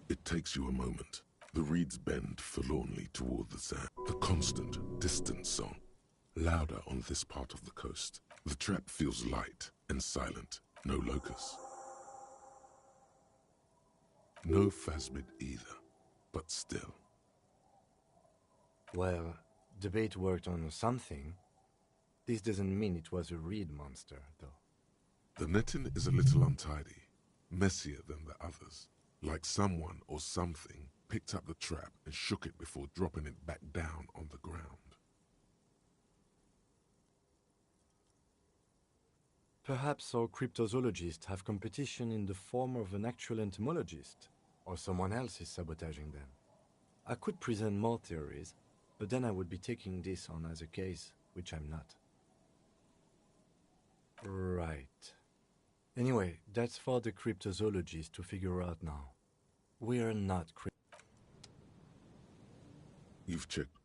It takes you a moment. The reeds bend forlornly toward the sand. The constant, distant song, louder on this part of the coast. The trap feels light and silent. No locust. No phasmid either, but still. Well, the bait worked on something. This doesn't mean it was a reed monster, though. The netting is a little untidy, messier than the others. Like someone or something picked up the trap and shook it before dropping it back down on the ground. Perhaps our cryptozoologists have competition in the form of an actual entomologist, or someone else is sabotaging them. I could present more theories, but then I would be taking this on as a case, which I'm not. Right. Anyway, that's for the cryptozoologists to figure out now. We're not You've checked.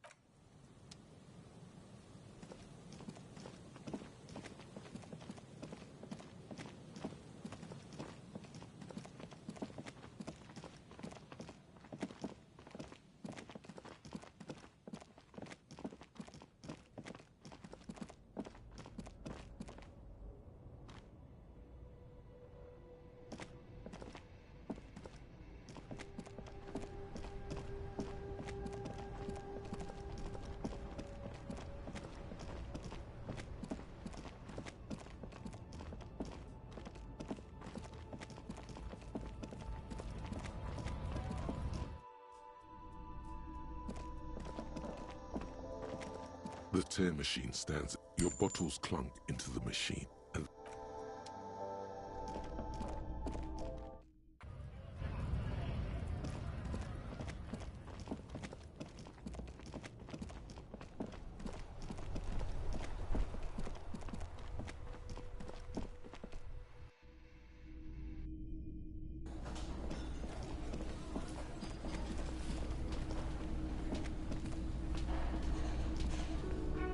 The tear machine stands. Your bottles clunk into the machine, and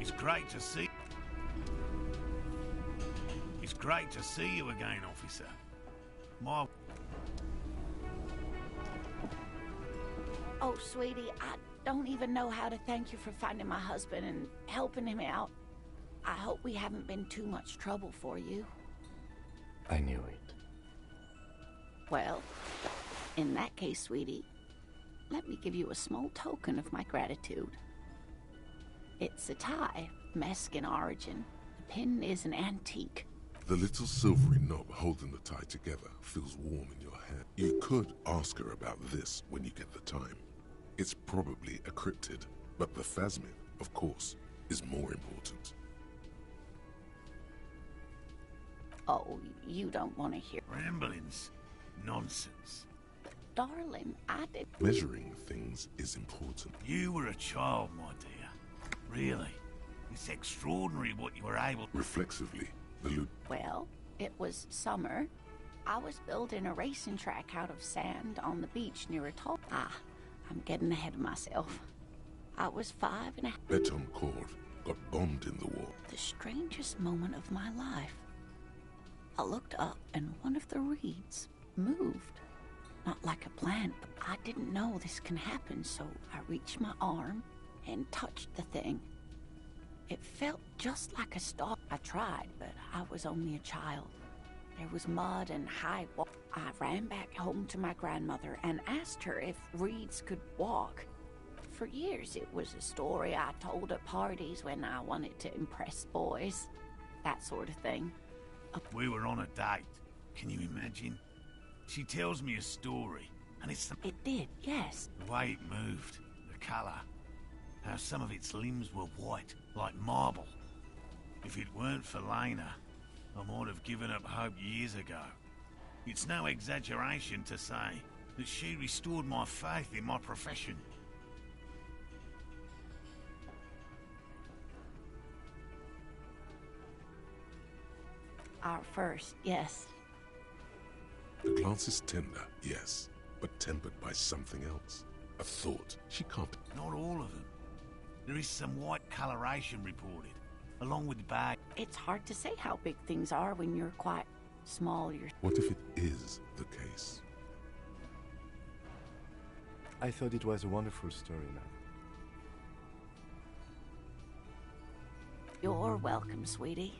It's great to see. It's great to see you again, officer. My... Oh, sweetie, I don't even know how to thank you for finding my husband and helping him out. I hope we haven't been too much trouble for you. I knew it. Well, in that case, sweetie, let me give you a small token of my gratitude. It's a tie, Mesk in origin. The pin is an antique. the little silvery knob holding the tie together feels warm in your hand. You could ask her about this when you get the time. It's probably a cryptid, but the phasmid, of course, is more important. Oh, you don't want to hear... Ramblings. Nonsense. Darling, I did... Measuring things is important. You were a child, my dear. Really. It's extraordinary what you were able... Reflexively, the loop... Well, it was summer. I was building a racing track out of sand on the beach near a toll... I'm getting ahead of myself. I was 5 and a half... Beton cord got bombed in the wall. The strangest moment of my life. I looked up and one of the reeds moved. Not like a plant, but I didn't know this can happen, so I reached my arm and touched the thing. It felt just like a stalk. I tried, but I was only a child. There was mud and high walk. I ran back home to my grandmother and asked her if reeds could walk. For years, it was a story I told at parties when I wanted to impress boys. That sort of thing. We were on a date. Can you imagine? She tells me a story, and it's... It did, yes. The way it moved, the colour, how some of its limbs were white, like marble. If it weren't for Lena, I might have given up hope years ago. It's no exaggeration to say that she restored my faith in my profession. Our first, yes. The glance is tender, yes, but tempered by something else. A thought. She can't... Not all of them. There is some white coloration reported, along with the bag. It's hard to say how big things are when you're quite small. What if it is the case? I thought it was a wonderful story, man. You're welcome, sweetie.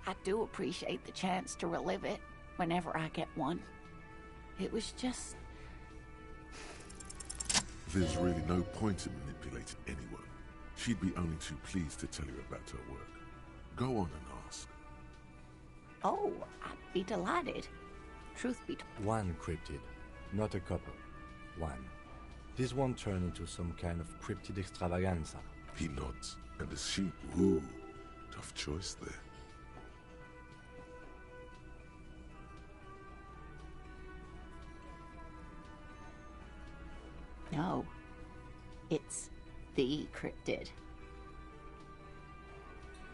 I do appreciate the chance to relive it whenever I get one. It was just... There's really no point in manipulating anyone. She'd be only too pleased to tell you about her work. Go on and ask. Oh, I'd be delighted. Truth be told. One cryptid, not a couple. One. This won't turn into some kind of cryptid extravaganza. He nods and assumes. Ooh, tough choice there. No, it's the cryptid.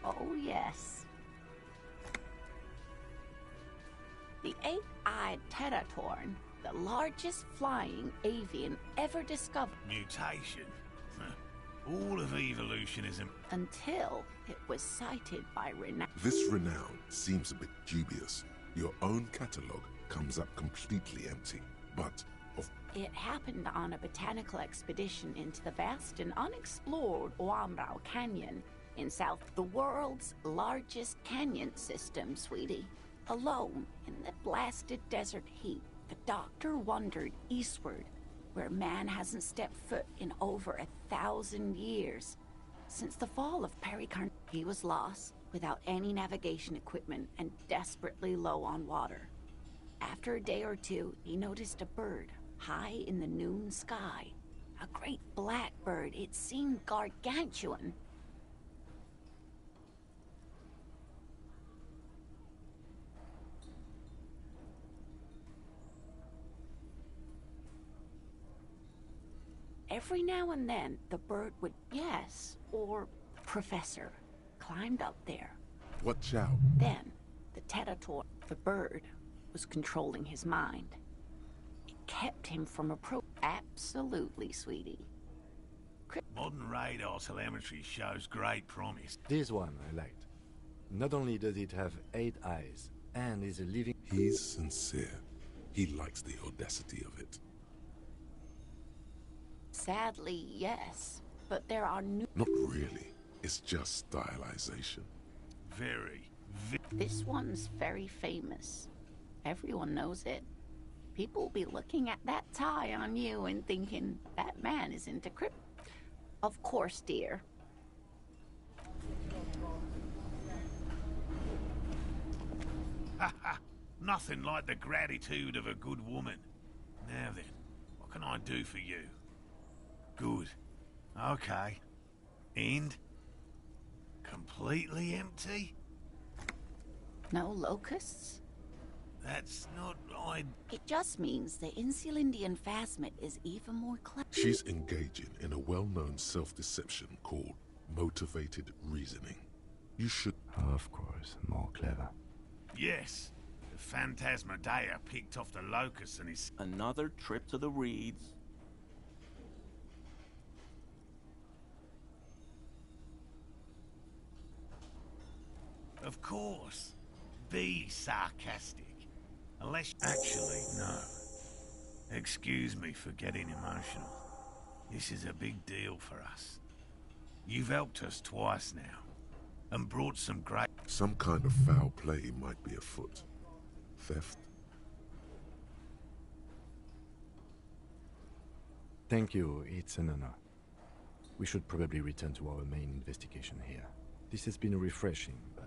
Oh, yes. The eight-eyed Teratorn, the largest flying avian ever discovered. Mutation. All of evolutionism. Until it was cited by renown. This renown seems a bit dubious. Your own catalogue comes up completely empty, but... It happened on a botanical expedition into the vast and unexplored Oamrao Canyon in south, the world's largest canyon system, sweetie. Alone in the blasted desert heat, the doctor wandered eastward, where man hasn't stepped foot in over 1,000 years. Since the fall of Pericarn, he was lost, without any navigation equipment and desperately low on water. After a day or two, he noticed a bird high in the noon sky. A great black bird. It seemed gargantuan. every now and then the bird would, yes, or Professor, climbed up there. Watch out. Then, the Tetator, the bird, was controlling his mind. It kept him from Absolutely, sweetie. Modern radar telemetry shows great promise. This one I liked. Not only does it have 8 eyes, and is a living... He's sincere. He likes the audacity of it. Sadly, yes. But there are new... Not really. It's just stylization. Very. This one's very famous. Everyone knows it. People will be looking at that tie on you and thinking, that man is into crypt. Of course, dear. Nothing like the gratitude of a good woman. Now then, what can I do for you? Good. Okay. And? Completely empty? No locusts? That's not... It just means the Insulindian phasmid is even more clever. She's engaging in a well-known self-deception called motivated reasoning. You should... Of course, more clever. Yes. The Phantasmadeia picked off the locust and is... Another trip to the reeds. Of course. Be sarcastic. Unless... Actually, no. Excuse me for getting emotional. This is a big deal for us. You've helped us twice now. And brought some great... Some kind of foul play might be afoot. Theft. Thank you, it's an honor. We should probably return to our main investigation here. This has been refreshing, but...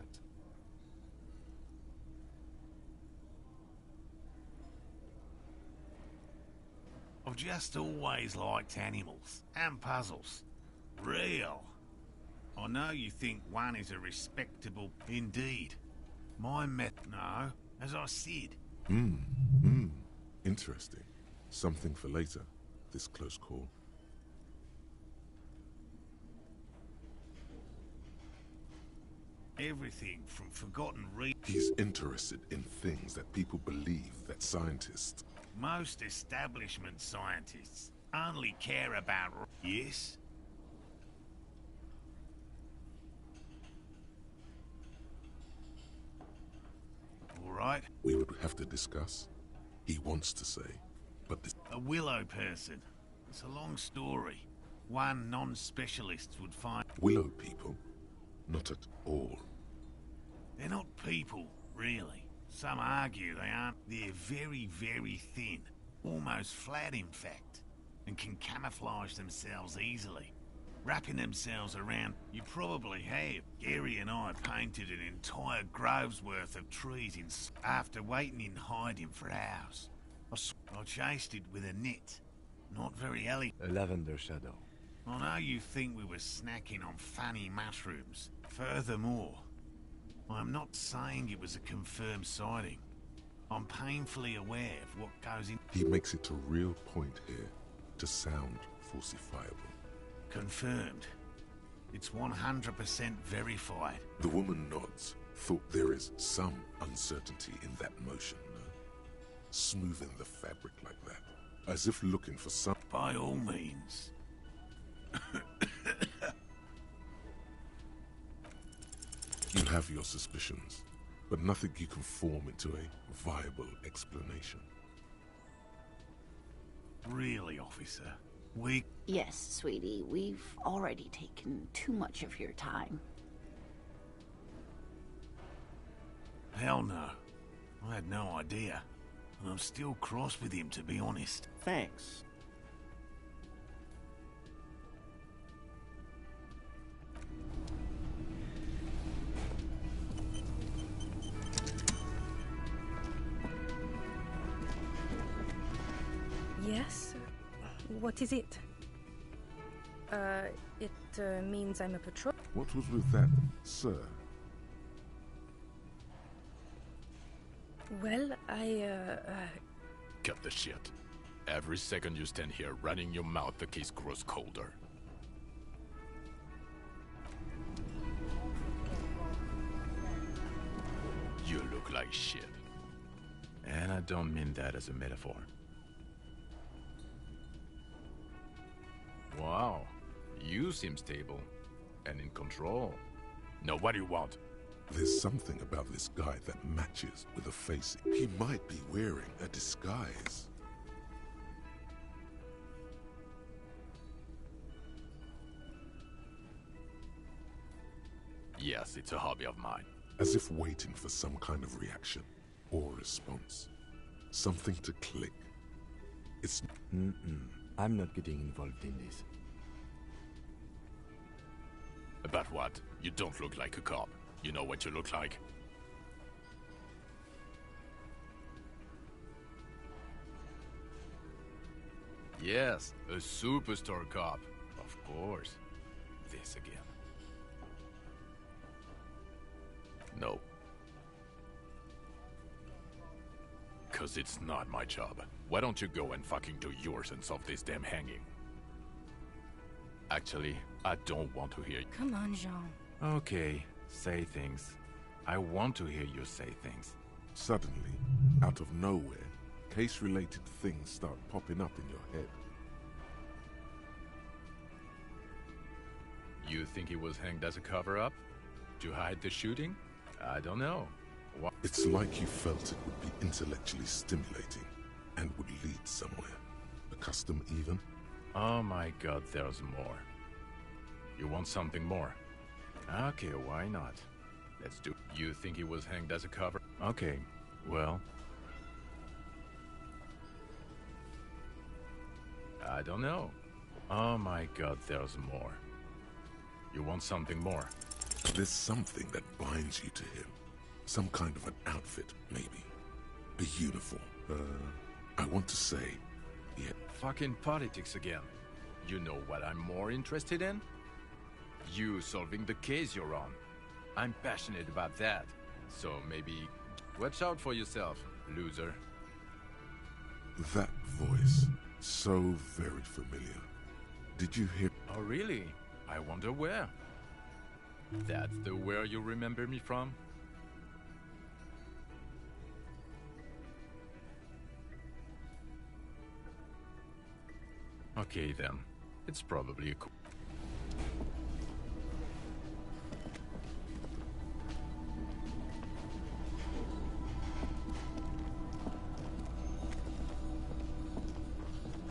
I've just always liked animals and puzzles. Real. I know you think one is a respectable... Indeed. My No, as I said. Interesting. Something for later, this close call. Everything from forgotten He's interested in things that people believe that scientists... Most establishment scientists only care about... Yes? All right. We would have to discuss. He wants to say, but this... A willow person. It's a long story. One non-specialist would find... Willow people? Not at all. They're not people, really. Some argue they aren't. They're very, very thin. Almost flat, in fact. And can camouflage themselves easily. Wrapping themselves around... You probably have. Gary and I painted an entire grove's worth of trees after waiting in hiding for hours. I chased it with a net. Not very elegant. A lavender shadow. I know you think we were snacking on funny mushrooms. Furthermore, I'm not saying it was a confirmed sighting. I'm painfully aware of what goes in... He makes it a real point here to sound falsifiable. Confirmed. It's 100% verified. The woman nods, thought there is some uncertainty in that motion, no? Smoothing the fabric like that, as if looking for some... By all means. You have your suspicions, but nothing you can form into a viable explanation. Really, officer? Yes, sweetie, we've already taken too much of your time. Hell no. I had no idea. And I'm still cross with him, to be honest. Thanks. Yes? What is it? It means I'm a patrol. What was with that, sir? Well, Cut the shit. Every second you stand here running your mouth, the case grows colder. You look like shit. And I don't mean that as a metaphor. Wow, you seem stable and in control. Now what do you want? There's something about this guy that matches with a face. He might be wearing a disguise. Yes, it's a hobby of mine. As if waiting for some kind of reaction or response. Something to click. It's... I'm not getting involved in this. About what? You don't look like a cop. You know what you look like? Yes, a superstar cop. Of course. This again. No. 'Cause it's not my job. Why don't you go and fucking do yours and solve this damn hanging? Actually, I don't want to hear you. Come on, Jean. Okay, say things. I want to hear you say things. Suddenly, out of nowhere, case-related things start popping up in your head. You think he was hanged as a cover-up? To hide the shooting? I don't know. What? It's like you felt it would be intellectually stimulating and would lead somewhere. A custom even? Oh my god, there's more. You want something more? Okay, why not? Let's do. You think he was hanged as a cover? Okay, well. I don't know. Oh my god, there's more. You want something more? There's something that binds you to him. Some kind of an outfit, maybe. A uniform. I want to say, yeah. Fucking politics again. You know what I'm more interested in? You solving the case you're on. I'm passionate about that. So maybe watch out for yourself, loser. That voice, so very familiar. Did you hear? Oh really? I wonder where. That's the where you remember me from? Okay then. It's probably a cool...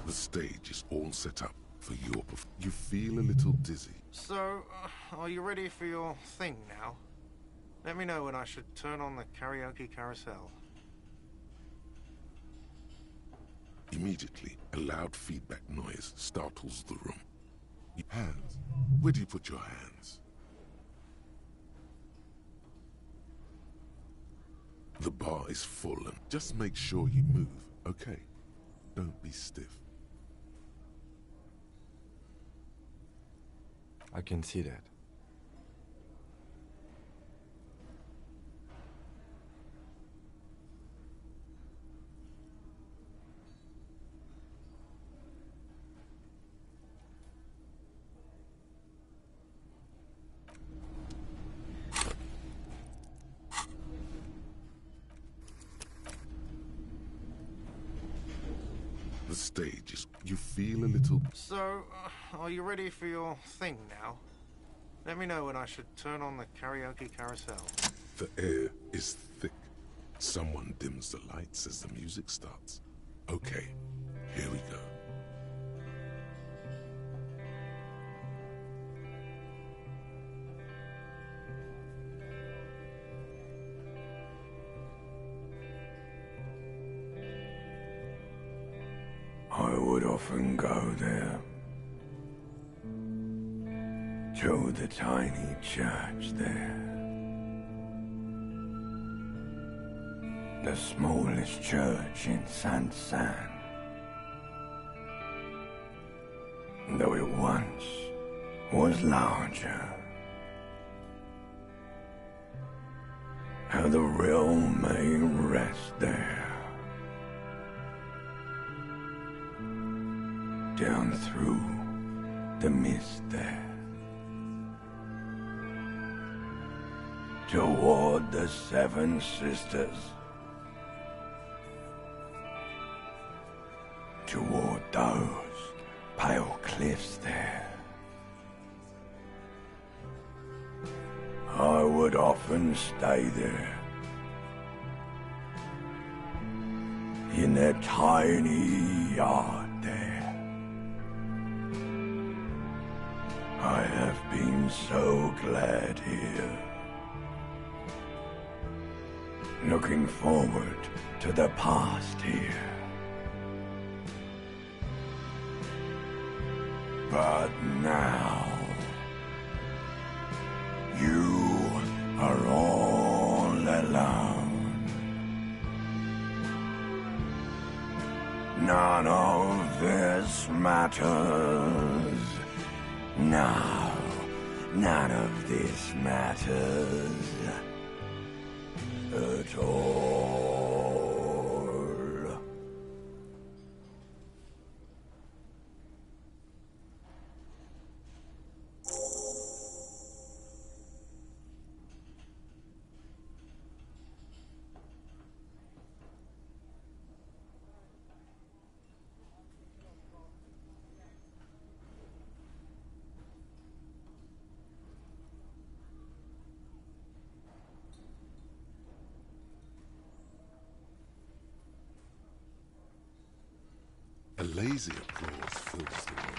The stage is all set up for your performance. You feel a little dizzy. So, are you ready for your thing now? Let me know when I should turn on the karaoke carousel. Immediately, a loud feedback noise startles the room. Your hands. Where do you put your hands? The bar is full and just make sure you move, okay? Don't be stiff. I can see that. The stage is... You feel a little... So, are you ready for your thing now? Let me know when I should turn on the karaoke carousel. The air is thick. Someone dims the lights as the music starts. Okay, here we go. I would often go there, to the tiny church there, the smallest church in Saint-San, though it once was larger. How the real may rest there. down through the mist there. Toward the Seven Sisters. Toward those pale cliffs there. I would often stay there. In that tiny yard there. I have been so glad here. Looking forward to the past here. But now, you are all alone. None of this matters. No, none of this matters at all. Elysium applause fills the room.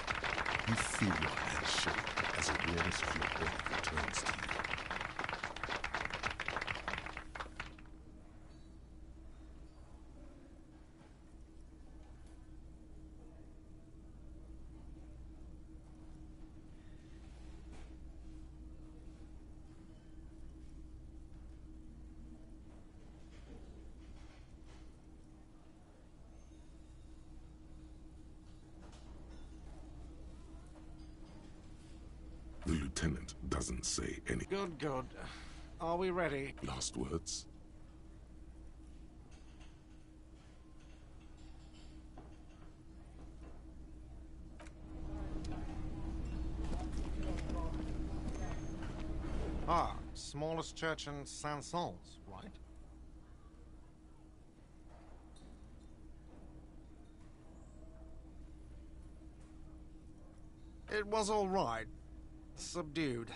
You feel your hands shake as awareness of your breath returns to you. The lieutenant doesn't say any. Good, good. Are we ready? Last words? Ah, smallest church in Saint-Saëns, right? It was all right. Subdued.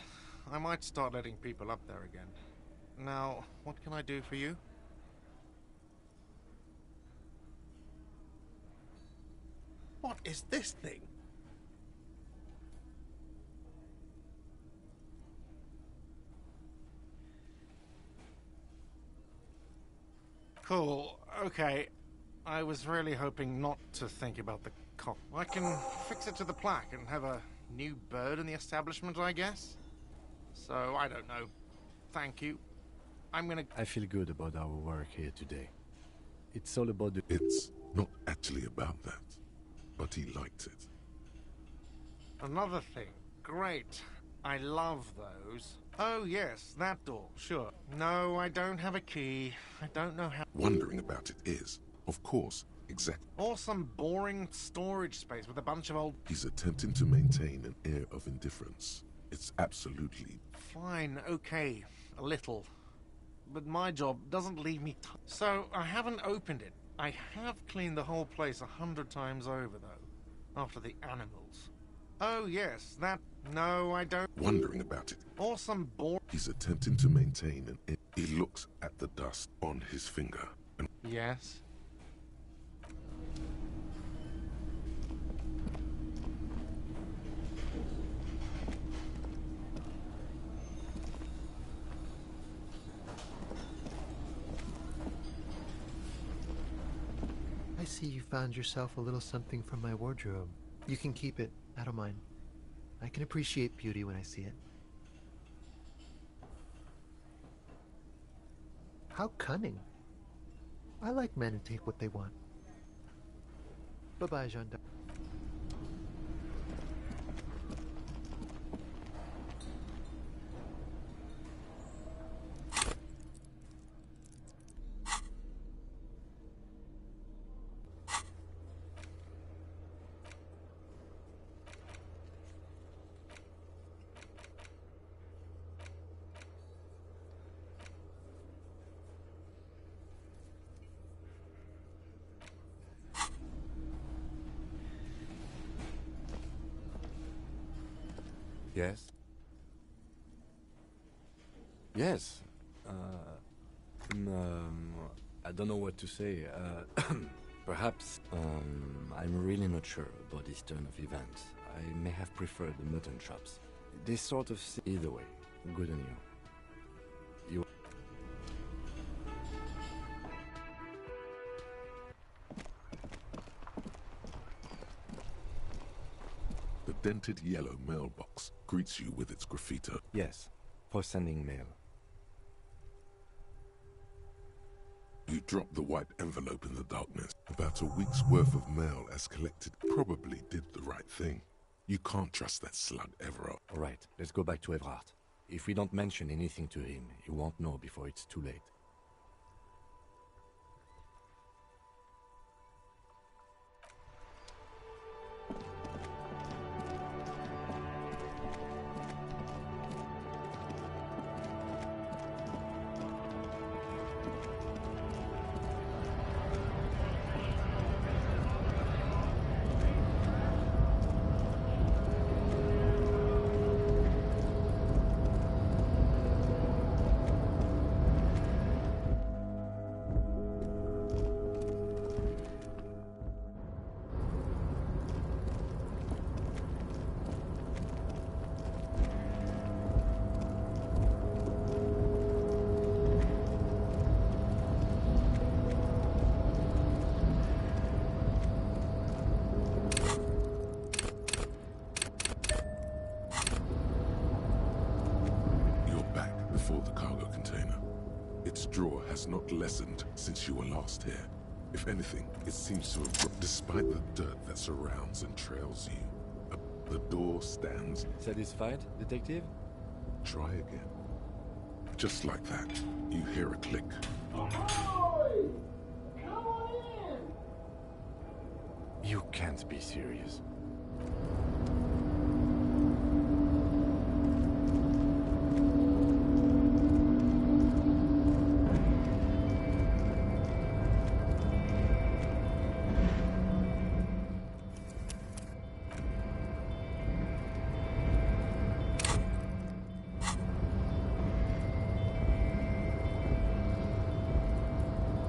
I might start letting people up there again. Now, what can I do for you? What is this thing? Cool. Okay. I was really hoping not to think about the cock. I can fix it to the plaque and have a new bird in the establishment, I guess. So, I don't know. Thank you. I feel good about our work here today. It's all about the... It's not actually about that, but he liked it. Another thing. Great. I love those. Oh, yes, that door, sure. No, I don't have a key. I don't know how... Wondering about it is, of course, exactly. Or some boring storage space with a bunch of old... He's attempting to maintain an air of indifference. It's absolutely... Fine, okay, a little. But my job doesn't leave me... So, I haven't opened it. I have cleaned the whole place 100 times over, though. After the animals. Oh, yes, that... No, I don't... Wondering about it. Or some bore... He's attempting to maintain an air... He looks at the dust on his finger and... Yes? I see you found yourself a little something from my wardrobe. You can keep it. I don't mind. I can appreciate beauty when I see it. How cunning. I like men who take what they want. Bye-bye, gendarme. Yes? Yes. I don't know what to say. Perhaps, I'm really not sure about this turn of events. I may have preferred the mutton chops. This sort of... Either way, good on you. The dented yellow mailbox greets you with its graffiti. Yes, for sending mail. You drop the white envelope in the darkness. About a week's worth of mail as collected probably did the right thing. You can't trust that slug ever. All right, let's go back to Everard. If we don't mention anything to him, he won't know before it's too late. The cargo container. Its drawer has not lessened since you were last here. If anything, it seems to have grown despite the dirt that surrounds and trails you. The door stands. Satisfied, detective? Try again. Just like that, you hear a click. You can't be serious.